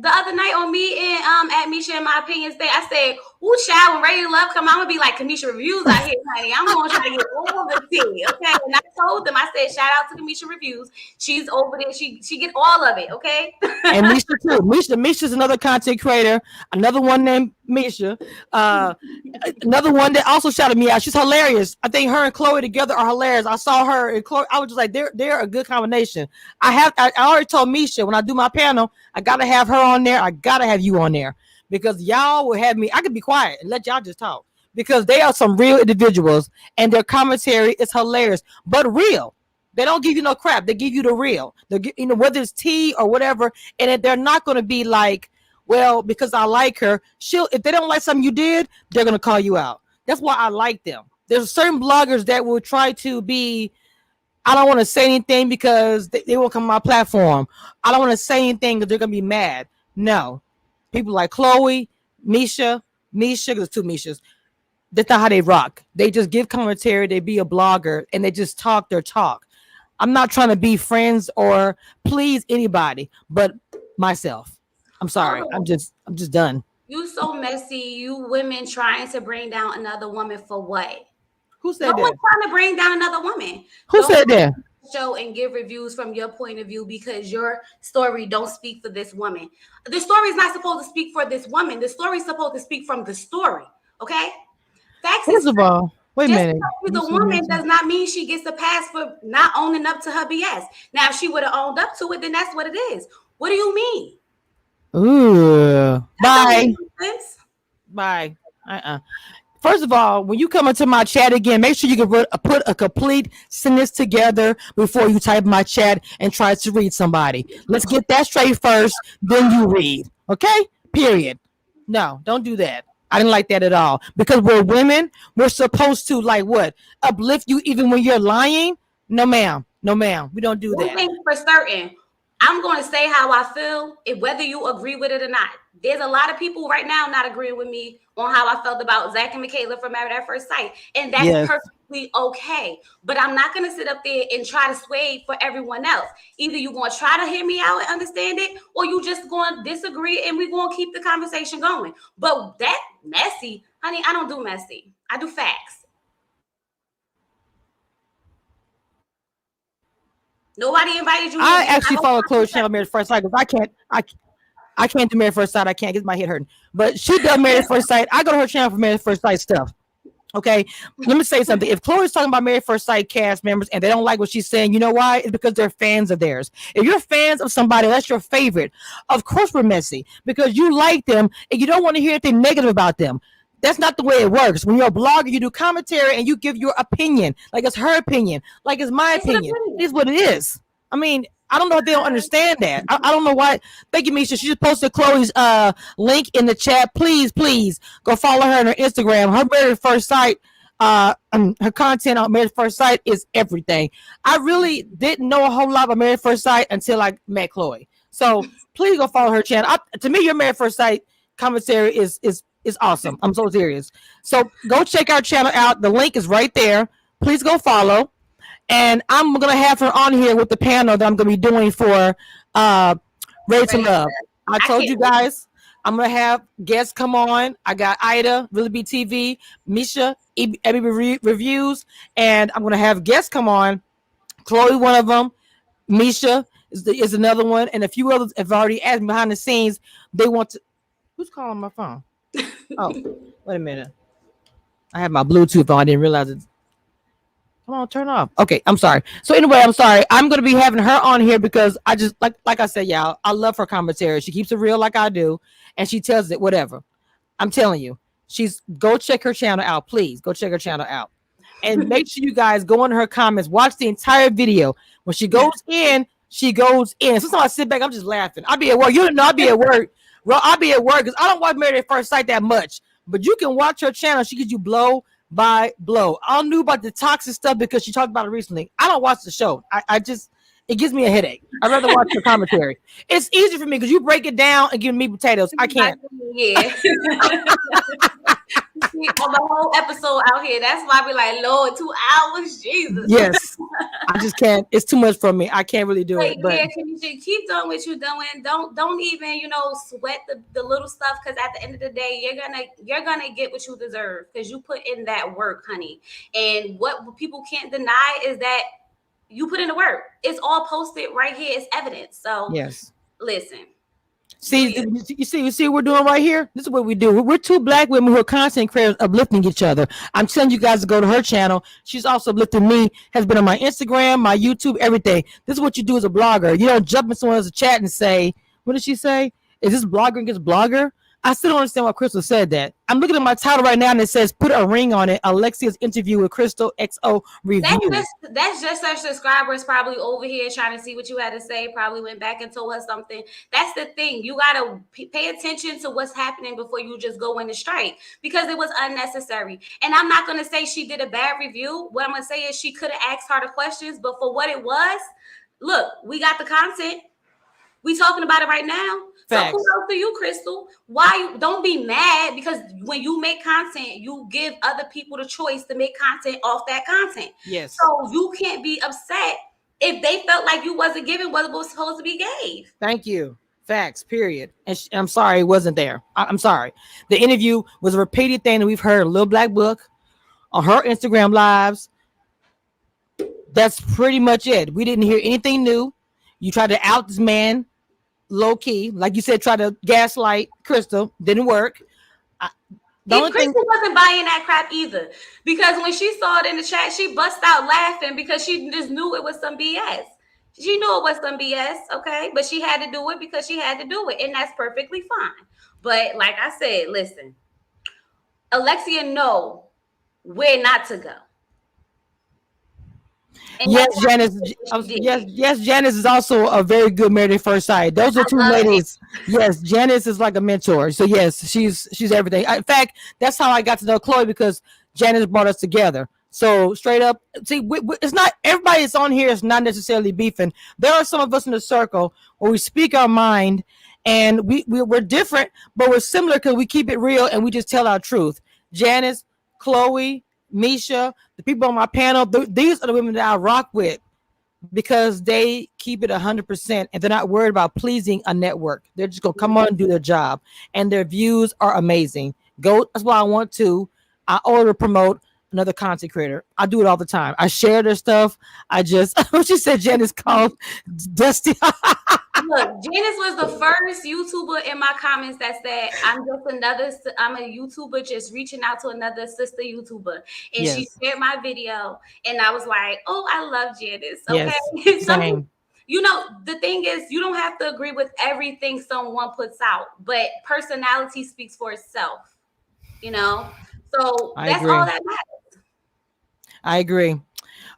the other night on me and at me sharing my opinions day, I said, ooh, child, when Ready to Love come, I'm gonna be like Kamisha Reviews out here, honey. I'm gonna try to get all the tea. Okay. And I told them, I said, shout out to Kamisha Reviews. She's over there, she get all of it, okay? And Misha too. Misha's another content creator, another one named Misha. Another one that also shouted me out. She's hilarious. I think her and Chloe together are hilarious. I saw her and Chloe. I was just like, they're a good combination. I already told Misha when I do my panel, I gotta have her on there. I gotta have you on there because y'all will have me. I could be quiet and let y'all just talk because they are some real individuals and their commentary is hilarious, but real. They don't give you no crap. They give you the real. They give, whether it's tea or whatever, and they're not going to be like, well, because I like her, if they don't like something you did, they're going to call you out. That's why I like them. There's certain bloggers that will try to be, I don't want to say anything because they won't come on my platform. I don't want to say anything because they're going to be mad. No. People like Chloe, Misha, there's two Mishas. That's not how they rock. They just give commentary. They be a blogger and they just talk their talk. I'm not trying to be friends or please anybody but myself. I'm sorry. I'm just done. You so messy. You women trying to bring down another woman for what? Who said no that? One's trying to bring down another woman. Who said that? Show and give reviews from your point of view because your story don't speak for this woman. The story is not supposed to speak for this woman. The story is supposed to speak from the story. Okay? Facts. First of all, wait a minute. She's a woman does not mean she gets a pass for not owning up to her BS. Now, if she would have owned up to it, then that's what it is. What do you mean? Ooh. Bye. Bye. First of all, when you come into my chat again, make sure you can put a complete sentence together before you type my chat and try to read somebody. Let's get that straight first, then you read. Okay? Period. No, don't do that. I didn't like that at all. Because we're women, we're supposed to like what? Uplift you even when you're lying? No, ma'am. No, ma'am. We don't do that. One thing for certain, I'm going to say how I feel, whether you agree with it or not. There's a lot of people right now not agreeing with me on how I felt about Zach and Michaela from Married at First Sight. And that's perfectly okay. But I'm not going to sit up there and try to sway for everyone else. Either you're going to try to hear me out and understand it, or you just going to disagree and we're going to keep the conversation going. But that messy, honey, I don't do messy. I do facts. Nobody invited you. I actually follow Chloe's channel, Married at First Sight, because I can't do Married at First Sight. I can't get my head hurting. But she does Married at First Sight. I go to her channel for Married at First Sight stuff. Okay, let me say something. If Chloe's talking about Married at First Sight cast members and they don't like what she's saying, you know why? It's because they're fans of theirs. If you're fans of somebody, that's your favorite. Of course we're messy because you like them and you don't want to hear anything negative about them. That's not the way it works. When you're a blogger, you do commentary and you give your opinion. Like it's her opinion. Like it's my opinion. It is what it is. I mean, I don't know if they don't understand that. I don't know why. Thank you, Misha. She just posted Chloe's link in the chat. Please go follow her on her Instagram. Her Married at First Sight, her content on Married at First Sight is everything. I really didn't know a whole lot about Married at First Sight until I met Chloe. So please go follow her channel. To me, your Married at First Sight commentary is awesome. I'm so serious. So go check our channel out. The link is right there. Please go follow. And I'm going to have her on here with the panel that I'm going to be doing for Ready to Love. I told you guys I'm going to have guests come on. I got Ida, Really Be TV, Misha, Ebby Reviews, and I'm going to have guests come on. Chloe, one of them. Misha is another one. And a few others have already asked me behind the scenes. They want to. Who's calling my phone? Oh, wait a minute. I have my Bluetooth on. I didn't realize it. Come on, turn off. Okay, I'm sorry. So anyway, I'm sorry. I'm going to be having her on here because I just, like I said, y'all, I love her commentary. She keeps it real like I do, and she tells it whatever. I'm telling you. Go check her channel out, please. Go check her channel out. And make sure you guys go into her comments. Watch the entire video. When she goes in, she goes in. Sometimes I sit back, I'm just laughing. I'll be at work. You know I'll be at work. I'll be at work because I don't watch Married at First Sight that much. But you can watch her channel. She gives you blow by blow. I knew about the toxic stuff because she talked about it recently. I don't watch the show. It gives me a headache. I'd rather watch the commentary. It's easy for me because you break it down and give me potatoes. I can't. Yeah. On the whole episode out here. That's why I be like, Lord, 2 hours, Jesus. Yes. I just can't. It's too much for me. I can't really do it. But yeah, you should keep doing what you're doing. Don't even, sweat the little stuff, because at the end of the day, you're gonna get what you deserve because you put in that work, honey. And what people can't deny is that you put in the work. It's all posted right here. It's evidence. So yes. Listen. See, you see what we're doing right here? This is what we do. We're two black women who are content creators uplifting each other. I'm telling you guys to go to her channel. She's also uplifting me, has been on my Instagram, my YouTube, everything. This is what you do as a blogger. You don't jump in someone else's chat and say, what did she say? Is this blogger against blogger? I still don't understand why Crystal said that. I'm looking at my title right now and it says put a ring on it. Alexia's interview with Crystal XO review. That's just her subscribers probably over here trying to see what you had to say. Probably went back and told her something. That's the thing. You gotta pay attention to what's happening before you just go in the strike because it was unnecessary. And I'm not gonna say she did a bad review. What I'm gonna say is she could have asked harder questions, but for what it was, look, we got the content. We talking about it right now. Facts. So kudos to you, Crystal. Why don't be mad because when you make content, you give other people the choice to make content off that content. Yes. So you can't be upset if they felt like you wasn't giving what was supposed to be gave. Thank you. Facts, period. And I'm sorry it wasn't there. I'm sorry. The interview was a repeated thing that we've heard in Little Black Book, on her Instagram lives. That's pretty much it. We didn't hear anything new. You tried to out this man low key. Like you said, try to gaslight Crystal. Didn't work. Crystal wasn't buying that crap either. Because when she saw it in the chat, she bust out laughing because she just knew it was some BS. She knew it was some BS, okay? But she had to do it because she had to do it. And that's perfectly fine. But like I said, listen, Alexia know where not to go. And yes, Janice. Yes, Janice is also a very good Married at First Sight. Those are two ladies. Yes, Janice is like a mentor. So yes, she's everything. In fact, that's how I got to know Chloe because Janice brought us together. So straight up, see, it's not everybody that's on here is not necessarily beefing. There are some of us in the circle where we speak our mind, and we're different, but we're similar because we keep it real and we just tell our truth. Janice, Chloe, Misha, the people on my panel, these are the women that I rock with because they keep it 100% and they're not worried about pleasing a network. They're just gonna come on and do their job, and their views are amazing. That's why I want to. I order promote another content creator. I do it all the time. I share their stuff. I just she said Janice called Dusty. Look, Janice was the first YouTuber in my comments that said, I'm a YouTuber just reaching out to another sister YouTuber. And yes. She shared my video. And I was like, oh, I love Janice. Okay. Yes, same. You know, the thing is, you don't have to agree with everything someone puts out, but personality speaks for itself, you know? So that's all that matters. I agree.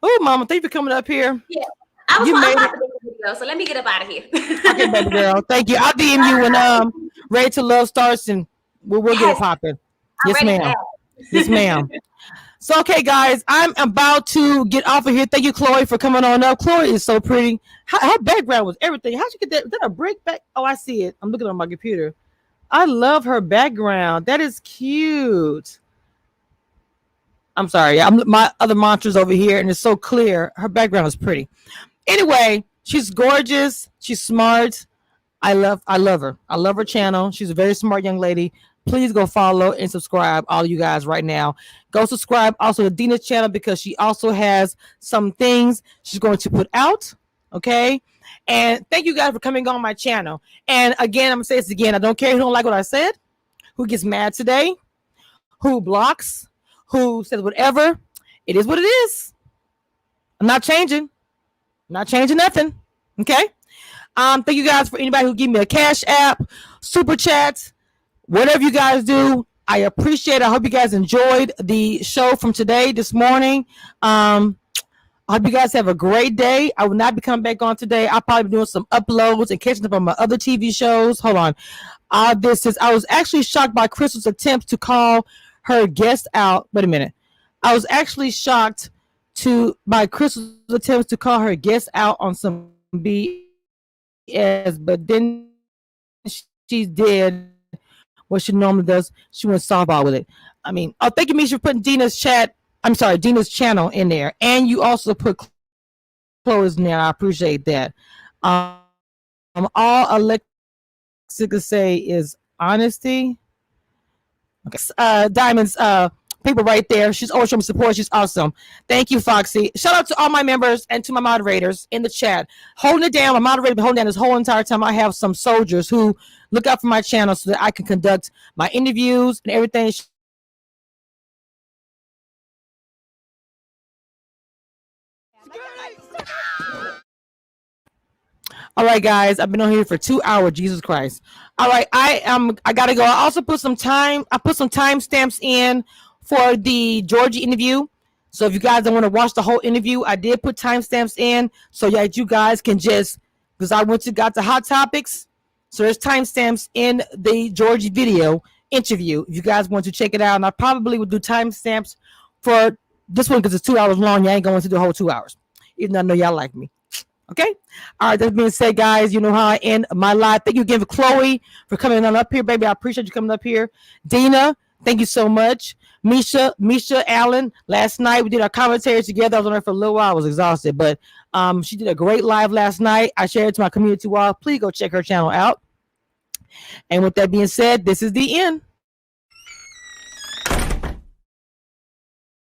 Oh, Mama, thank you for coming up here. Yeah. I was about to make a video, so let me get up out of here. Okay, baby girl. Thank you. I'll DM you when Ready to Love starts, and we'll get it popping. Yes, ma'am. Yes, ma'am. So, okay, guys, I'm about to get off of here. Thank you, Chloe, for coming on up. Chloe is so pretty. Her background was everything. How'd you get that? Is that a brick back? Oh, I see it. I'm looking on my computer. I love her background. That is cute. I'm sorry. My other monsters over here, and it's so clear. Her background is pretty. Anyway, she's gorgeous. She's smart. I love her. I love her channel. She's a very smart young lady. Please go follow and subscribe, all you guys right now. Go subscribe also to Dina's channel because she also has some things she's going to put out. Okay. And thank you guys for coming on my channel. And again, I'm going to say this again. I don't care who don't like what I said, who gets mad today, who blocks, who says whatever. It is what it is. I'm not changing. Not changing nothing. Okay. Thank you guys for anybody who give me a cash app, super chat, whatever you guys do. I appreciate it. I hope you guys enjoyed the show from this morning. I hope you guys have a great day. I will not be coming back on today. I'll probably be doing some uploads and catching up on my other TV shows. Hold on. I was actually shocked by Crystal's attempts to call her guest out. Wait a minute. I was actually shocked by Crystal's attempts to call her guest out on some BS, but then she did what she normally does. She went softball with it. I mean, thank you, Misha, for putting Dina's channel in there, and you also put Chloe's in there. I appreciate that. All Alexia could say is honesty. Okay, Diamonds. People right there. She's always showing support. She's awesome. Thank you, Foxy. Shout out to all my members and to my moderators in the chat. Holding it down. My moderator been holding down this whole entire time. I have some soldiers who look out for my channel so that I can conduct my interviews and everything. All right, guys, I've been on here for 2 hours. Jesus Christ. All right, I gotta go. I also put some time. I put some timestamps in for the Georgia interview. So if you guys don't want to watch the whole interview, I did put timestamps in so that you guys can just, because I got to hot topics. So there's timestamps in the Georgia video interview. If you guys want to check it out, and I probably would do timestamps for this one because it's 2 hours long. You ain't going to do the whole 2 hours, even though I know y'all like me. Okay. All right. That being said, guys, you know how I end my live. Thank you again for Chloe for coming on up here, baby. I appreciate you coming up here. Dina, thank you so much. Misha, Allen. Last night we did our commentary together. I was on there for a little while. I was exhausted, but she did a great live last night. I shared it to my community wall. Please go check her channel out. And with that being said, this is the end.